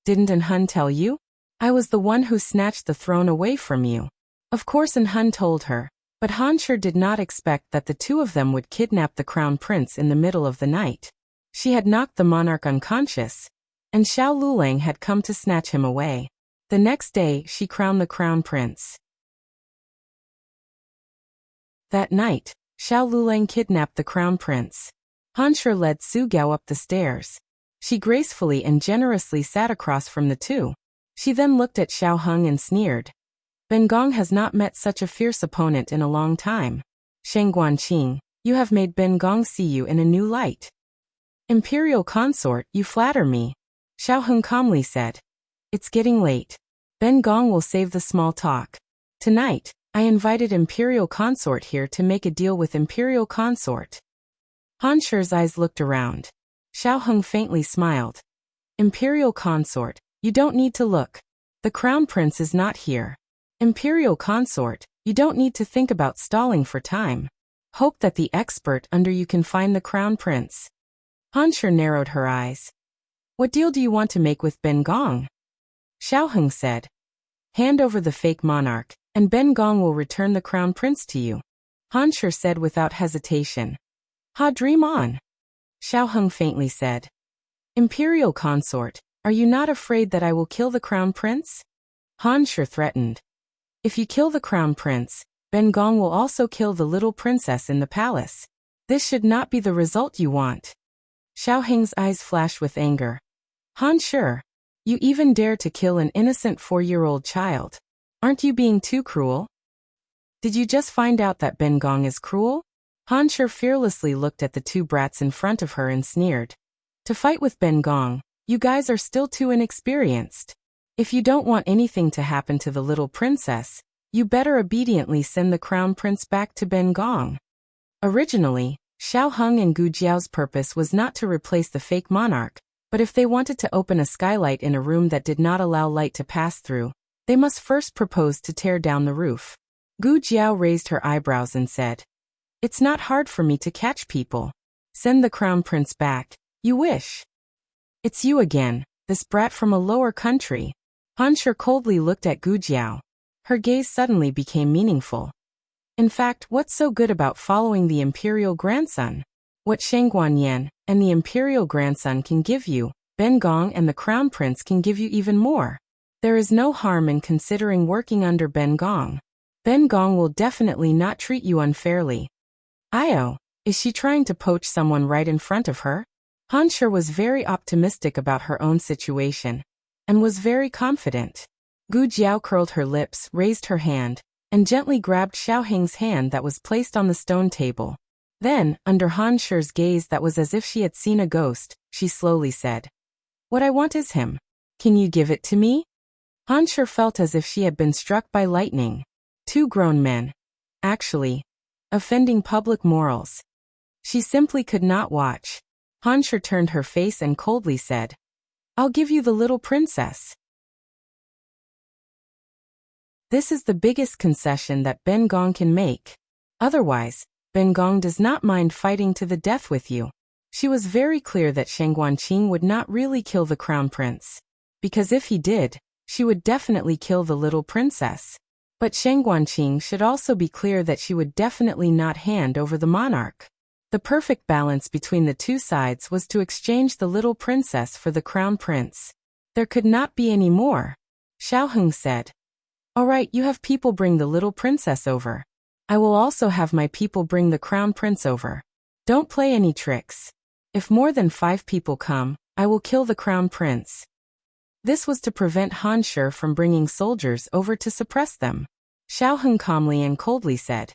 "Didn't An Hun tell you? I was the one who snatched the throne away from you." Of course An Hun told her, but Han Shi did not expect that the two of them would kidnap the crown prince in the middle of the night. She had knocked the monarch unconscious, and Xiao Lulang had come to snatch him away. The next day, she crowned the crown prince. That night, Xiao Lulang kidnapped the crown prince. Han Shi led Su Gao up the stairs. She gracefully and generously sat across from the two. She then looked at Xiao Heng and sneered. "Ben Gong has not met such a fierce opponent in a long time. Sheng Guanqing, you have made Ben Gong see you in a new light." "Imperial consort, you flatter me," Xiao Heng calmly said. "It's getting late. Ben Gong will save the small talk. Tonight, I invited Imperial consort here to make a deal with Imperial consort." Han Shi's eyes looked around. Xiao Heng faintly smiled. "Imperial consort, you don't need to look. The crown prince is not here. Imperial consort, you don't need to think about stalling for time. Hope that the expert under you can find the crown prince." Han Shi narrowed her eyes. "What deal do you want to make with Ben Gong?" Xiao Heng said. "Hand over the fake monarch, and Ben Gong will return the crown prince to you," Han Shi said without hesitation. "Ha, dream on," Xiao Heng faintly said. "Imperial consort, are you not afraid that I will kill the crown prince?" Han Shi threatened. "If you kill the crown prince, Ben Gong will also kill the little princess in the palace. This should not be the result you want." Xiao Heng's eyes flashed with anger. "Han Shi, you even dare to kill an innocent 4-year-old child. Aren't you being too cruel? Did you just find out that Ben Gong is cruel?" Han Shi fearlessly looked at the two brats in front of her and sneered. "To fight with Ben Gong, you guys are still too inexperienced. If you don't want anything to happen to the little princess, you better obediently send the crown prince back to Ben Gong." Originally, Xiao Heng and Gu Jiao's purpose was not to replace the fake monarch, but if they wanted to open a skylight in a room that did not allow light to pass through, they must first propose to tear down the roof. Gu Jiao raised her eyebrows and said, "It's not hard for me to catch people. Send the crown prince back, you wish." "It's you again, this brat from a lower country." Han Shi coldly looked at Gu Jiao. Her gaze suddenly became meaningful. "In fact, what's so good about following the imperial grandson? What Sheng Guanyan and the imperial grandson can give you, Ben Gong and the crown prince can give you even more. There is no harm in considering working under Ben Gong. Ben Gong will definitely not treat you unfairly." "Io, is she trying to poach someone right in front of her?" Han Shi was very optimistic about her own situation, and was very confident. Gu Jiao curled her lips, raised her hand, and gently grabbed Xiao Heng's hand that was placed on the stone table. Then, under Han Shi's gaze that was as if she had seen a ghost, she slowly said, "What I want is him. Can you give it to me?" Han Shi felt as if she had been struck by lightning. Two grown men. Actually, offending public morals. She simply could not watch. Han Shi turned her face and coldly said, I'll give you the little princess. This is the biggest concession that Ben Gong can make. Otherwise, Ben Gong does not mind fighting to the death with you. She was very clear that Shang Guanqing would not really kill the crown prince. Because if he did, she would definitely kill the little princess. But Shang Guanqing should also be clear that she would definitely not hand over the monarch. The perfect balance between the two sides was to exchange the little princess for the crown prince. There could not be any more. Xiao Heng said. All right, you have people bring the little princess over. I will also have my people bring the crown prince over. Don't play any tricks. If more than 5 people come, I will kill the crown prince. This was to prevent Han Shi from bringing soldiers over to suppress them. Xiao Heng calmly and coldly said.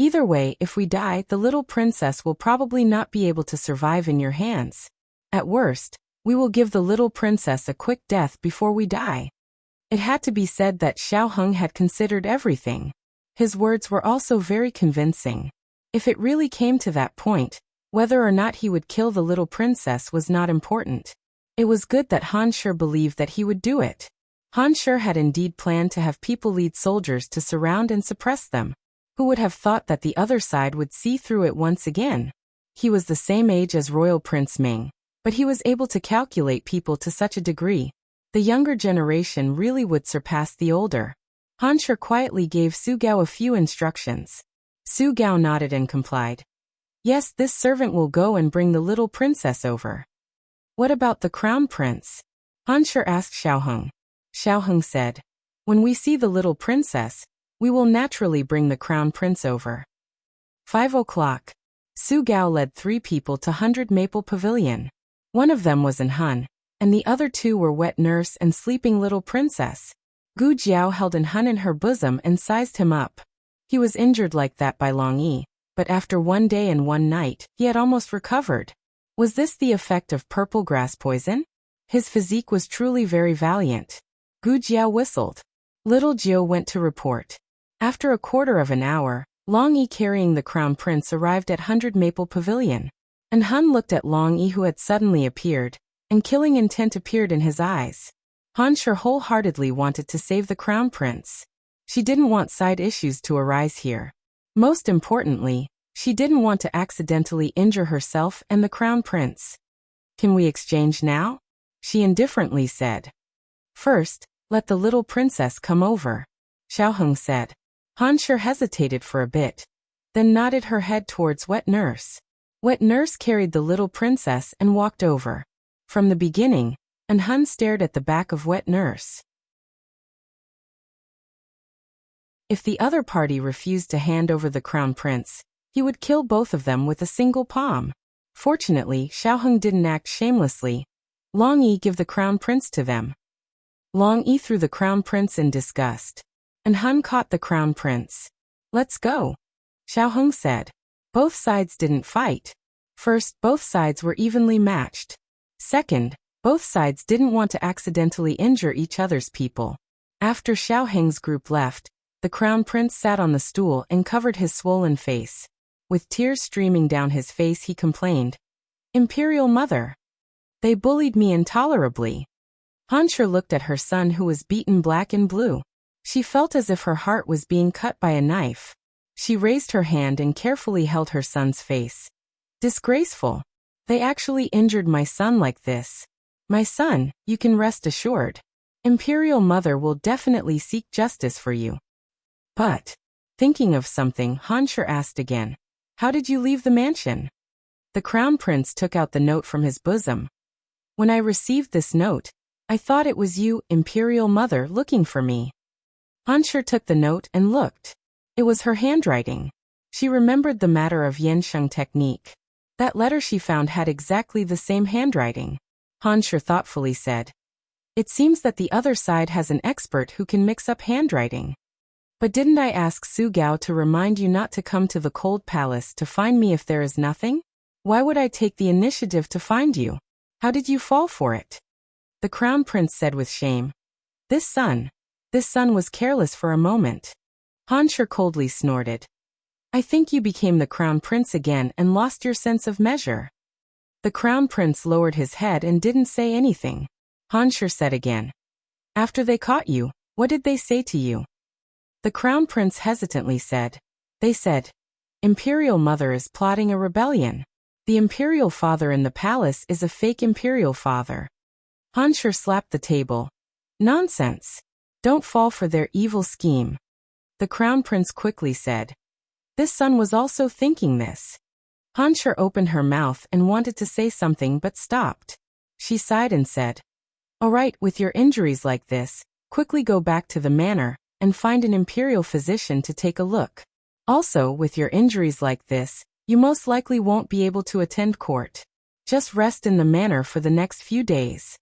Either way, if we die, the little princess will probably not be able to survive in your hands. At worst, we will give the little princess a quick death before we die. It had to be said that Xiao Heng had considered everything. His words were also very convincing. If it really came to that point, whether or not he would kill the little princess was not important. It was good that Han Shi believed that he would do it. Han Shi had indeed planned to have people lead soldiers to surround and suppress them. Who would have thought that the other side would see through it once again? He was the same age as Royal Prince Ming, but he was able to calculate people to such a degree. The younger generation really would surpass the older. Han Shi quietly gave Su Gao a few instructions. Su Gao nodded and complied. Yes, this servant will go and bring the little princess over. What about the crown prince? Han Shi asked Xiao Heng. Xiao Heng said, when we see the little princess, we will naturally bring the crown prince over. 5 o'clock. Su Gao led 3 people to 100 Maple Pavilion. One of them was an Hun, and the other 2 were wet nurse and sleeping little princess. Gu Jiao held an Hun in her bosom and sized him up. He was injured like that by Long Yi, but after 1 day and 1 night, he had almost recovered. Was this the effect of purple grass poison? His physique was truly very valiant. Gu Jiao whistled. Little Jiao went to report. After a quarter of an hour, Long Yi carrying the crown prince arrived at 100 Maple Pavilion. And Han looked at Long Yi who had suddenly appeared, and killing intent appeared in his eyes. Han Shi wholeheartedly wanted to save the crown prince. She didn't want side issues to arise here. Most importantly, she didn't want to accidentally injure herself and the crown prince. Can we exchange now? She indifferently said. First, let the little princess come over. Xiao Heng said. Han Shi hesitated for a bit, then nodded her head towards Wet Nurse. Wet Nurse carried the little princess and walked over. From the beginning, and Han stared at the back of Wet Nurse. If the other party refused to hand over the crown prince, he would kill both of them with a single palm. Fortunately, Xiao Heng didn't act shamelessly. Long Yi give the crown prince to them. Long Yi threw the crown prince in disgust. And Han caught the crown prince. Let's go, Xiao Heng said. Both sides didn't fight. First, both sides were evenly matched. Second, both sides didn't want to accidentally injure each other's people. After Xiao Heng's group left, the crown prince sat on the stool and covered his swollen face. With tears streaming down his face he complained. Imperial Mother. They bullied me intolerably. Han Shi looked at her son who was beaten black and blue. She felt as if her heart was being cut by a knife. She raised her hand and carefully held her son's face. Disgraceful. They actually injured my son like this. My son, you can rest assured. Imperial Mother will definitely seek justice for you. But, thinking of something, Han Shi asked again. How did you leave the mansion? The crown prince took out the note from his bosom. When I received this note, I thought it was you, Imperial Mother, looking for me. Han Shi took the note and looked. It was her handwriting. She remembered the matter of Yansheng technique. That letter she found had exactly the same handwriting. Han Shi thoughtfully said. It seems that the other side has an expert who can mix up handwriting. But didn't I ask Su Gao to remind you not to come to the cold palace to find me if there is nothing? Why would I take the initiative to find you? How did you fall for it? The crown prince said with shame. This son was careless for a moment. Han Shi coldly snorted. I think you became the crown prince again and lost your sense of measure. The crown prince lowered his head and didn't say anything. Hansher said again. After they caught you, what did they say to you? The Crown Prince hesitantly said. They said, Imperial Mother is plotting a rebellion. The Imperial Father in the palace is a fake Imperial Father. Hansher slapped the table. Nonsense. Don't fall for their evil scheme. The Crown Prince quickly said. This son was also thinking this. Hansher opened her mouth and wanted to say something but stopped. She sighed and said, All right, with your injuries like this, quickly go back to the manor and find an imperial physician to take a look. Also, with your injuries like this, you most likely won't be able to attend court. Just rest in the manor for the next few days.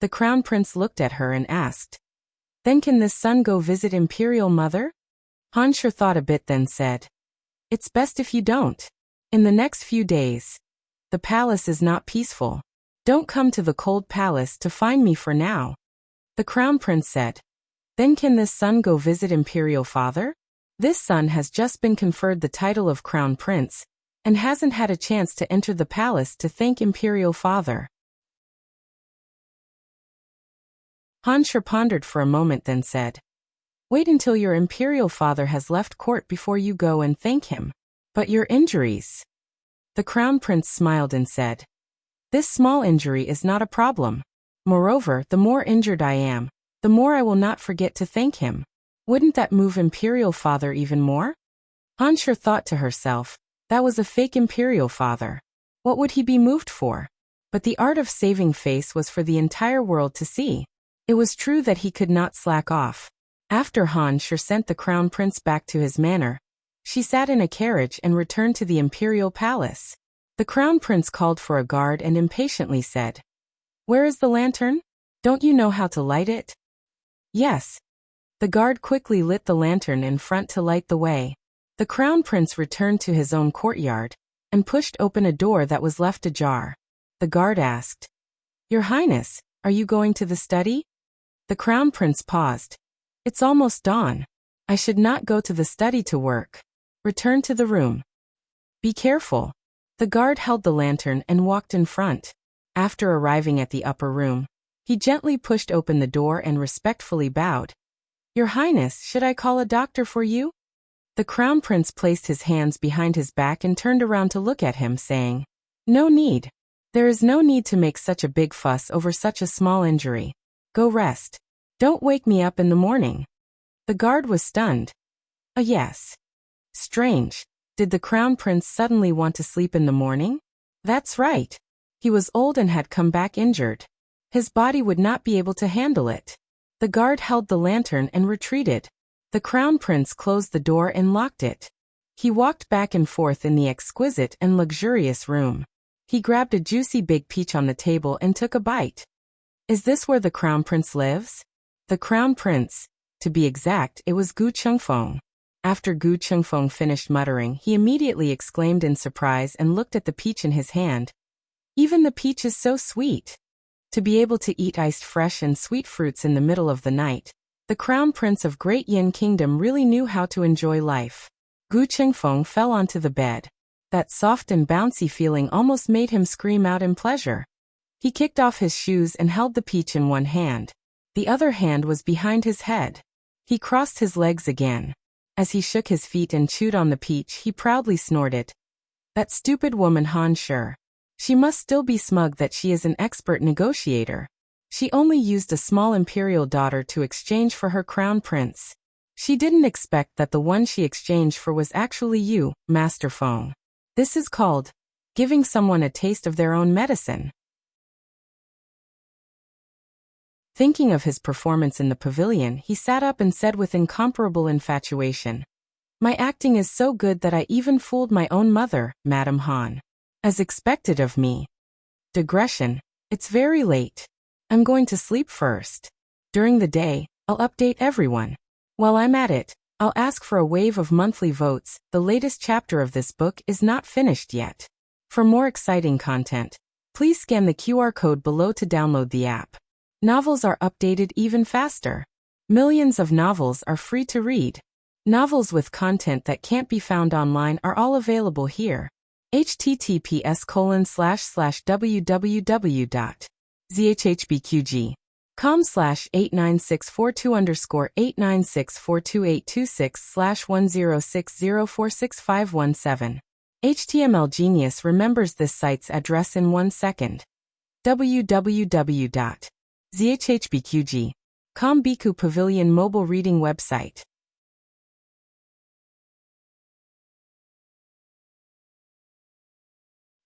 The Crown Prince looked at her and asked, Then can this son go visit Imperial Mother? Hansher thought a bit then said, It's best if you don't. In the next few days. The palace is not peaceful. Don't come to the cold palace to find me for now. The Crown Prince said, Then can this son go visit Imperial Father? This son has just been conferred the title of Crown Prince, and hasn't had a chance to enter the palace to thank Imperial Father. Hansher pondered for a moment then said, Wait until your Imperial Father has left court before you go and thank him. But your injuries. The Crown Prince smiled and said, This small injury is not a problem. Moreover, the more injured I am, the more I will not forget to thank him. Wouldn't that move Imperial Father even more? Hansher thought to herself, that was a fake Imperial Father. What would he be moved for? But the art of saving face was for the entire world to see. It was true that he could not slack off. After Hansher sent the Crown Prince back to his manor, she sat in a carriage and returned to the Imperial Palace. The Crown Prince called for a guard and impatiently said, Where is the lantern? Don't you know how to light it? Yes. The guard quickly lit the lantern in front to light the way. The Crown Prince returned to his own courtyard and pushed open a door that was left ajar. The guard asked, Your Highness, are you going to the study? The Crown Prince paused. It's almost dawn. I should not go to the study to work. Return to the room. Be careful. The guard held the lantern and walked in front. After arriving at the upper room, he gently pushed open the door and respectfully bowed. Your Highness, should I call a doctor for you? The Crown Prince placed his hands behind his back and turned around to look at him, saying, No need. There is no need to make such a big fuss over such a small injury. Go rest. Don't wake me up in the morning. The guard was stunned. Yes. Strange. Did the Crown Prince suddenly want to sleep in the morning? That's right. He was old and had come back injured. His body would not be able to handle it. The guard held the lantern and retreated. The Crown Prince closed the door and locked it. He walked back and forth in the exquisite and luxurious room. He grabbed a juicy big peach on the table and took a bite. Is this where the Crown Prince lives? The Crown Prince. To be exact, it was Gu Chengfeng. After Gu Chengfeng finished muttering, he immediately exclaimed in surprise and looked at the peach in his hand. Even the peach is so sweet. To be able to eat iced fresh and sweet fruits in the middle of the night, the Crown Prince of Great Yin Kingdom really knew how to enjoy life. Gu Chengfeng fell onto the bed. That soft and bouncy feeling almost made him scream out in pleasure. He kicked off his shoes and held the peach in one hand. The other hand was behind his head. He crossed his legs again. As he shook his feet and chewed on the peach, he proudly snorted. That stupid woman Hansher. She must still be smug that she is an expert negotiator. She only used a small imperial daughter to exchange for her crown prince. She didn't expect that the one she exchanged for was actually you, Master Feng. This is called giving someone a taste of their own medicine. Thinking of his performance in the pavilion, he sat up and said with incomparable infatuation, My acting is so good that I even fooled my own mother, Madame Han. As expected of me. Digression. It's very late. I'm going to sleep first. During the day, I'll update everyone. While I'm at it, I'll ask for a wave of monthly votes. The latest chapter of this book is not finished yet. For more exciting content, please scan the QR code below to download the app. Novels are updated even faster. Millions of novels are free to read. Novels with content that can't be found online are all available here. https://www. ZHHBQG. com/89642_896422826/1060465117. HTML Genius remembers this site's address in 1 second. www.zhhbqg.com Biku Pavilion mobile reading website.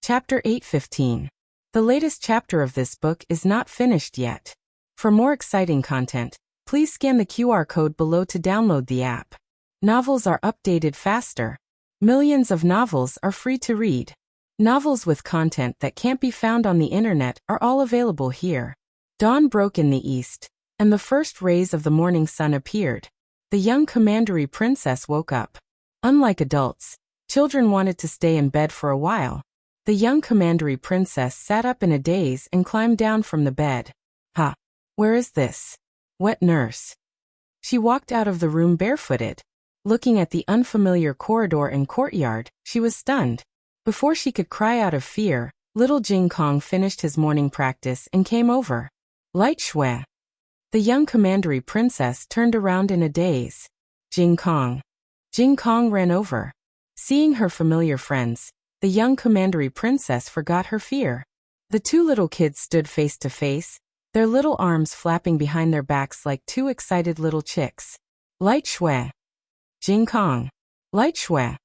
Chapter 8:15. The latest chapter of this book is not finished yet. For more exciting content, please scan the QR code below to download the app. Novels are updated faster. Millions of novels are free to read. Novels with content that can't be found on the internet are all available here. Dawn broke in the east, and the first rays of the morning sun appeared. The young commandery princess woke up. Unlike adults, children wanted to stay in bed for a while. The young commandery princess sat up in a daze and climbed down from the bed. Ha! Where is this wet nurse? She walked out of the room barefooted. Looking at the unfamiliar corridor and courtyard, she was stunned. Before she could cry out of fear, little Jing Kong finished his morning practice and came over. Light Shui. The young commandery princess turned around in a daze. Jing Kong. Jing Kong ran over. Seeing her familiar friends, the young commandery princess forgot her fear. The two little kids stood face to face, their little arms flapping behind their backs like two excited little chicks. Light Shui. Jing Kong. Light Shui.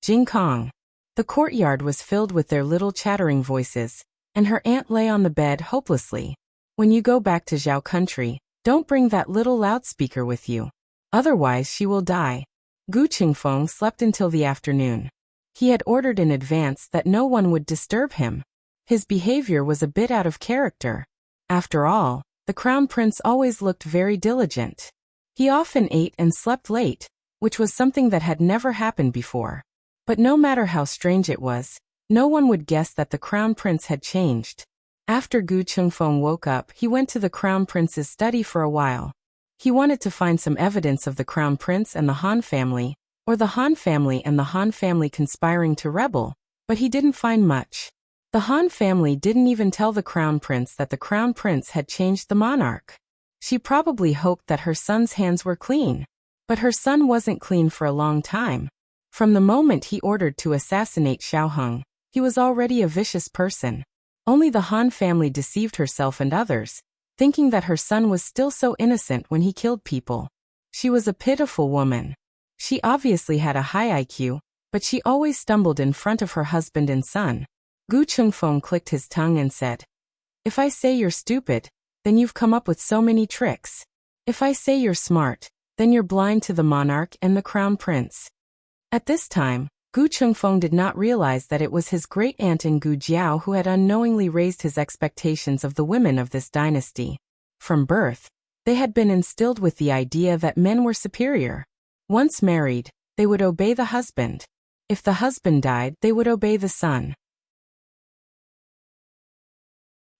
Jing Kong. The courtyard was filled with their little chattering voices, and her aunt lay on the bed hopelessly. When you go back to Zhao country, don't bring that little loudspeaker with you. Otherwise she will die. Gu Qingfeng slept until the afternoon. He had ordered in advance that no one would disturb him. His behavior was a bit out of character. After all, the crown prince always looked very diligent. He often ate and slept late, which was something that had never happened before. But no matter how strange it was, no one would guess that the crown prince had changed. After Gu Qingfeng woke up, he went to the crown prince's study for a while. He wanted to find some evidence of the crown prince and the Han family, or the Han family and the Han family conspiring to rebel, but he didn't find much. The Han family didn't even tell the crown prince that the crown prince had changed the monarch. She probably hoped that her son's hands were clean. But her son wasn't clean for a long time. From the moment he ordered to assassinate Xiaoheng, he was already a vicious person. Only the Han family deceived herself and others, thinking that her son was still so innocent when he killed people. She was a pitiful woman. She obviously had a high IQ, but she always stumbled in front of her husband and son. Gu Qingfeng clicked his tongue and said, "If I say you're stupid, then you've come up with so many tricks. If I say you're smart, then you're blind to the monarch and the crown prince." At this time, Gu Qingfeng did not realize that it was his great-aunt in Gu Jiao who had unknowingly raised his expectations of the women of this dynasty. From birth, they had been instilled with the idea that men were superior. Once married, they would obey the husband. If the husband died, they would obey the son.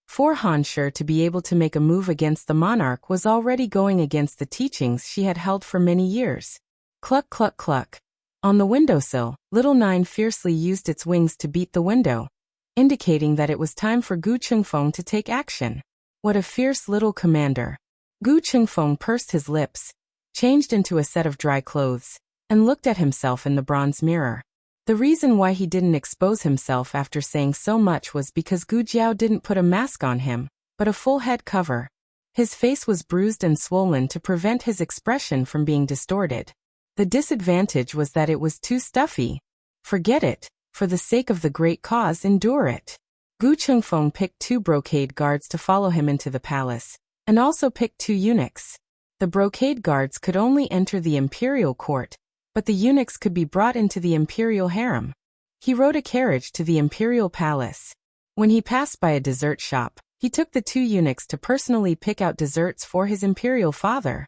For Han Shi to be able to make a move against the monarch was already going against the teachings she had held for many years. Cluck cluck cluck. On the windowsill, little Nine fiercely used its wings to beat the window, indicating that it was time for Gu Qingfeng to take action. What a fierce little commander. Gu Qingfeng pursed his lips, changed into a set of dry clothes, and looked at himself in the bronze mirror. The reason why he didn't expose himself after saying so much was because Gu Jiao didn't put a mask on him, but a full head cover. His face was bruised and swollen to prevent his expression from being distorted. The disadvantage was that it was too stuffy. Forget it. For the sake of the great cause, endure it. Gu Qingfeng picked 2 brocade guards to follow him into the palace, and also picked 2 eunuchs. The brocade guards could only enter the imperial court, but the eunuchs could be brought into the imperial harem. He rode a carriage to the imperial palace. When he passed by a dessert shop, he took the 2 eunuchs to personally pick out desserts for his imperial father.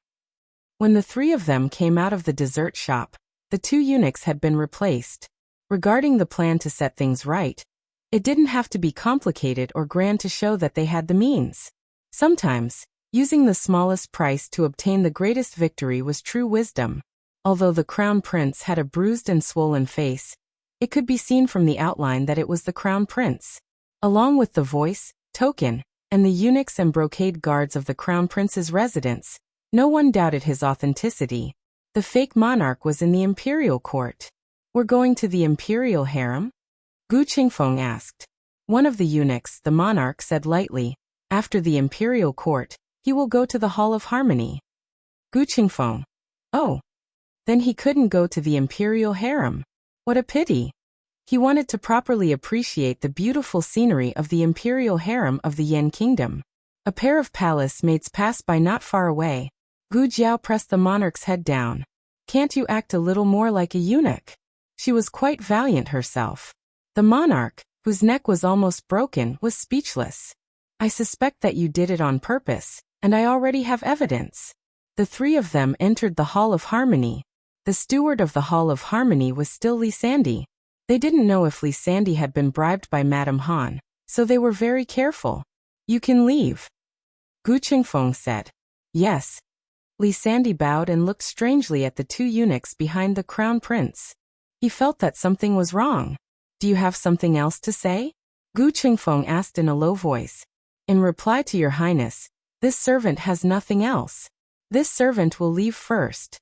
When the 3 of them came out of the dessert shop, the 2 eunuchs had been replaced. Regarding the plan to set things right, it didn't have to be complicated or grand to show that they had the means. Sometimes, using the smallest price to obtain the greatest victory was true wisdom. Although the crown prince had a bruised and swollen face, it could be seen from the outline that it was the crown prince. Along with the voice, token, and the eunuchs and brocade guards of the crown prince's residence. No one doubted his authenticity. The fake monarch was in the imperial court. "We're going to the imperial harem?" Gu Qingfeng asked. One of the eunuchs, the monarch, said lightly, "After the imperial court, he will go to the Hall of Harmony." Gu Qingfeng. "Oh. Then he couldn't go to the imperial harem. What a pity." He wanted to properly appreciate the beautiful scenery of the imperial harem of the Yan kingdom. A pair of palace maids passed by not far away. Gu Jiao pressed the monarch's head down. "Can't you act a little more like a eunuch?" She was quite valiant herself. The monarch, whose neck was almost broken, was speechless. "I suspect that you did it on purpose, and I already have evidence." The three of them entered the Hall of Harmony. The steward of the Hall of Harmony was still Li Sandy. They didn't know if Li Sandy had been bribed by Madame Han, so they were very careful. "You can leave," Gu Qingfeng said. "Yes." Li Sandy bowed and looked strangely at the two eunuchs behind the crown prince. He felt that something was wrong. "Do you have something else to say?" Gu Qingfeng asked in a low voice. "In reply to your highness, this servant has nothing else. This servant will leave first."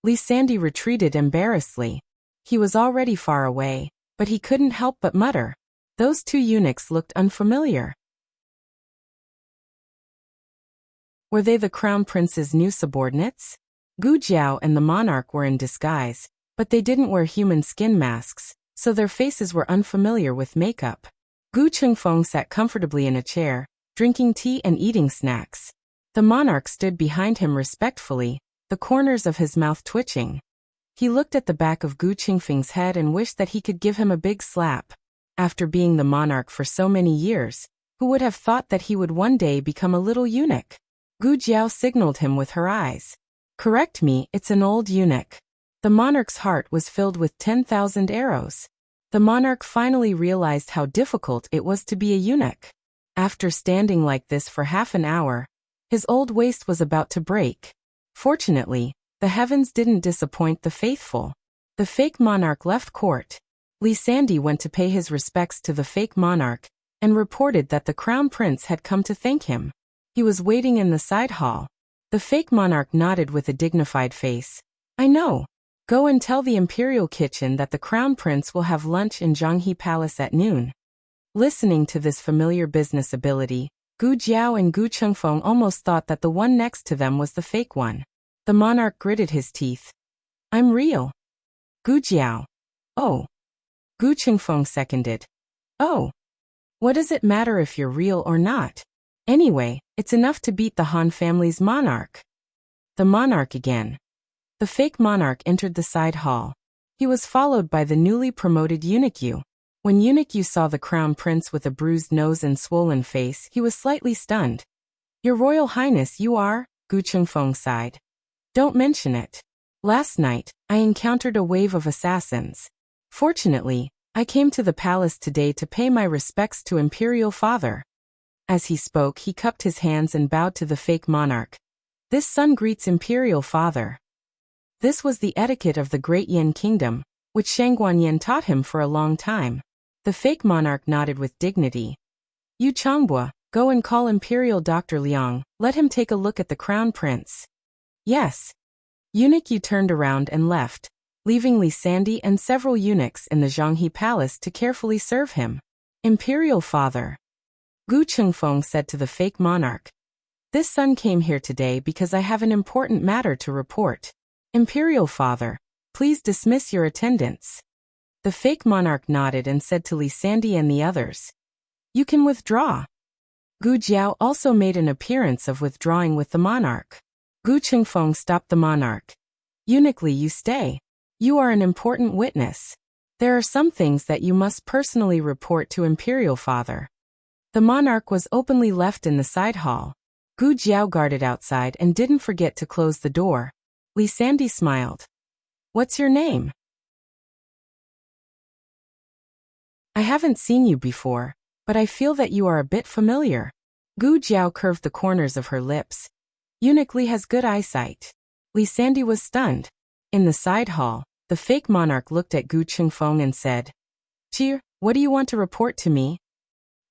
Li Sandy retreated embarrassedly. He was already far away, but he couldn't help but mutter. Those two eunuchs looked unfamiliar. Were they the crown prince's new subordinates? Gu Jiao and the monarch were in disguise, but they didn't wear human skin masks, so their faces were unfamiliar with makeup. Gu Qingfeng sat comfortably in a chair, drinking tea and eating snacks. The monarch stood behind him respectfully, the corners of his mouth twitching. He looked at the back of Gu Qingfeng's head and wished that he could give him a big slap. After being the monarch for so many years, who would have thought that he would one day become a little eunuch? Gu Jiao signaled him with her eyes. "Correct me, it's an old eunuch." The monarch's heart was filled with 10,000 arrows. The monarch finally realized how difficult it was to be a eunuch. After standing like this for half an hour, his old waist was about to break. Fortunately, the heavens didn't disappoint the faithful. The fake monarch left court. Li Sandy went to pay his respects to the fake monarch and reported that the crown prince had come to thank him. He was waiting in the side hall. The fake monarch nodded with a dignified face. "I know. Go and tell the imperial kitchen that the crown prince will have lunch in Zhanghe Palace at noon." Listening to this familiar business ability, Gu Jiao and Gu Qingfeng almost thought that the one next to them was the fake one. The monarch gritted his teeth. "I'm real." Gu Jiao. "Oh." Gu Qingfeng seconded. "Oh. What does it matter if you're real or not? Anyway, it's enough to beat the Han family's monarch." The monarch again. The fake monarch entered the side hall. He was followed by the newly promoted eunuch Yu. When eunuch Yu saw the crown prince with a bruised nose and swollen face, he was slightly stunned. "Your Royal Highness, you are?" Gu Qingfeng sighed. "Don't mention it. Last night, I encountered a wave of assassins. Fortunately, I came to the palace today to pay my respects to Imperial Father." As he spoke, he cupped his hands and bowed to the fake monarch. "This son greets Imperial Father." This was the etiquette of the great Yan kingdom, which Shang Guanyin taught him for a long time. The fake monarch nodded with dignity. "Yu Changbua, go and call Imperial Dr. Liang, let him take a look at the crown prince." "Yes." Eunuch Yu turned around and left, leaving Li Sandy and several eunuchs in the Zhanghe Palace to carefully serve him. "Imperial Father," Gu Qingfeng said to the fake monarch. "This son came here today because I have an important matter to report. Imperial Father, please dismiss your attendants." The fake monarch nodded and said to Li Sandy and the others, "You can withdraw." Gu Jiao also made an appearance of withdrawing with the monarch. Gu Qingfeng stopped the monarch. "Eunuch Li, you stay. You are an important witness. There are some things that you must personally report to Imperial Father." The monarch was openly left in the side hall. Gu Jiao guarded outside and didn't forget to close the door. Li Sandy smiled. "What's your name?" "I haven't seen you before, but I feel that you are a bit familiar." Gu Jiao curved the corners of her lips. "Eunuch Li has good eyesight." Li Sandy was stunned. In the side hall, the fake monarch looked at Gu Qingfeng and said, "Qi, what do you want to report to me?"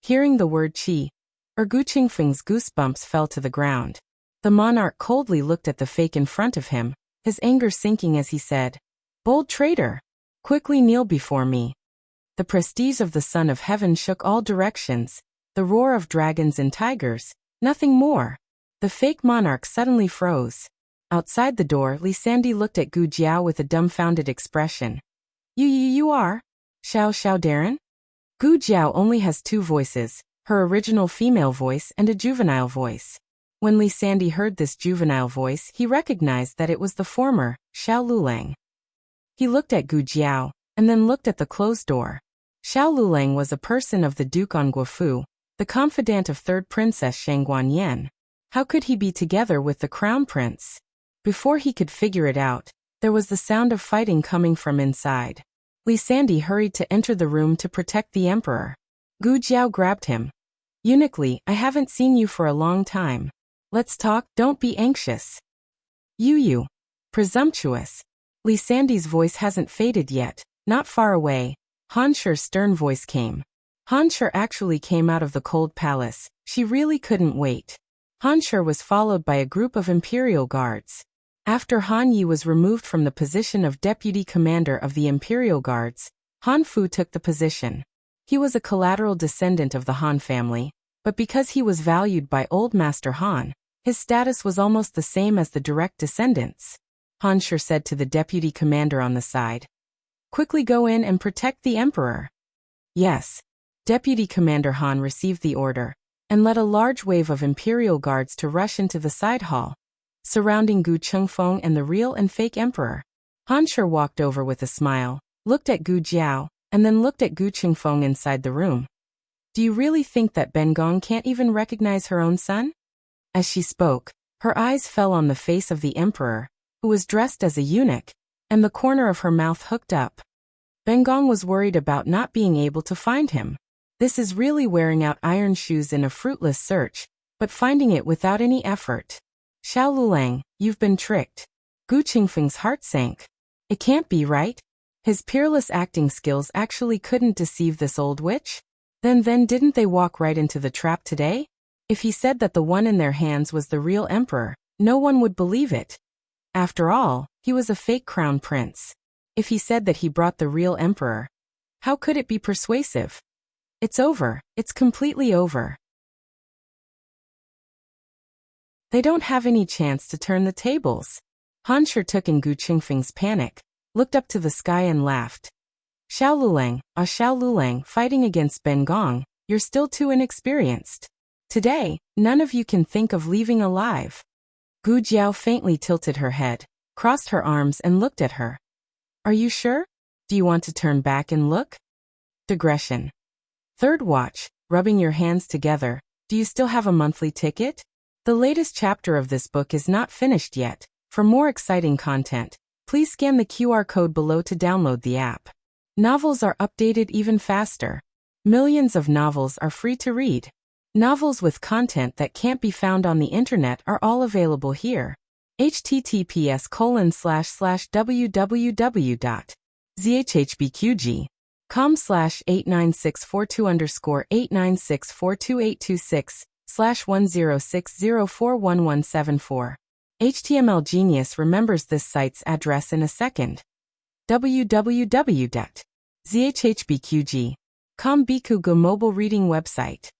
Hearing the word qi, Gu Qingfeng's goosebumps fell to the ground. The monarch coldly looked at the fake in front of him, his anger sinking as he said, "Bold traitor! Quickly kneel before me." The prestige of the Son of Heaven shook all directions, the roar of dragons and tigers, nothing more. The fake monarch suddenly froze. Outside the door, Li Sandy looked at Gu Jiao with a dumbfounded expression. You are? Xiao Darren? Gu Jiao only has two voices, her original female voice and a juvenile voice. When Li Sandy heard this juvenile voice, he recognized that it was the former, Xiao Lulang. He looked at Gu Jiao, and then looked at the closed door. Xiao Lulang was a person of the Duke on Guofu, the confidant of third princess Shang Guanyan. How could he be together with the crown prince? Before he could figure it out, there was the sound of fighting coming from inside. Li Sandy hurried to enter the room to protect the emperor. Gu Jiao grabbed him. "Eunuch Li, I haven't seen you for a long time. Let's talk, don't be anxious." You. Presumptuous. Li Sandy's voice hasn't faded yet. Not far away, Han Sher's stern voice came. Han Sher actually came out of the cold palace. She really couldn't wait. Han Sher was followed by a group of imperial guards. After Han Yi was removed from the position of deputy commander of the imperial guards, Han Fu took the position. He was a collateral descendant of the Han family, but because he was valued by Old Master Han, his status was almost the same as the direct descendants. Han Sher said to the deputy commander on the side, "Quickly go in and protect the emperor." Yes. Deputy Commander Han received the order, and led a large wave of imperial guards to rush into the side hall, surrounding Gu Qingfeng and the real and fake emperor. Han Sher walked over with a smile, looked at Gu Jiao, and then looked at Gu Qingfeng inside the room. "Do you really think that Ben Gong can't even recognize her own son?" As she spoke, her eyes fell on the face of the emperor, who was dressed as a eunuch, and the corner of her mouth hooked up. Ben Gong was worried about not being able to find him. This is really wearing out iron shoes in a fruitless search, but finding it without any effort. "Xiao Lulang, you've been tricked." Gu Qingfeng's heart sank. It can't be right. His peerless acting skills actually couldn't deceive this old witch? Then didn't they walk right into the trap today? If he said that the one in their hands was the real emperor, no one would believe it. After all, he was a fake crown prince. If he said that he brought the real emperor, how could it be persuasive? It's over. It's completely over. They don't have any chance to turn the tables. Han Sher took in Gu Qingfeng's panic, looked up to the sky and laughed. "Xiao Lulang, fighting against Ben Gong, you're still too inexperienced. Today, none of you can think of leaving alive." Gu Jiao faintly tilted her head, crossed her arms and looked at her. "Are you sure? Do you want to turn back and look?" Digression. Third watch, rubbing your hands together, do you still have a monthly ticket? The latest chapter of this book is not finished yet. For more exciting content, please scan the QR code below to download the app. Novels are updated even faster. Millions of novels are free to read. Novels with content that can't be found on the internet are all available here. https://www.zhhbqg.com/89642_8964286/1060411744. HTML Genius remembers this site's address in a second. www.zhhbqg.com Bikugo mobile reading website.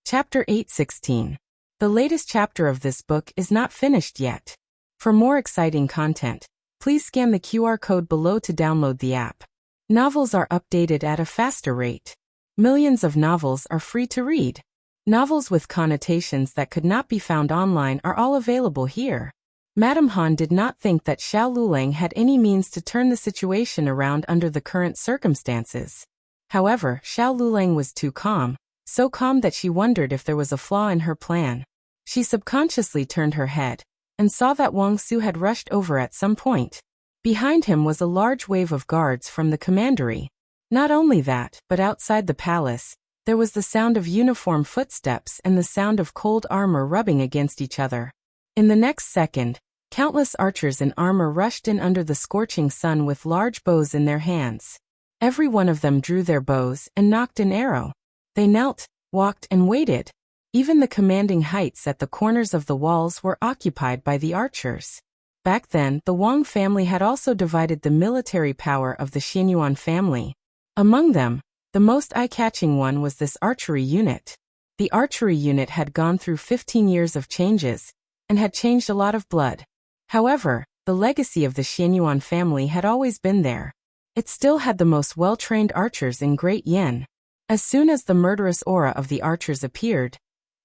Chapter 8:16. The latest chapter of this book is not finished yet. For more exciting content, please scan the QR code below to download the app. Novels are updated at a faster rate. Millions of novels are free to read. Novels with connotations that could not be found online are all available here. Madame Han did not think that Xiao Lulang had any means to turn the situation around under the current circumstances. However, Xiao Lulang was too calm, so calm that she wondered if there was a flaw in her plan. She subconsciously turned her head, and saw that Wang Su had rushed over at some point. Behind him was a large wave of guards from the commandery. Not only that, but outside the palace, there was the sound of uniform footsteps and the sound of cold armor rubbing against each other. In the next second, Countless archers in armor rushed in under the scorching sun with large bows in their hands. Every one of them drew their bows and nocked an arrow. They knelt, walked, and waited. Even the commanding heights at the corners of the walls were occupied by the archers. Back then, the Wang family had also divided the military power of the Xianyuan family. Among them, the most eye-catching one was this archery unit. The archery unit had gone through 15 years of changes, and had changed a lot of blood. However, the legacy of the Xianyuan family had always been there. It still had the most well-trained archers in Great Yen. As soon as the murderous aura of the archers appeared,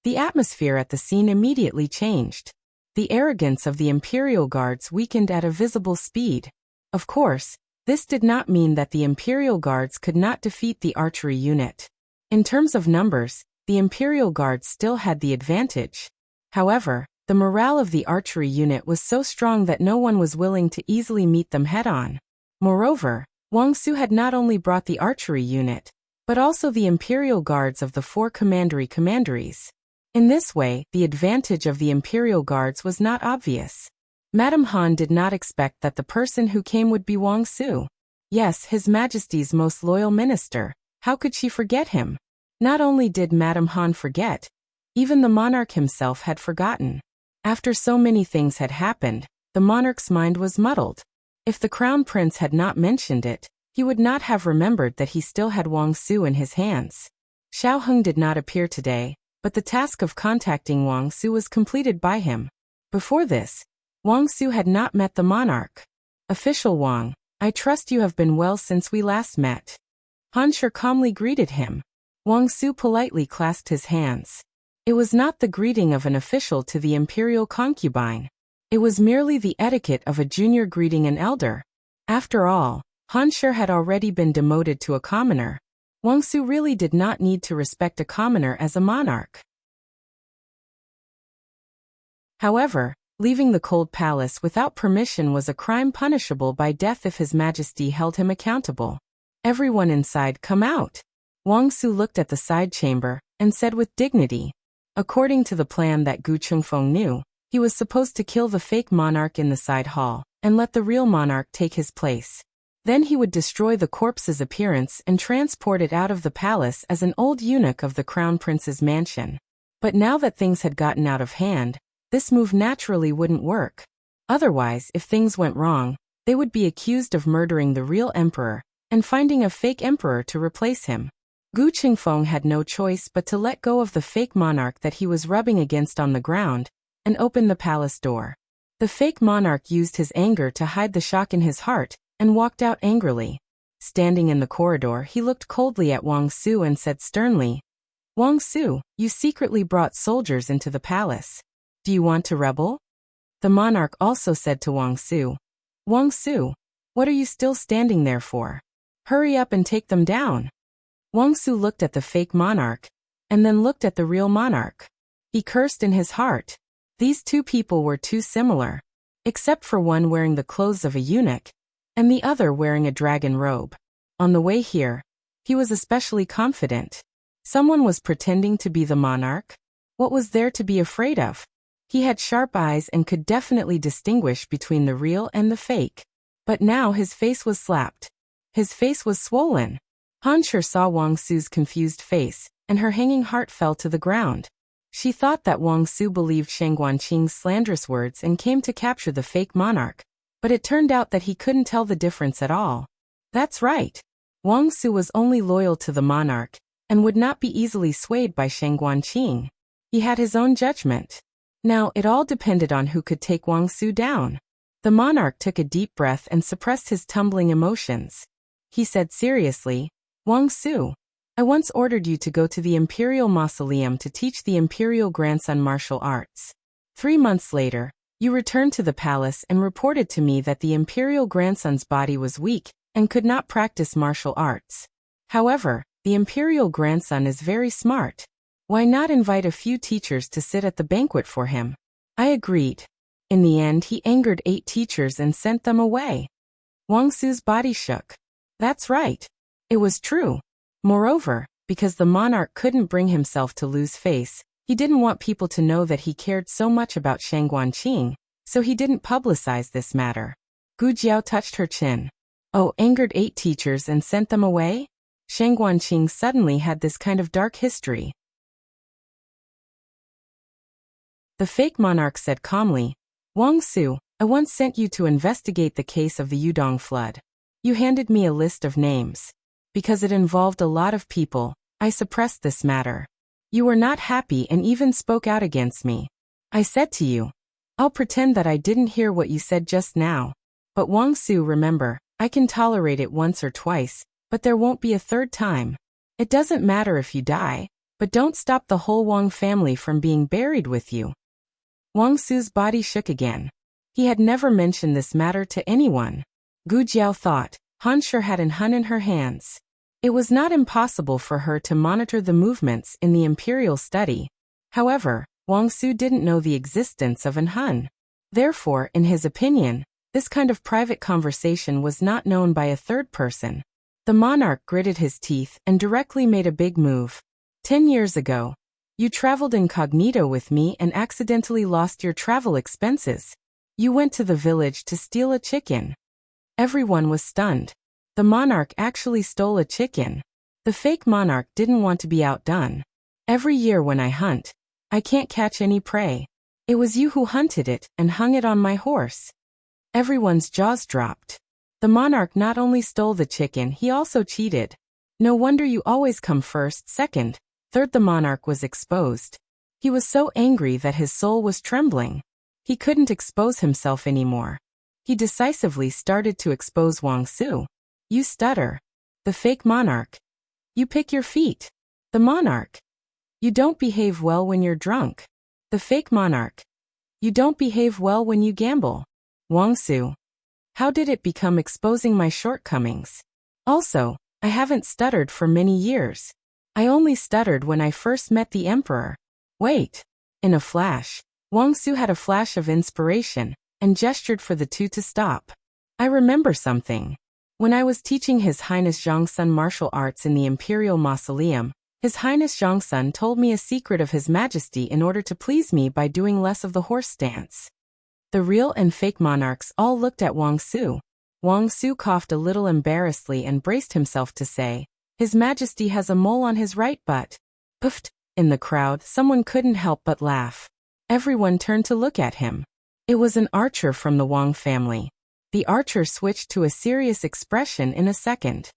the atmosphere at the scene immediately changed. The arrogance of the Imperial Guards weakened at a visible speed. Of course, this did not mean that the Imperial Guards could not defeat the archery unit. In terms of numbers, the Imperial Guards still had the advantage. However, the morale of the archery unit was so strong that no one was willing to easily meet them head-on. Moreover, Wang Su had not only brought the archery unit, but also the Imperial Guards of the 4 commanderies. In this way, the advantage of the Imperial Guards was not obvious. Madame Han did not expect that the person who came would be Wang Su. Yes, His Majesty's most loyal minister. How could she forget him? Not only did Madame Han forget, even the monarch himself had forgotten. After so many things had happened, the monarch's mind was muddled. If the crown prince had not mentioned it, he would not have remembered that he still had Wang Su in his hands. Xiao Heng did not appear today, but the task of contacting Wang Su was completed by him. Before this, Wang Su had not met the monarch. Official Wang, I trust you have been well since we last met. Han Shi calmly greeted him. Wang Su politely clasped his hands. It was not the greeting of an official to the imperial concubine. It was merely the etiquette of a junior greeting an elder. After all, Han Shi had already been demoted to a commoner. Wang Su really did not need to respect a commoner as a monarch. However, leaving the cold palace without permission was a crime punishable by death if His Majesty held him accountable. Everyone inside, come out. Wang Su looked at the side chamber and said with dignity. According to the plan that Gu Chengfeng knew, he was supposed to kill the fake monarch in the side hall and let the real monarch take his place. Then he would destroy the corpse's appearance and transport it out of the palace as an old eunuch of the crown prince's mansion. But now that things had gotten out of hand, this move naturally wouldn't work. Otherwise, if things went wrong, they would be accused of murdering the real emperor and finding a fake emperor to replace him. Gu Chengfeng had no choice but to let go of the fake monarch that he was rubbing against on the ground and open the palace door. The fake monarch used his anger to hide the shock in his heart and walked out angrily. Standing in the corridor, he looked coldly at Wang Su and said sternly, Wang Su, you secretly brought soldiers into the palace. Do you want to rebel? The monarch also said to Wang Su, Wang Su, what are you still standing there for? Hurry up and take them down. Wang Su looked at the fake monarch, and then looked at the real monarch. He cursed in his heart. These two people were too similar, except for one wearing the clothes of a eunuch, and the other wearing a dragon robe. On the way here, he was especially confident. Someone was pretending to be the monarch. What was there to be afraid of? He had sharp eyes and could definitely distinguish between the real and the fake. But now his face was slapped. His face was swollen. Han Shi saw Wang Su's confused face, and her hanging heart fell to the ground. She thought that Wang Su believed Shang Guanqing's slanderous words and came to capture the fake monarch. But it turned out that he couldn't tell the difference at all. That's right. Wang Su was only loyal to the monarch, and would not be easily swayed by Shang Guanqing. He had his own judgment. Now, it all depended on who could take Wang Su down. The monarch took a deep breath and suppressed his tumbling emotions. He said seriously, Wang Su, I once ordered you to go to the Imperial Mausoleum to teach the Imperial grandson martial arts. 3 months later, you returned to the palace and reported to me that the imperial grandson's body was weak and could not practice martial arts. However, the imperial grandson is very smart. Why not invite a few teachers to sit at the banquet for him? I agreed. In the end, he angered 8 teachers and sent them away. Wang Su's body shook. That's right. It was true. Moreover, because the monarch couldn't bring himself to lose face, he didn't want people to know that he cared so much about Shang Guanqing, so he didn't publicize this matter. Gu Jiao touched her chin. Oh, angered 8 teachers and sent them away? Shang Guanqing suddenly had this kind of dark history. The fake monarch said calmly, Wang Su, I once sent you to investigate the case of the Yudong flood. You handed me a list of names. Because it involved a lot of people, I suppressed this matter. You were not happy and even spoke out against me. I said to you, I'll pretend that I didn't hear what you said just now. But Wang Su, remember, I can tolerate it once or twice, but there won't be a third time. It doesn't matter if you die, but don't stop the whole Wang family from being buried with you. Wang Su's body shook again. He had never mentioned this matter to anyone. Gu Jiao thought, Han sure had an Hun in her hands. It was not impossible for her to monitor the movements in the imperial study. However, Wang Su didn't know the existence of an Hun. Therefore, in his opinion, this kind of private conversation was not known by a third person. The monarch gritted his teeth and directly made a big move. 10 years ago, you traveled incognito with me and accidentally lost your travel expenses. You went to the village to steal a chicken. Everyone was stunned. The monarch actually stole a chicken. The fake monarch didn't want to be outdone. Every year when I hunt, I can't catch any prey. It was you who hunted it and hung it on my horse. Everyone's jaws dropped. The monarch not only stole the chicken, he also cheated. No wonder you always come first, second, third. The monarch was exposed. He was so angry that his soul was trembling. He couldn't expose himself anymore. He decisively started to expose Wang Su. You stutter. The fake monarch. You pick your feet. The monarch. You don't behave well when you're drunk. The fake monarch. You don't behave well when you gamble. Wang Su. How did it become exposing my shortcomings? Also, I haven't stuttered for many years. I only stuttered when I first met the emperor. Wait. In a flash, Wang Su had a flash of inspiration and gestured for the two to stop. I remember something. When I was teaching His Highness Zhongsun martial arts in the Imperial Mausoleum, His Highness Zhongsun told me a secret of His Majesty in order to please me by doing less of the horse stance. The real and fake monarchs all looked at Wang Su. Wang Su coughed a little embarrassedly and braced himself to say, His Majesty has a mole on his right butt. Puffed. In the crowd, someone couldn't help but laugh. Everyone turned to look at him. It was an archer from the Wang family. The archer switched to a serious expression in a second.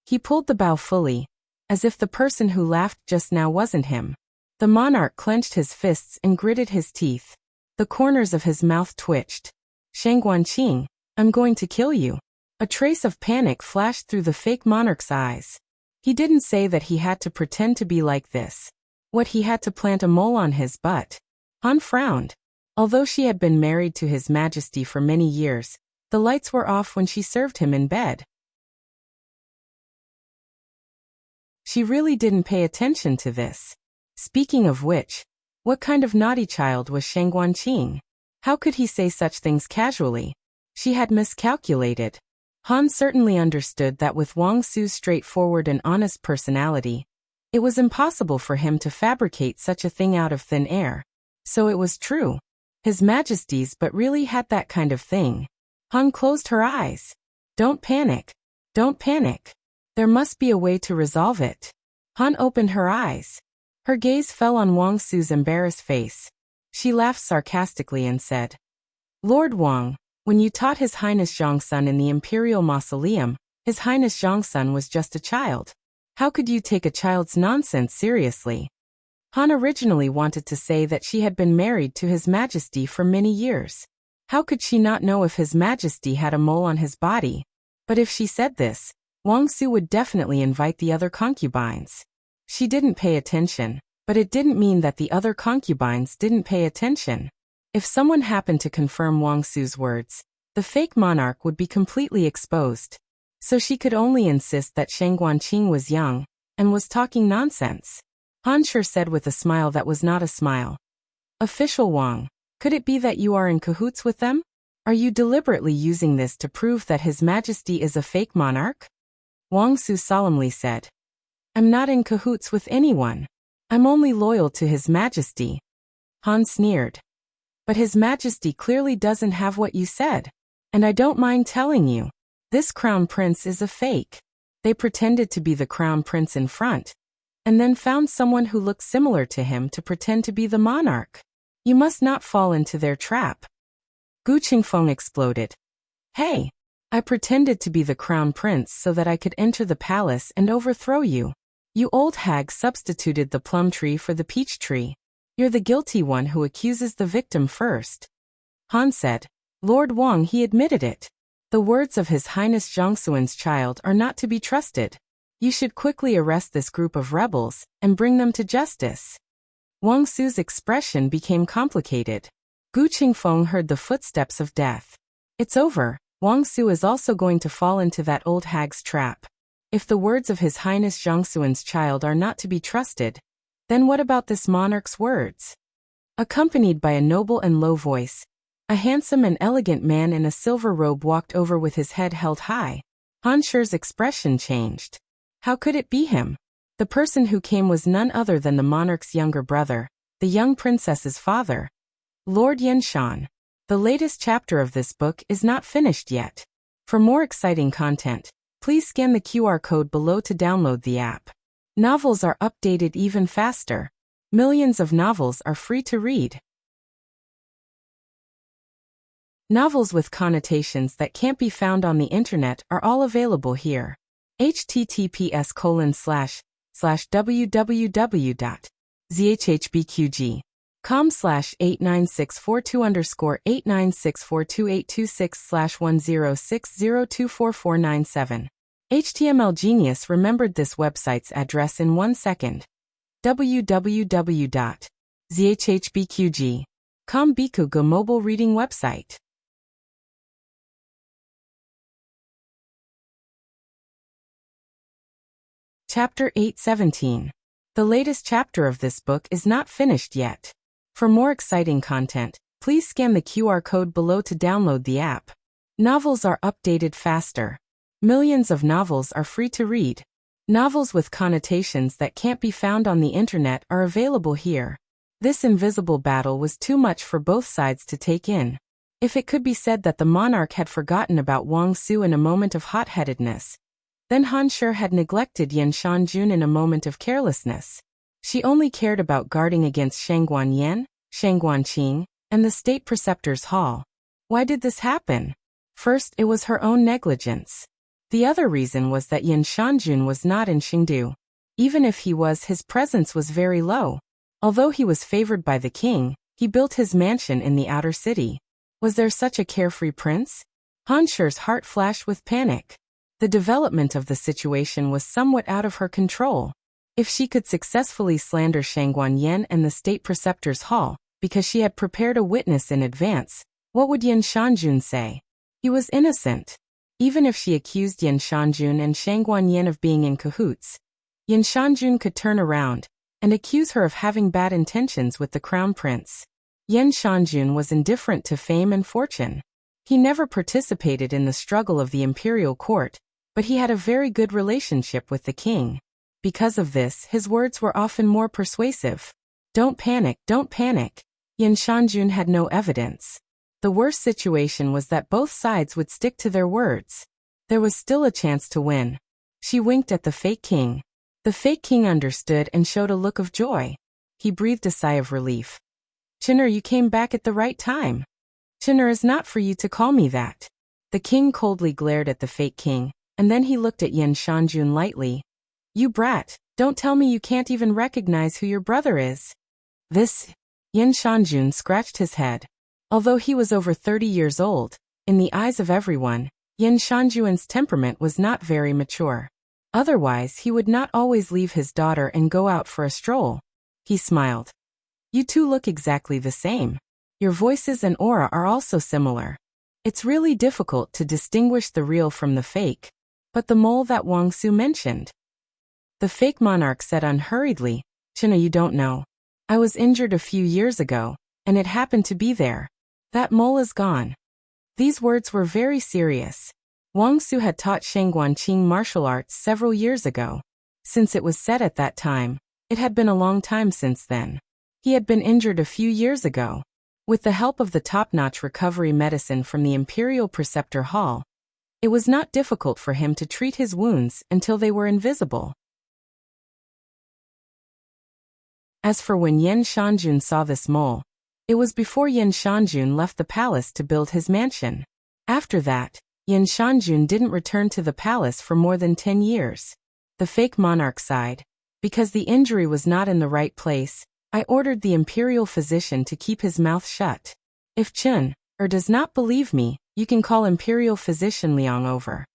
He pulled the bow fully, as if the person who laughed just now wasn't him. The monarch clenched his fists and gritted his teeth. The corners of his mouth twitched. Shang Guanqing, I'm going to kill you. A trace of panic flashed through the fake monarch's eyes. He didn't say that he had to pretend to be like this. What, he had to plant a mole on his butt? Han frowned. Although she had been married to His Majesty for many years, the lights were off when she served him in bed. She really didn't pay attention to this. Speaking of which, what kind of naughty child was Shang Guanqing? How could he say such things casually? She had miscalculated. Han certainly understood that with Wang Su's straightforward and honest personality, it was impossible for him to fabricate such a thing out of thin air. So it was true. His Majesty's but really had that kind of thing. Han closed her eyes. Don't panic. Don't panic. There must be a way to resolve it. Han opened her eyes. Her gaze fell on Wang Su's embarrassed face. She laughed sarcastically and said, Lord Wang, when you taught His Highness Zhongsun in the Imperial Mausoleum, His Highness Zhongsun was just a child. How could you take a child's nonsense seriously? Han originally wanted to say that she had been married to His Majesty for many years. How could she not know if His Majesty had a mole on his body? But if she said this, Wang Su would definitely invite the other concubines. She didn't pay attention, but it didn't mean that the other concubines didn't pay attention. If someone happened to confirm Wang Su's words, the fake monarch would be completely exposed. So she could only insist that Shang Guanqing was young and was talking nonsense. Han sure said with a smile that was not a smile. Official Wang, could it be that you are in cahoots with them? Are you deliberately using this to prove that His Majesty is a fake monarch? Wang Su solemnly said. I'm not in cahoots with anyone. I'm only loyal to His Majesty. Han sneered. But His Majesty clearly doesn't have what you said. And I don't mind telling you. This crown prince is a fake. They pretended to be the crown prince in front, and then found someone who looked similar to him to pretend to be the monarch. You must not fall into their trap. Gu Qingfeng exploded. Hey! I pretended to be the crown prince so that I could enter the palace and overthrow you. You old hag substituted the plum tree for the peach tree. You're the guilty one who accuses the victim first. Han said. Lord Wang, he admitted it. The words of His Highness Zhongsuan's child are not to be trusted. You should quickly arrest this group of rebels and bring them to justice. Wang Su's expression became complicated. Gu Qingfeng heard the footsteps of death. It's over. Wang Su is also going to fall into that old hag's trap. If the words of His Highness Zhongsuan's child are not to be trusted, then what about this monarch's words? Accompanied by a noble and low voice, a handsome and elegant man in a silver robe walked over with his head held high. Han Shi's expression changed. How could it be him? The person who came was none other than the monarch's younger brother, the young princess's father, Lord Yanshan. The latest chapter of this book is not finished yet. For more exciting content, please scan the QR code below to download the app. Novels are updated even faster. Millions of novels are free to read. Novels with connotations that can't be found on the internet are all available here. https://www.zhbqg.com/89642_8964286/10602447. HTML Genius remembered this website's address in 1 second. www.zhbqg.com Bikugo mobile reading website. Chapter 817. The latest chapter of this book is not finished yet. For more exciting content, please scan the QR code below to download the app. Novels are updated faster. Millions of novels are free to read. Novels with connotations that can't be found on the internet are available here. This invisible battle was too much for both sides to take in. If it could be said that the monarch had forgotten about Wang Su in a moment of hot-headedness, then Han Shi had neglected Yan Shanjun in a moment of carelessness. She only cared about guarding against Shangguan Yan, Shangguan Qing, and the state preceptor's hall. Why did this happen? First, it was her own negligence. The other reason was that Yan Shanjun was not in Xingdu. Even if he was, his presence was very low. Although he was favored by the king, he built his mansion in the outer city. Was there such a carefree prince? Han Shi's heart flashed with panic. The development of the situation was somewhat out of her control. If she could successfully slander Shangguan Yan and the state preceptor's hall, because she had prepared a witness in advance, what would Yan Shanjun say? He was innocent. Even if she accused Yan Shanjun and Shangguan Yan of being in cahoots, Yan Shanjun could turn around and accuse her of having bad intentions with the crown prince. Yan Shanjun was indifferent to fame and fortune. He never participated in the struggle of the imperial court, but he had a very good relationship with the king. Because of this, his words were often more persuasive. Don't panic, don't panic. Yan Shanjun had no evidence. The worst situation was that both sides would stick to their words. There was still a chance to win. She winked at the fake king. The fake king understood and showed a look of joy. He breathed a sigh of relief. Chinner, you came back at the right time. Chinner is not for you to call me that. The king coldly glared at the fake king, and then he looked at Yan Shanjun lightly. You brat, don't tell me you can't even recognize who your brother is. This. Yan Shanjun scratched his head. Although he was over 30 years old, in the eyes of everyone, Yan Shanjun's temperament was not very mature. Otherwise, he would not always leave his daughter and go out for a stroll. He smiled. You two look exactly the same. Your voices and aura are also similar. It's really difficult to distinguish the real from the fake. But the mole that Wang Su mentioned. The fake monarch said unhurriedly, China, you don't know. I was injured a few years ago, and it happened to be there. That mole is gone. These words were very serious. Wang Su had taught Shangguan Qing martial arts several years ago. Since it was said at that time, it had been a long time since then. He had been injured a few years ago. With the help of the top-notch recovery medicine from the Imperial Preceptor Hall, it was not difficult for him to treat his wounds until they were invisible. As for when Yen Shanjun saw this mole, it was before Yen Shanjun left the palace to build his mansion. After that, Yen Shanjun didn't return to the palace for more than 10 years. The fake monarch sighed. Because the injury was not in the right place, I ordered the imperial physician to keep his mouth shut. If Chun does not believe me, you can call Imperial Physician Liang over.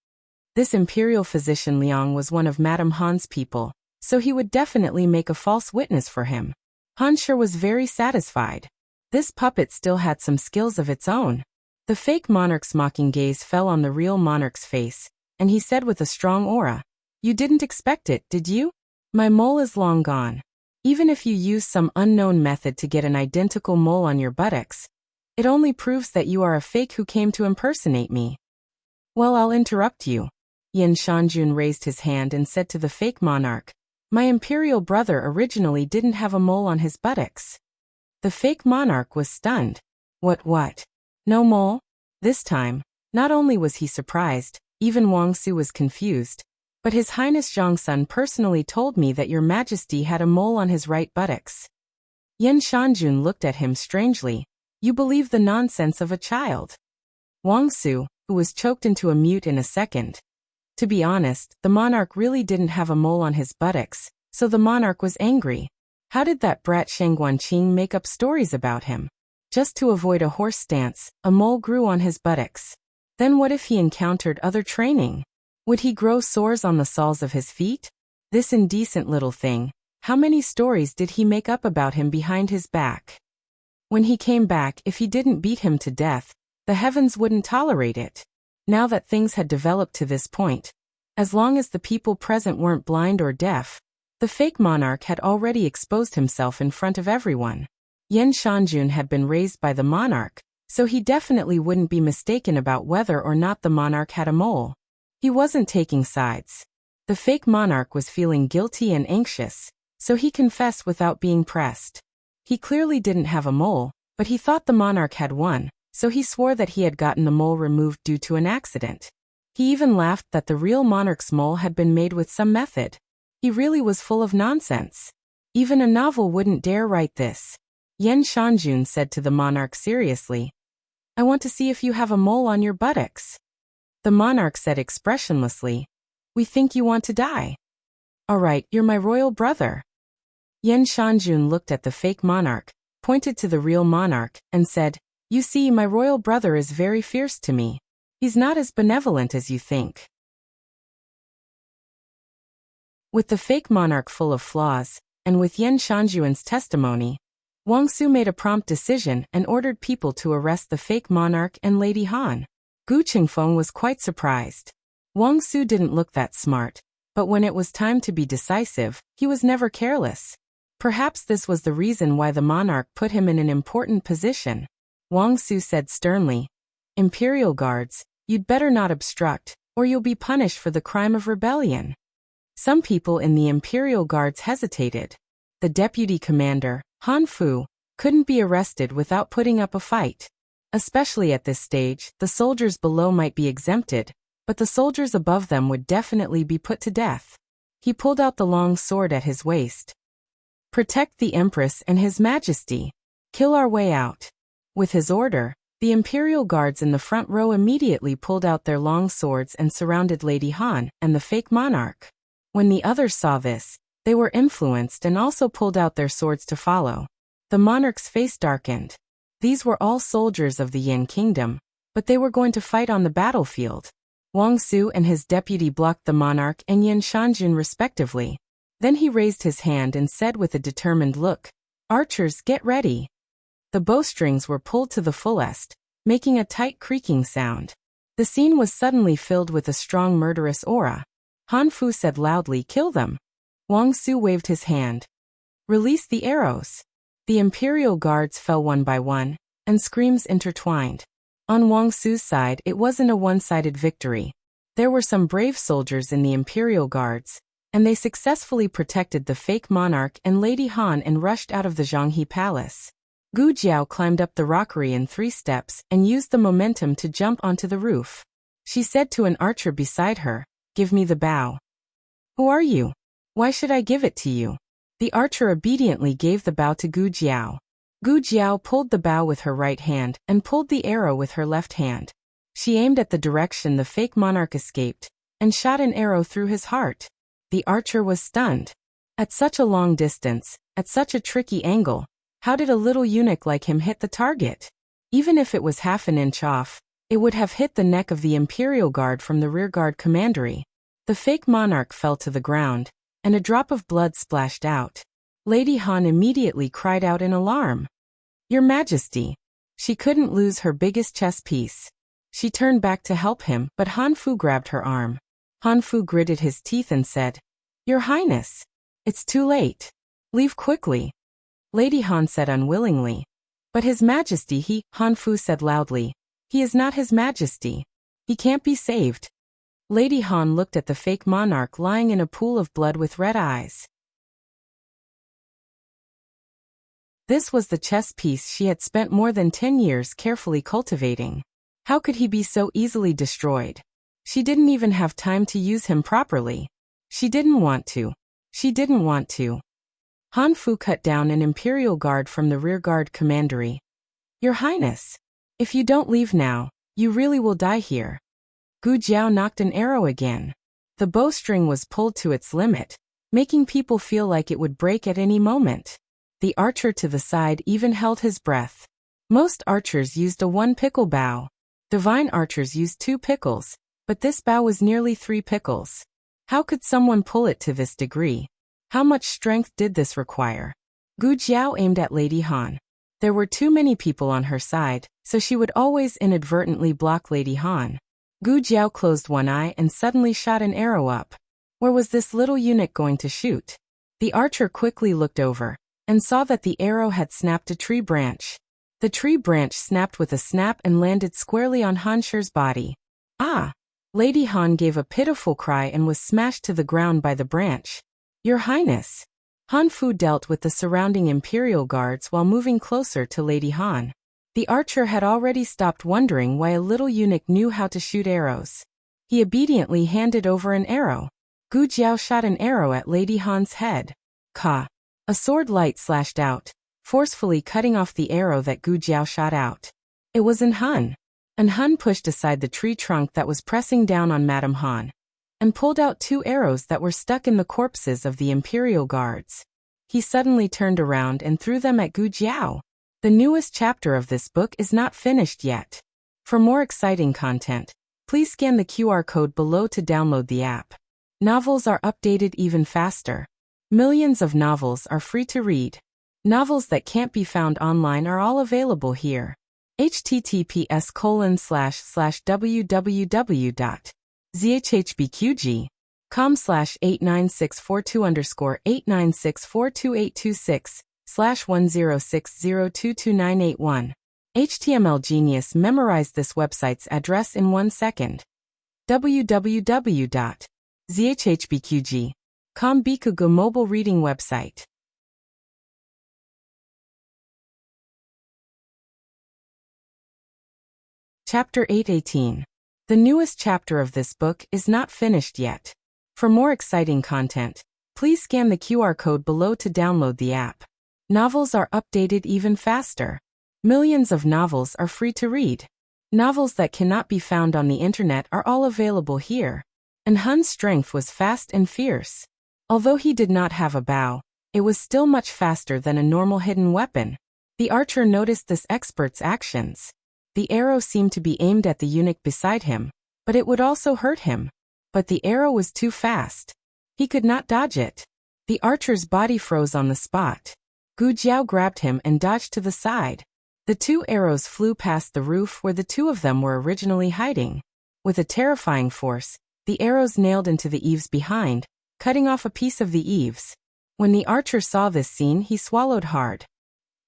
This Imperial Physician Liang was one of Madame Han's people, so he would definitely make a false witness for him. Han sure was very satisfied. This puppet still had some skills of its own. The fake monarch's mocking gaze fell on the real monarch's face, and he said with a strong aura, "You didn't expect it, did you? My mole is long gone. Even if you use some unknown method to get an identical mole on your buttocks, it only proves that you are a fake who came to impersonate me." "Well, I'll interrupt you." Yen Shanjun raised his hand and said to the fake monarch, "My imperial brother originally didn't have a mole on his buttocks." The fake monarch was stunned. What? No mole? This time, not only was he surprised, even Wang Su was confused, but His Highness Zhongsun personally told me that your majesty had a mole on his right buttocks. Yen Shanjun looked at him strangely. You believe the nonsense of a child. Wang Su, who was choked into a mute in a second. To be honest, the monarch really didn't have a mole on his buttocks, so the monarch was angry. How did that brat Sheng Guanqing make up stories about him? Just to avoid a horse stance, a mole grew on his buttocks. Then what if he encountered other training? Would he grow sores on the soles of his feet? This indecent little thing. How many stories did he make up about him behind his back? When he came back, if he didn't beat him to death, the heavens wouldn't tolerate it. Now that things had developed to this point, as long as the people present weren't blind or deaf, the fake monarch had already exposed himself in front of everyone. Yen Shanjun had been raised by the monarch, so he definitely wouldn't be mistaken about whether or not the monarch had a mole. He wasn't taking sides. The fake monarch was feeling guilty and anxious, so he confessed without being pressed. He clearly didn't have a mole, but he thought the monarch had one, so he swore that he had gotten the mole removed due to an accident. He even laughed that the real monarch's mole had been made with some method. He really was full of nonsense. Even a novel wouldn't dare write this. Yen Shanjun said to the monarch seriously, "I want to see if you have a mole on your buttocks." The monarch said expressionlessly, "We think you want to die." "All right, you're my royal brother." Yen Shanjun looked at the fake monarch, pointed to the real monarch, and said, "You see, my royal brother is very fierce to me. He's not as benevolent as you think." With the fake monarch full of flaws, and with Yen Shanjun's testimony, Wang Su made a prompt decision and ordered people to arrest the fake monarch and Lady Han. Gu Qingfeng was quite surprised. Wang Su didn't look that smart, but when it was time to be decisive, he was never careless. Perhaps this was the reason why the monarch put him in an important position. Wang Su said sternly, "Imperial guards, you'd better not obstruct, or you'll be punished for the crime of rebellion." Some people in the Imperial Guards hesitated. The deputy commander, Han Fu, couldn't be arrested without putting up a fight. Especially at this stage, the soldiers below might be exempted, but the soldiers above them would definitely be put to death. He pulled out the long sword at his waist. "Protect the Empress and His Majesty. Kill our way out." With his order, the Imperial Guards in the front row immediately pulled out their long swords and surrounded Lady Han and the fake monarch. When the others saw this, they were influenced and also pulled out their swords to follow. The monarch's face darkened. These were all soldiers of the Yin Kingdom, but they were going to fight on the battlefield. Wang Su and his deputy blocked the monarch and Yen Shanjun respectively. Then he raised his hand and said with a determined look, "Archers, get ready." The bowstrings were pulled to the fullest, making a tight creaking sound. The scene was suddenly filled with a strong murderous aura. Han Fu said loudly, "Kill them." Wang Su waved his hand. "Release the arrows." The Imperial Guards fell one by one, and screams intertwined. On Wang Su's side, it wasn't a one-sided victory. There were some brave soldiers in the Imperial Guards, and they successfully protected the fake monarch and Lady Han and rushed out of the Zhonghe Palace. Gu Jiao climbed up the rockery in 3 steps and used the momentum to jump onto the roof. She said to an archer beside her, "Give me the bow." "Who are you? Why should I give it to you?" The archer obediently gave the bow to Gu Jiao. Gu Jiao pulled the bow with her right hand and pulled the arrow with her left hand. She aimed at the direction the fake monarch escaped and shot an arrow through his heart. The archer was stunned. At such a long distance, at such a tricky angle, how did a little eunuch like him hit the target? Even if it was half an inch off, it would have hit the neck of the Imperial Guard from the rearguard commandery. The fake monarch fell to the ground, and a drop of blood splashed out. Lady Han immediately cried out in alarm. "Your Majesty!" She couldn't lose her biggest chess piece. She turned back to help him, but Han Fu grabbed her arm. Han Fu gritted his teeth and said, "Your Highness! It's too late. Leave quickly." Lady Han said unwillingly. "But His Majesty Han Fu said loudly. "He is not His Majesty. He can't be saved." Lady Han looked at the fake monarch lying in a pool of blood with red eyes. This was the chess piece she had spent more than 10 years carefully cultivating. How could he be so easily destroyed? She didn't even have time to use him properly. She didn't want to. She didn't want to. Han Fu cut down an Imperial Guard from the rearguard commandery. "Your Highness! If you don't leave now, you really will die here." Gu Jiao knocked an arrow again. The bowstring was pulled to its limit, making people feel like it would break at any moment. The archer to the side even held his breath. Most archers used a 1-pickle bow. Divine archers used 2 pickles, but this bow was nearly 3 pickles. How could someone pull it to this degree? How much strength did this require? Gu Jiao aimed at Lady Han. There were too many people on her side, so she would always inadvertently block Lady Han. Gu Jiao closed one eye and suddenly shot an arrow up. Where was this little eunuch going to shoot? The archer quickly looked over and saw that the arrow had snapped a tree branch. The tree branch snapped with a snap and landed squarely on Han Shi's body. "Ah!" Lady Han gave a pitiful cry and was smashed to the ground by the branch. "Your Highness!" Han Fu dealt with the surrounding Imperial Guards while moving closer to Lady Han. The archer had already stopped wondering why a little eunuch knew how to shoot arrows. He obediently handed over an arrow. Gu Jiao shot an arrow at Lady Han's head. Ka! A sword light slashed out, forcefully cutting off the arrow that Gu Jiao shot out. It was an Hun. An Hun pushed aside the tree trunk that was pressing down on Madame Han, and pulled out 2 arrows that were stuck in the corpses of the Imperial Guards. He suddenly turned around and threw them at Gu Jiao. The newest chapter of this book is not finished yet. For more exciting content, please scan the QR code below to download the app. Novels are updated even faster. Millions of novels are free to read. Novels that can't be found online are all available here. https://www.zhhbqg.com/89642_8964226/1060229181. HTML Genius memorized this website's address in 1 second. www.zhhbqg.com Bikugo mobile reading website. Chapter 8:18. The newest chapter of this book is not finished yet. For more exciting content, please scan the QR code below to download the app. Novels are updated even faster. Millions of novels are free to read. Novels that cannot be found on the internet are all available here. And Hun's strength was fast and fierce. Although he did not have a bow, it was still much faster than a normal hidden weapon. The archer noticed this expert's actions. The arrow seemed to be aimed at the eunuch beside him, but it would also hurt him. But the arrow was too fast. He could not dodge it. The archer's body froze on the spot. Gu Jiao grabbed him and dodged to the side. The 2 arrows flew past the roof where the 2 of them were originally hiding. With a terrifying force, the arrows nailed into the eaves behind, cutting off a piece of the eaves. When the archer saw this scene, he swallowed hard.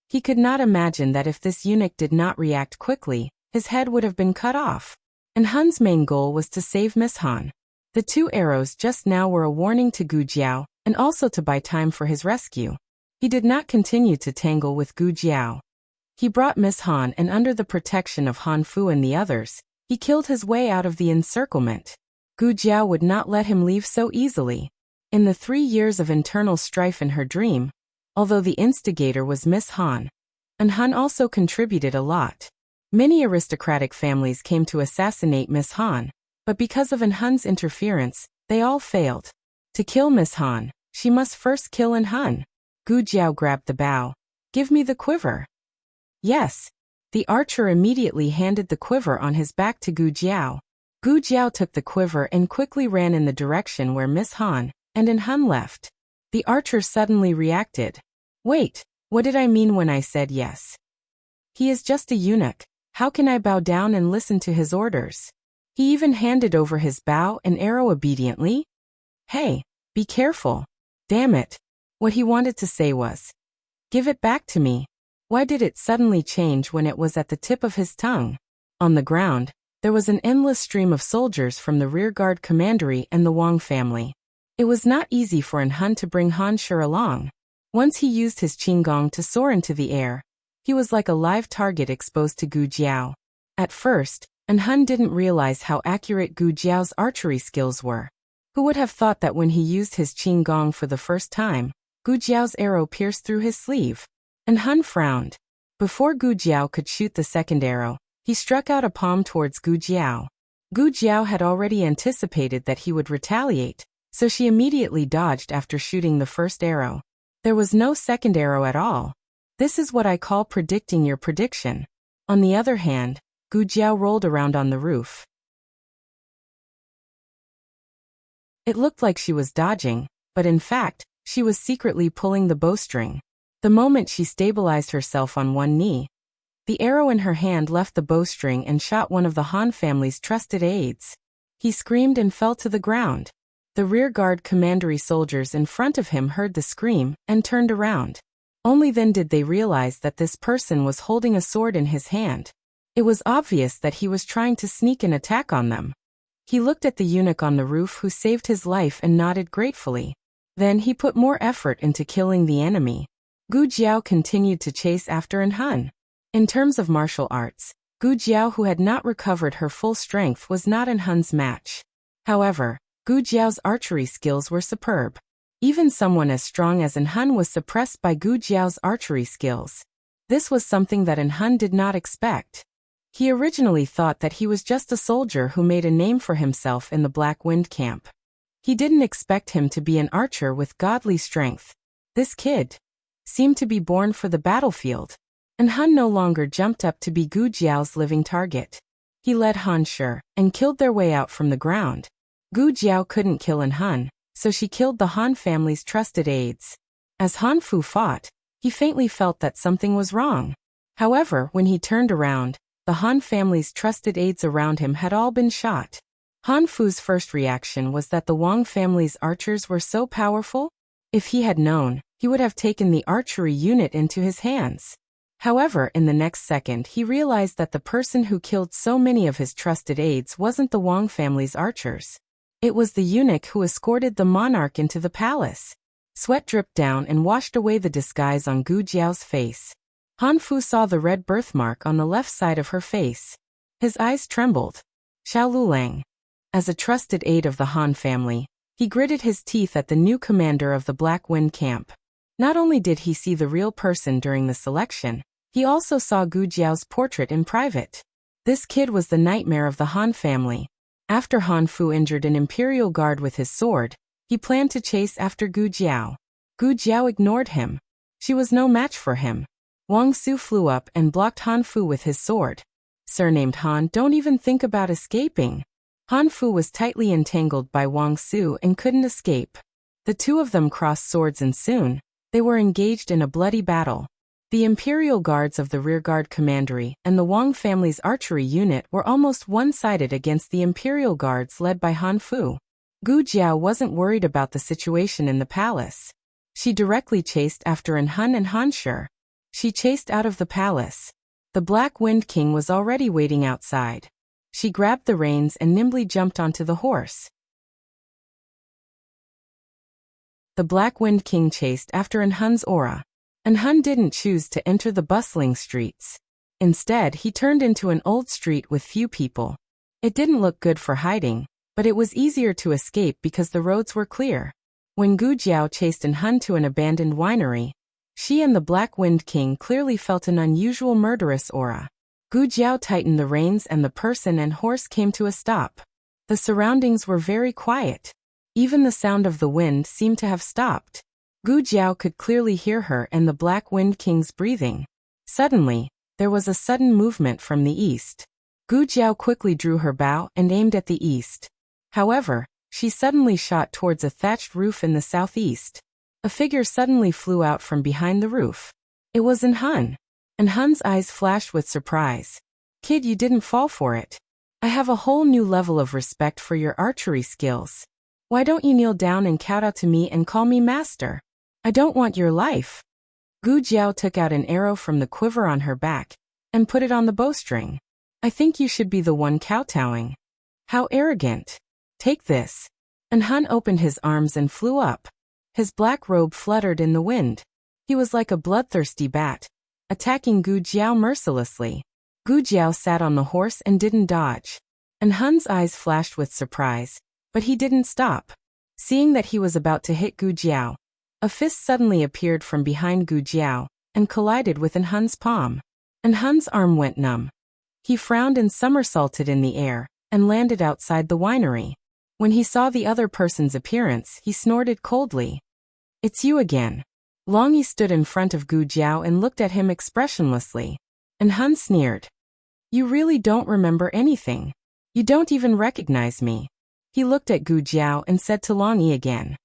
He could not imagine that if this eunuch did not react quickly, his head would have been cut off. And Hun's main goal was to save Miss Han. The 2 arrows just now were a warning to Gu Jiao, and also to buy time for his rescue. He did not continue to tangle with Gu Jiao. He brought Miss Han, and under the protection of Han Fu and the others, he killed his way out of the encirclement. Gu Jiao would not let him leave so easily. In the 3 years of internal strife in her dream, although the instigator was Miss Han, and Han also contributed a lot. Many aristocratic families came to assassinate Miss Han, but because of Han's interference, they all failed. To kill Miss Han, she must first kill Han. Gu Jiao grabbed the bow. "Give me the quiver." "Yes." The archer immediately handed the quiver on his back to Gu Jiao. Gu Jiao took the quiver and quickly ran in the direction where Miss Han and Han left. The archer suddenly reacted. "Wait, what did I mean when I said yes? He is just a eunuch. How can I bow down and listen to his orders?" He even handed over his bow and arrow obediently. "Hey, be careful." Damn it. What he wanted to say was, "Give it back to me." Why did it suddenly change when it was at the tip of his tongue? On the ground, there was an endless stream of soldiers from the rearguard commandery and the Wang family. It was not easy for Han to bring Han Shi along. Once he used his qinggong to soar into the air, he was like a live target exposed to Gu Jiao. At first, Han didn't realize how accurate Gu Jiao's archery skills were. Who would have thought that when he used his qinggong for the first time, Gu Jiao's arrow pierced through his sleeve? Han frowned. Before Gu Jiao could shoot the second arrow, he struck out a palm towards Gu Jiao. Gu Jiao had already anticipated that he would retaliate, so she immediately dodged after shooting the first arrow. There was no second arrow at all. This is what I call predicting your prediction. On the other hand, Gu Jiao rolled around on the roof. It looked like she was dodging, but in fact, she was secretly pulling the bowstring. The moment she stabilized herself on one knee, the arrow in her hand left the bowstring and shot one of the Han family's trusted aides. He screamed and fell to the ground. The rearguard commandery soldiers in front of him heard the scream and turned around. Only then did they realize that this person was holding a sword in his hand. It was obvious that he was trying to sneak an attack on them. He looked at the eunuch on the roof who saved his life and nodded gratefully. Then he put more effort into killing the enemy. Gu Jiao continued to chase after Han. In terms of martial arts, Gu Jiao, who had not recovered her full strength, was not Han's match. However, Gu Jiao's archery skills were superb. Even someone as strong as Han was suppressed by Gu Jiao's archery skills. This was something that Han did not expect. He originally thought that he was just a soldier who made a name for himself in the Black Wind camp. He didn't expect him to be an archer with godly strength. This kid seemed to be born for the battlefield. Han no longer jumped up to be Gu Jiao's living target. He led Han Shi and killed their way out from the ground. Gu Jiao couldn't kill Han, so she killed the Han family's trusted aides. As Han Fu fought, he faintly felt that something was wrong. However, when he turned around, the Han family's trusted aides around him had all been shot. Han Fu's first reaction was that the Wang family's archers were so powerful. If he had known, he would have taken the archery unit into his hands. However, in the next second he realized that the person who killed so many of his trusted aides wasn't the Wang family's archers. It was the eunuch who escorted the monarch into the palace. Sweat dripped down and washed away the disguise on Gu Jiao's face. Han Fu saw the red birthmark on the left side of her face. His eyes trembled. Xiao Lulang. As a trusted aide of the Han family, he gritted his teeth at the new commander of the Black Wind camp. Not only did he see the real person during the selection, he also saw Gu Jiao's portrait in private. This kid was the nightmare of the Han family. After Han Fu injured an imperial guard with his sword, he planned to chase after Gu Jiao. Gu Jiao ignored him. She was no match for him. Wang Su flew up and blocked Han Fu with his sword. Surnamed Han, don't even think about escaping. Han Fu was tightly entangled by Wang Su and couldn't escape. The two of them crossed swords and soon, they were engaged in a bloody battle. The imperial guards of the rearguard commandery and the Wang family's archery unit were almost one-sided against the imperial guards led by Han Fu. Gu Jiao wasn't worried about the situation in the palace. She directly chased after Han and Han Shi. She chased out of the palace. The Black Wind King was already waiting outside. She grabbed the reins and nimbly jumped onto the horse. The Black Wind King chased after Han's aura. and Han didn't choose to enter the bustling streets. Instead, he turned into an old street with few people. It didn't look good for hiding, but it was easier to escape because the roads were clear. When Gu Jiao chased Han to an abandoned winery, she and the Black Wind King clearly felt an unusual murderous aura. Gu Jiao tightened the reins and the person and horse came to a stop. The surroundings were very quiet. Even the sound of the wind seemed to have stopped. Gu Jiao could clearly hear her and the Black Wind King's breathing. Suddenly, there was a sudden movement from the east. Gu Jiao quickly drew her bow and aimed at the east. However, she suddenly shot towards a thatched roof in the southeast. A figure suddenly flew out from behind the roof. It was Han. And Han's eyes flashed with surprise. "Kid, you didn't fall for it. I have a whole new level of respect for your archery skills. Why don't you kneel down and kowtow to me and call me master? I don't want your life." Gu Jiao took out an arrow from the quiver on her back and put it on the bowstring. "I think you should be the one kowtowing. How arrogant. Take this." And Han opened his arms and flew up. His black robe fluttered in the wind. He was like a bloodthirsty bat, attacking Gu Jiao mercilessly. Gu Jiao sat on the horse and didn't dodge. And Han's eyes flashed with surprise, but he didn't stop. Seeing that he was about to hit Gu Jiao, a fist suddenly appeared from behind Gu Jiao and collided with Han's palm. And Han's arm went numb. He frowned and somersaulted in the air and landed outside the winery. When he saw the other person's appearance, he snorted coldly. "It's you again." Long Yi stood in front of Gu Jiao and looked at him expressionlessly. And Han sneered. "You really don't remember anything. You don't even recognize me." He looked at Gu Jiao and said to Long Yi again,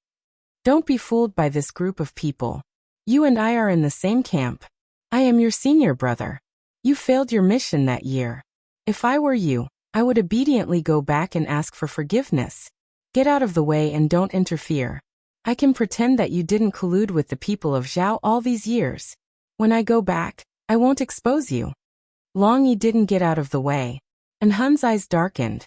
"Don't be fooled by this group of people. You and I are in the same camp. I am your senior brother. You failed your mission that year. If I were you, I would obediently go back and ask for forgiveness. Get out of the way and don't interfere. I can pretend that you didn't collude with the people of Zhao all these years. When I go back, I won't expose you." Long Yi didn't get out of the way, and Han's eyes darkened.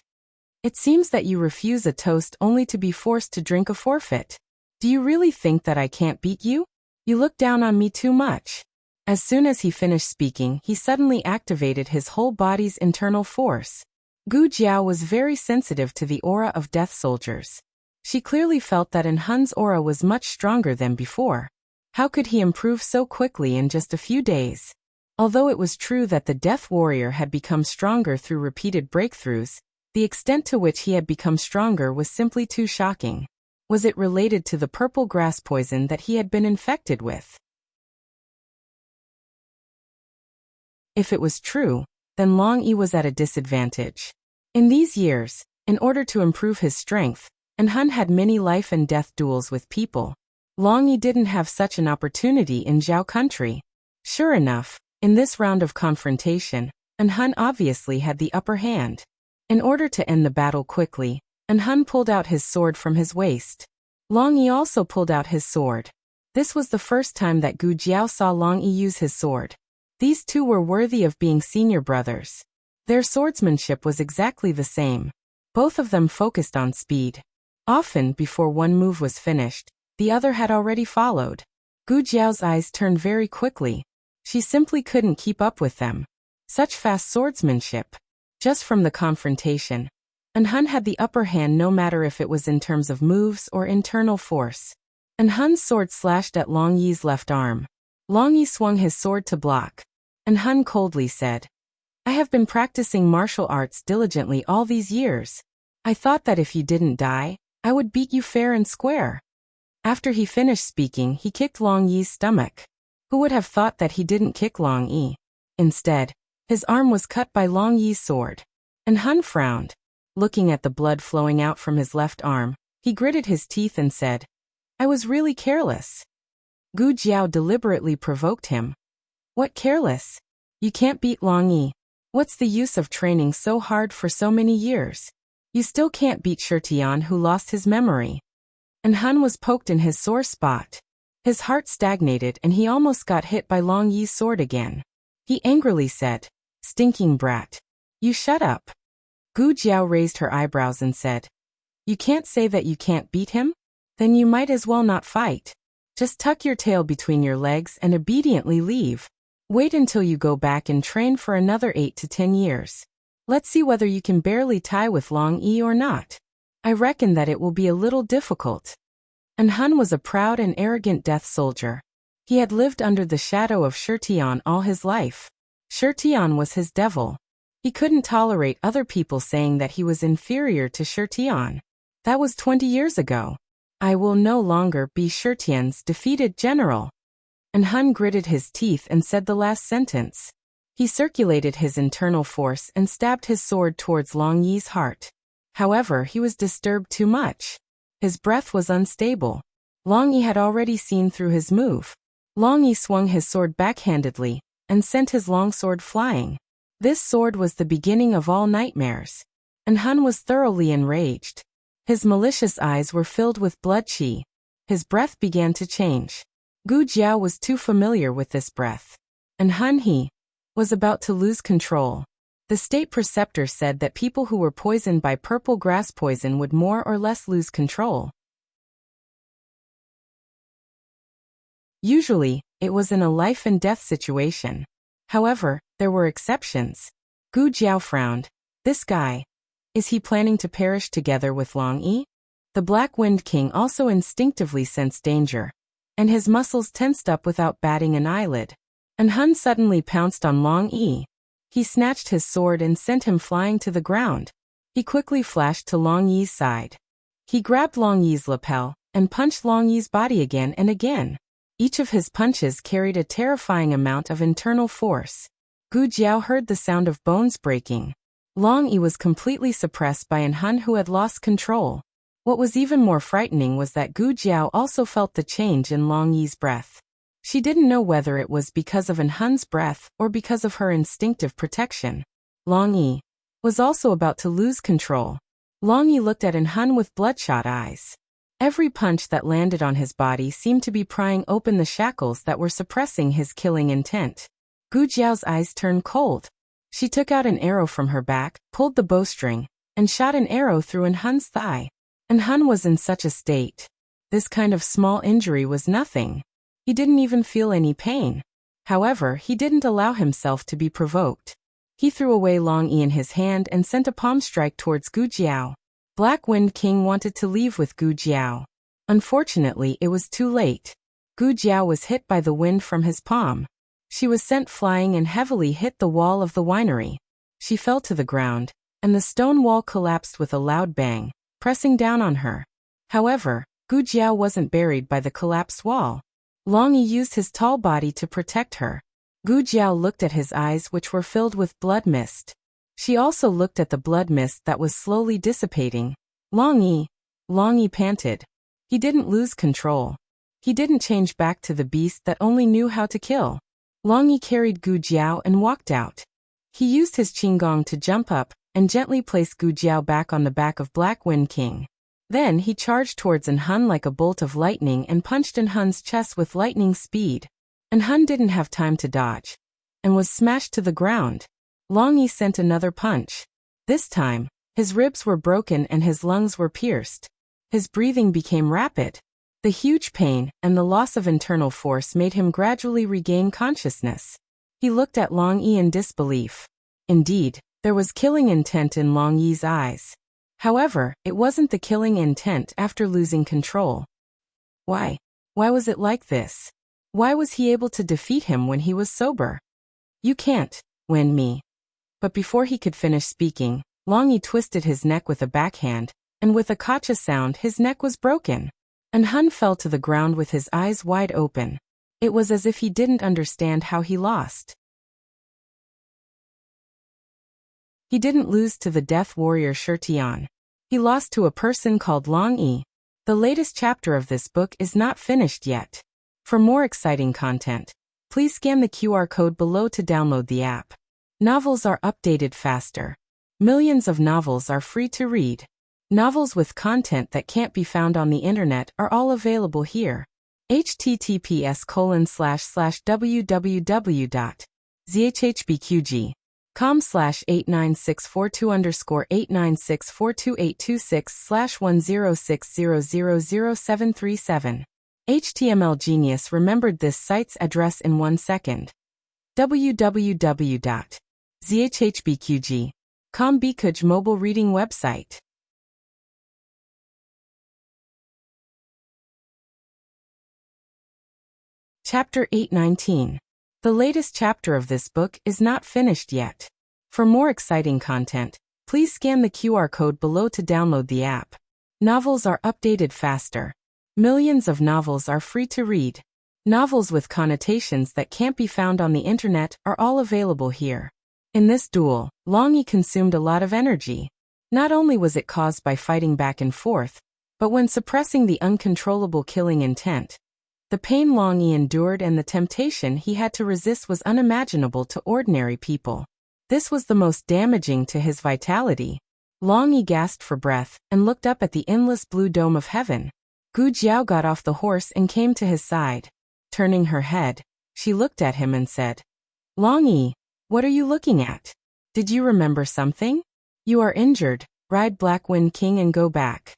"It seems that you refuse a toast only to be forced to drink a forfeit. Do you really think that I can't beat you? You look down on me too much." As soon as he finished speaking, he suddenly activated his whole body's internal force. Gu Jiao was very sensitive to the aura of death soldiers. She clearly felt that Han's aura was much stronger than before. How could he improve so quickly in just a few days? Although it was true that the Death Warrior had become stronger through repeated breakthroughs, the extent to which he had become stronger was simply too shocking. Was it related to the purple grass poison that he had been infected with? If it was true, then Long Yi was at a disadvantage. In these years, in order to improve his strength, Han had many life and death duels with people. Long Yi didn't have such an opportunity in Zhao country. Sure enough, in this round of confrontation, Han obviously had the upper hand. In order to end the battle quickly, Han pulled out his sword from his waist. Long Yi also pulled out his sword. This was the first time that Gu Jiao saw Long Yi use his sword. These two were worthy of being senior brothers. Their swordsmanship was exactly the same. Both of them focused on speed. Often, before one move was finished, the other had already followed. Gu Jiao's eyes turned very quickly. She simply couldn't keep up with them. Such fast swordsmanship. Just from the confrontation, Han had the upper hand no matter if it was in terms of moves or internal force. Han's sword slashed at Long Yi's left arm. Long Yi swung his sword to block. Han coldly said, "I have been practicing martial arts diligently all these years. I thought that if you didn't die, I would beat you fair and square." After he finished speaking, he kicked Long Yi's stomach. Who would have thought that he didn't kick Long Yi? Instead, his arm was cut by Long Yi's sword. Han frowned. Looking at the blood flowing out from his left arm, he gritted his teeth and said, "I was really careless." Gu Jiao deliberately provoked him. "What careless? You can't beat Long Yi. What's the use of training so hard for so many years? You still can't beat Shi Tian, who lost his memory." Han was poked in his sore spot. His heart stagnated and he almost got hit by Long Yi's sword again. He angrily said, "Stinking brat. You shut up." Gu Jiao raised her eyebrows and said, "You can't say that you can't beat him? Then you might as well not fight." Just tuck your tail between your legs and obediently leave. Wait until you go back and train for another 8 to 10 years. Let's see whether you can barely tie with Long E or not. I reckon that it will be a little difficult. And Hun was a proud and arrogant death soldier. He had lived under the shadow of Shirtian all his life. Shirtian was his devil. He couldn't tolerate other people saying that he was inferior to Shirtian. That was 20 years ago. I will no longer be Shirtian's defeated general. And Hun gritted his teeth and said the last sentence. He circulated his internal force and stabbed his sword towards Long Yi's heart. However, he was disturbed too much. His breath was unstable. Long Yi had already seen through his move. Long Yi swung his sword backhandedly and sent his long sword flying. This sword was the beginning of all nightmares. And Hun was thoroughly enraged. His malicious eyes were filled with blood chi. His breath began to change. Gu Jiao was too familiar with this breath. And Hun he was about to lose control. The state preceptor said that people who were poisoned by purple grass poison would more or less lose control. Usually, it was in a life and death situation. However, there were exceptions. Gu Jiao frowned. This guy. Is he planning to perish together with Long Yi? The Black Wind King also instinctively sensed danger, and his muscles tensed up without batting an eyelid. And Hun suddenly pounced on Long Yi. He snatched his sword and sent him flying to the ground. He quickly flashed to Long Yi's side. He grabbed Long Yi's lapel and punched Long Yi's body again and again. Each of his punches carried a terrifying amount of internal force. Gu Jiao heard the sound of bones breaking. Long Yi was completely suppressed by an Hun who had lost control. What was even more frightening was that Gu Jiao also felt the change in Long Yi's breath. She didn't know whether it was because of an Hun's breath or because of her instinctive protection. Long Yi was also about to lose control. Long Yi looked at an Hun with bloodshot eyes. Every punch that landed on his body seemed to be prying open the shackles that were suppressing his killing intent. Gu Jiao's eyes turned cold. She took out an arrow from her back, pulled the bowstring, and shot an arrow through an Hun's thigh. And Hun was in such a state. This kind of small injury was nothing. He didn't even feel any pain. However, he didn't allow himself to be provoked. He threw away Long Yi in his hand and sent a palm strike towards Gu Jiao. Black Wind King wanted to leave with Gu Jiao. Unfortunately, it was too late. Gu Jiao was hit by the wind from his palm. She was sent flying and heavily hit the wall of the winery. She fell to the ground, and the stone wall collapsed with a loud bang, pressing down on her. However, Gu Jiao wasn't buried by the collapsed wall. Long Yi used his tall body to protect her. Gu Jiao looked at his eyes, which were filled with blood mist. She also looked at the blood mist that was slowly dissipating. Long Yi panted. He didn't lose control. He didn't change back to the beast that only knew how to kill. Long Yi carried Gu Jiao and walked out. He used his qinggong to jump up and gently place Gu Jiao back on the back of Black Wind King. Then he charged towards an Hun like a bolt of lightning and punched an Hun's chest with lightning speed. An Hun didn't have time to dodge and was smashed to the ground. Long Yi sent another punch. This time, his ribs were broken and his lungs were pierced. His breathing became rapid. The huge pain and the loss of internal force made him gradually regain consciousness. He looked at Long Yi in disbelief. Indeed, there was killing intent in Long Yi's eyes. However, it wasn't the killing intent after losing control. Why? Why was it like this? Why was he able to defeat him when he was sober? You can't win me. But before he could finish speaking, Long Yi twisted his neck with a backhand, and with a kacha sound his neck was broken. And Hun fell to the ground with his eyes wide open. It was as if he didn't understand how he lost. He didn't lose to the death warrior Shirtian. He lost to a person called Long Yi. The latest chapter of this book is not finished yet. For more exciting content, please scan the QR code below to download the app. Novels are updated faster. Millions of novels are free to read. Novels with content that can't be found on the internet are all available here. https://www.zhhbqg.com/89642_896422826/1060000737 HTML genius remembered this site's address in 1 second. www.zhhbqg.com Bikuj mobile reading website. Chapter 819. The latest chapter of this book is not finished yet. For more exciting content, please scan the QR code below to download the app. Novels are updated faster. Millions of novels are free to read. Novels with connotations that can't be found on the internet are all available here. In this duel, Long Yi consumed a lot of energy. Not only was it caused by fighting back and forth, but when suppressing the uncontrollable killing intent. The pain Long Yi endured and the temptation he had to resist was unimaginable to ordinary people. This was the most damaging to his vitality. Long Yi gasped for breath and looked up at the endless blue dome of heaven. Gu Jiao got off the horse and came to his side. Turning her head, she looked at him and said, "Long Yi, what are you looking at? Did you remember something? You are injured, ride Black Wind King and go back."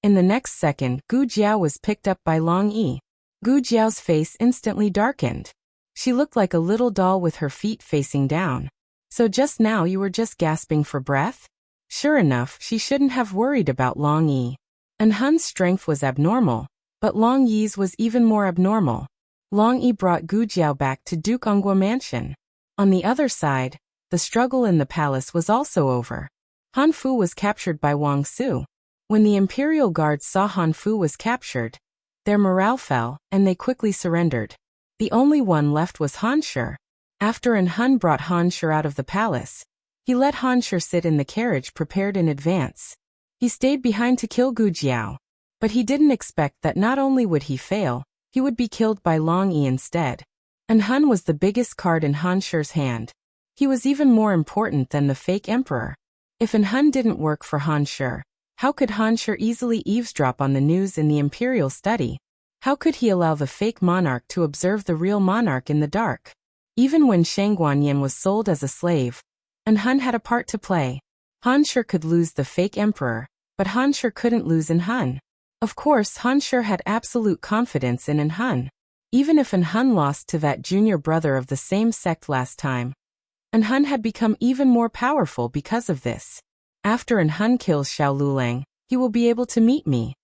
In the next second, Gu Jiao was picked up by Long Yi. Gu Jiao's face instantly darkened. She looked like a little doll with her feet facing down. "So just now you were just gasping for breath?" Sure enough, she shouldn't have worried about Long Yi. And Hun's strength was abnormal, but Long Yi's was even more abnormal. Long Yi brought Gu Jiao back to Duke Onggua Mansion. On the other side, the struggle in the palace was also over. Han Fu was captured by Wang Su. When the Imperial Guards saw Han Fu was captured, their morale fell, and they quickly surrendered. The only one left was Han Shi. After Hun brought Han Shi out of the palace, he let Han Shi sit in the carriage prepared in advance. He stayed behind to kill Gu Jiao, but he didn't expect that not only would he fail, he would be killed by Long Yi instead. And Hun was the biggest card in Han Shi's hand. He was even more important than the fake emperor. If Hun didn't work for Han Shi, how could Han Shi easily eavesdrop on the news in the imperial study? How could he allow the fake monarch to observe the real monarch in the dark? Even when Shang Guanyin was sold as a slave, Hun had a part to play. Han Shi could lose the fake emperor, but Han Shi couldn't lose Hun. Of course, Han Shi had absolute confidence in Hun. Even if Hun lost to that junior brother of the same sect last time, Hun had become even more powerful because of this. After Hun kills Xiao Lulang, he will be able to meet me.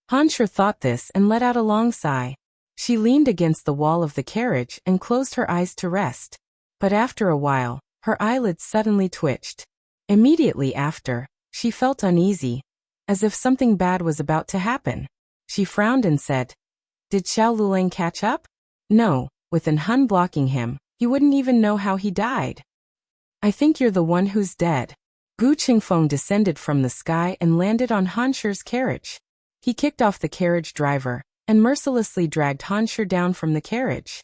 Han Shi thought this and let out a long sigh. She leaned against the wall of the carriage and closed her eyes to rest. But after a while, her eyelids suddenly twitched. Immediately after, she felt uneasy, as if something bad was about to happen. She frowned and said, "Did Xiao Lulang catch up?" "No, with Hun blocking him, he wouldn't even know how he died." "I think you're the one who's dead." Gu Qingfeng descended from the sky and landed on Han Shi's carriage. He kicked off the carriage driver and mercilessly dragged Han Shi down from the carriage.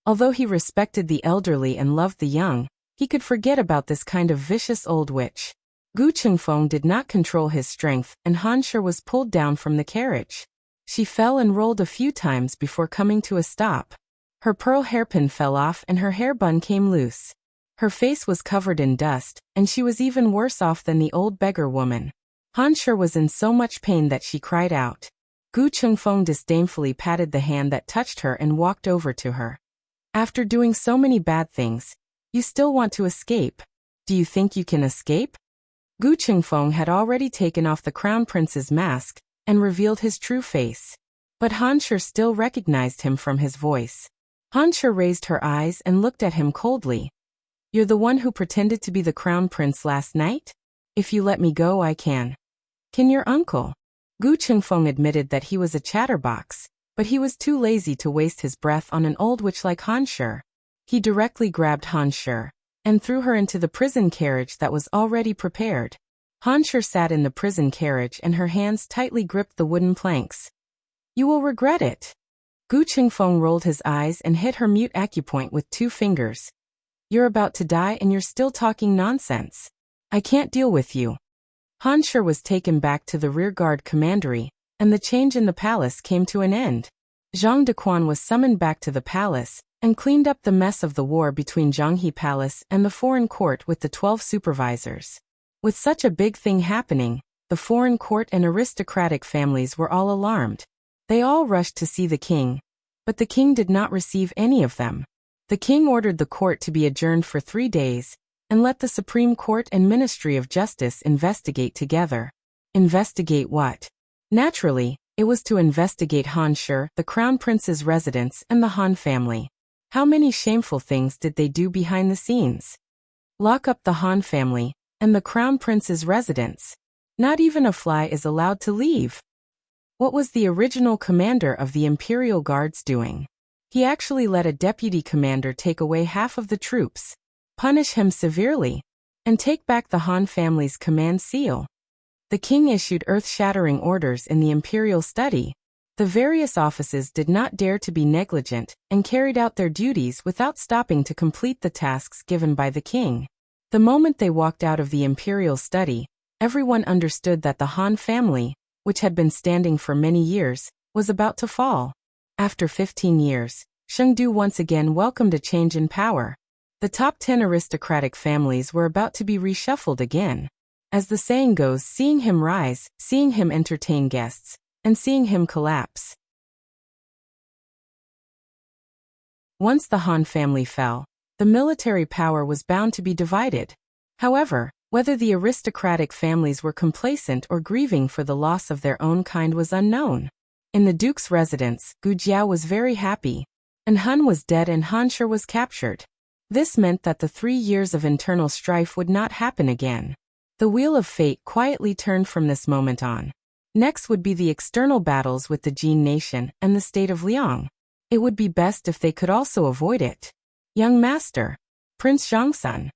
Although he respected the elderly and loved the young, he could forget about this kind of vicious old witch. Gu Qingfeng did not control his strength, and Han Shi was pulled down from the carriage. She fell and rolled a few times before coming to a stop. Her pearl hairpin fell off and her hair bun came loose. Her face was covered in dust, and she was even worse off than the old beggar woman. Han Shi was in so much pain that she cried out. Gu Qingfeng disdainfully patted the hand that touched her and walked over to her. "After doing so many bad things, you still want to escape? Do you think you can escape?" Gu Qingfeng had already taken off the crown prince's mask and revealed his true face. But Han Shi still recognized him from his voice. Han Shi raised her eyes and looked at him coldly. "You're the one who pretended to be the crown prince last night? If you let me go, I can." "Can your uncle?" Gu Qingfeng admitted that he was a chatterbox, but he was too lazy to waste his breath on an old witch like Han Shi. He directly grabbed Han Shi and threw her into the prison carriage that was already prepared. Han Shi sat in the prison carriage and her hands tightly gripped the wooden planks. "You will regret it." Gu Qingfeng rolled his eyes and hit her mute acupoint with 2 fingers. "You're about to die and you're still talking nonsense. I can't deal with you." Han Shi was taken back to the rearguard commandery, and the change in the palace came to an end. Zhang Dequan was summoned back to the palace and cleaned up the mess of the war between Zhanghe Palace and the foreign court with the 12 supervisors. With such a big thing happening, the foreign court and aristocratic families were all alarmed. They all rushed to see the king, but the king did not receive any of them. The king ordered the court to be adjourned for 3 days, and let the Supreme Court and Ministry of Justice investigate together. Investigate what? Naturally, it was to investigate Han Shi, the crown prince's residence, and the Han family. How many shameful things did they do behind the scenes? Lock up the Han family and the crown prince's residence. Not even a fly is allowed to leave. What was the original commander of the Imperial Guards doing? He actually let a deputy commander take away half of the troops, punish him severely, and take back the Han family's command seal. The king issued earth-shattering orders in the imperial study. The various offices did not dare to be negligent and carried out their duties without stopping to complete the tasks given by the king. The moment they walked out of the imperial study, everyone understood that the Han family, which had been standing for many years, was about to fall. After 15 years, Chengdu once again welcomed a change in power. The top 10 aristocratic families were about to be reshuffled again. As the saying goes, seeing him rise, seeing him entertain guests, and seeing him collapse. Once the Han family fell, the military power was bound to be divided. However, whether the aristocratic families were complacent or grieving for the loss of their own kind was unknown. In the duke's residence, Gu Jiao was very happy, and Han was dead and Han Shi was captured. This meant that the 3 years of internal strife would not happen again. The wheel of fate quietly turned from this moment on. Next would be the external battles with the Jin nation and the state of Liang. It would be best if they could also avoid it. Young master, Prince Zhangsun.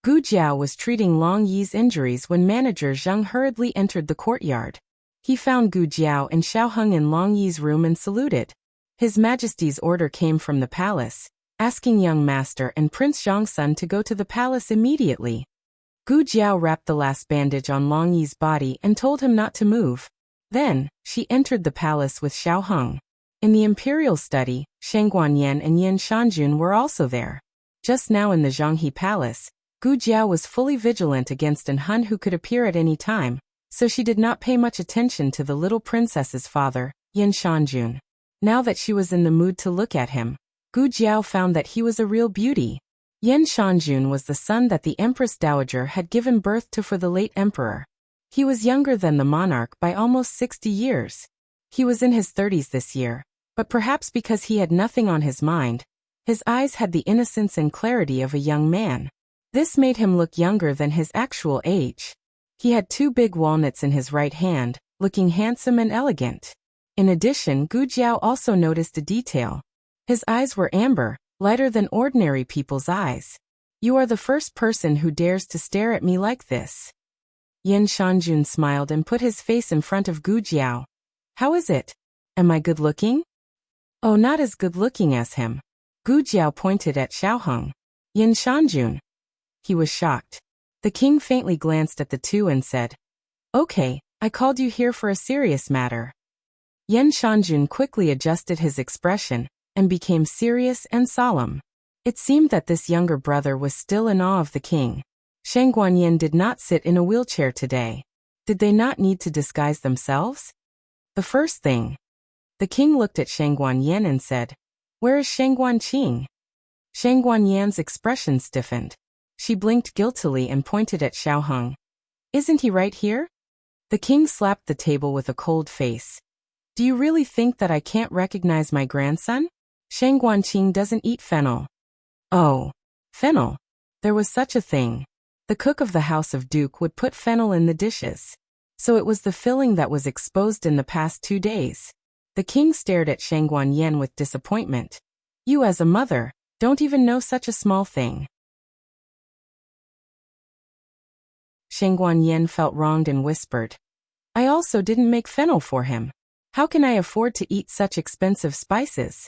Gu Jiao was treating Long Yi's injuries when manager Zhang hurriedly entered the courtyard. He found Gu Jiao and Xiaoheng in Long Yi's room and saluted. His Majesty's order came from the palace, asking young master and Prince Zhangsun to go to the palace immediately. Gu Jiao wrapped the last bandage on Long Yi's body and told him not to move. Then, she entered the palace with Xiaoheng. In the imperial study, Shang Guanyan and Yin Shanjun were also there. Just now in the Zhanghe Palace, Gu Jiao was fully vigilant against an Han who could appear at any time, so she did not pay much attention to the little princess's father, Yin Shanjun. Now that she was in the mood to look at him, Gu Jiao found that he was a real beauty. Yin Shanjun was the son that the Empress Dowager had given birth to for the late emperor. He was younger than the monarch by almost 60 years. He was in his 30s this year, but perhaps because he had nothing on his mind, his eyes had the innocence and clarity of a young man. This made him look younger than his actual age. He had 2 big walnuts in his right hand, looking handsome and elegant. In addition, Gu Jiao also noticed a detail. His eyes were amber, lighter than ordinary people's eyes. You are the first person who dares to stare at me like this. Yin Shanjun smiled and put his face in front of Gu Jiao. How is it? Am I good looking? Oh, not as good looking as him. Gu Jiao pointed at Xiaoheng. Yin Shanjun. He was shocked. The king faintly glanced at the two and said, Okay, I called you here for a serious matter. Yin Shanjun quickly adjusted his expression and became serious and solemn. It seemed that this younger brother was still in awe of the king. Shang Guanyin did not sit in a wheelchair today. Did they not need to disguise themselves? The first thing. The king looked at Shang Guanyin and said, Where is Shang Guanqing? Shang Guanyan's expression stiffened. She blinked guiltily and pointed at Xiaoheng. Isn't he right here? The king slapped the table with a cold face. Do you really think that I can't recognize my grandson? Shang Guanqing doesn't eat fennel. Oh, fennel. There was such a thing. The cook of the House of Duke would put fennel in the dishes. So it was the filling that was exposed in the past 2 days. The king stared at Shang Guanyin with disappointment. You as a mother, don't even know such a small thing. Shang Guanyin felt wronged and whispered. I also didn't make fennel for him. How can I afford to eat such expensive spices?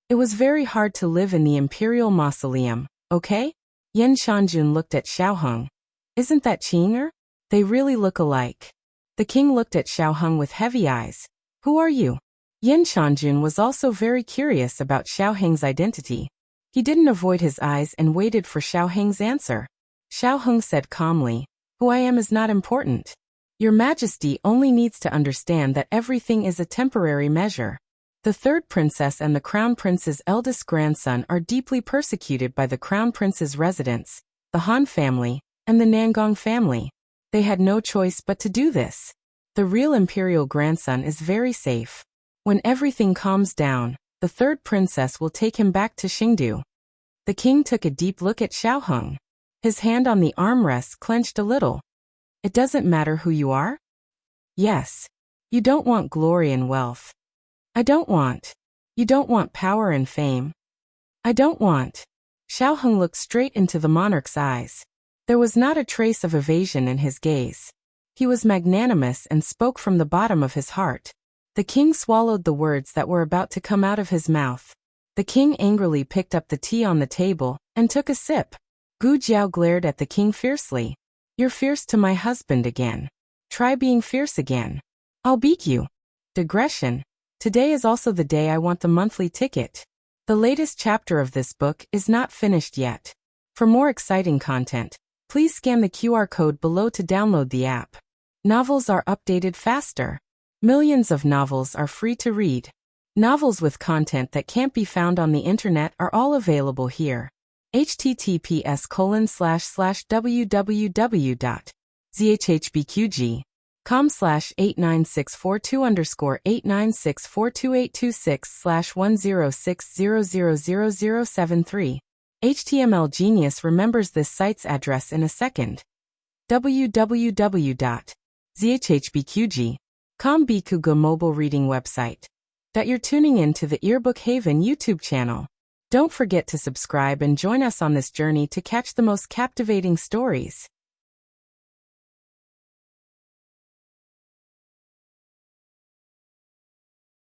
It was very hard to live in the imperial mausoleum, okay? Yin Shanjun looked at Xiaoheng. Isn't that Qing'er? They really look alike. The king looked at Xiaoheng with heavy eyes. Who are you? Yin Shanjun was also very curious about Xiaoheng's identity. He didn't avoid his eyes and waited for Xiaoheng's answer. Xiaoheng said calmly, Who I am is not important. Your Majesty only needs to understand that everything is a temporary measure. The third princess and the Crown Prince's eldest grandson are deeply persecuted by the Crown Prince's residents, the Han family, and the Nangong family. They had no choice but to do this. The real imperial grandson is very safe. When everything calms down, the third princess will take him back to Xingdu. The king took a deep look at Xiaoheng. His hand on the armrest clenched a little. It doesn't matter who you are? Yes. You don't want glory and wealth. I don't want. You don't want power and fame. I don't want. Xiaoheng looked straight into the monarch's eyes. There was not a trace of evasion in his gaze. He was magnanimous and spoke from the bottom of his heart. The king swallowed the words that were about to come out of his mouth. The king angrily picked up the tea on the table and took a sip. Gu Jiao glared at the king fiercely. You're fierce to my husband again. Try being fierce again. I'll beat you. Digression. Today is also the day I want the monthly ticket. The latest chapter of this book is not finished yet. For more exciting content, please scan the QR code below to download the app. Novels are updated faster. Millions of novels are free to read. Novels with content that can't be found on the internet are all available here. https://www.zhhbqg.com/89642_8964286/10600073. HTML Genius remembers this site's address in a second. www.zhhbqg.com Bikugo mobile reading website. You're tuning in to the Earbook Haven YouTube channel. Don't forget to subscribe and join us on this journey to catch the most captivating stories.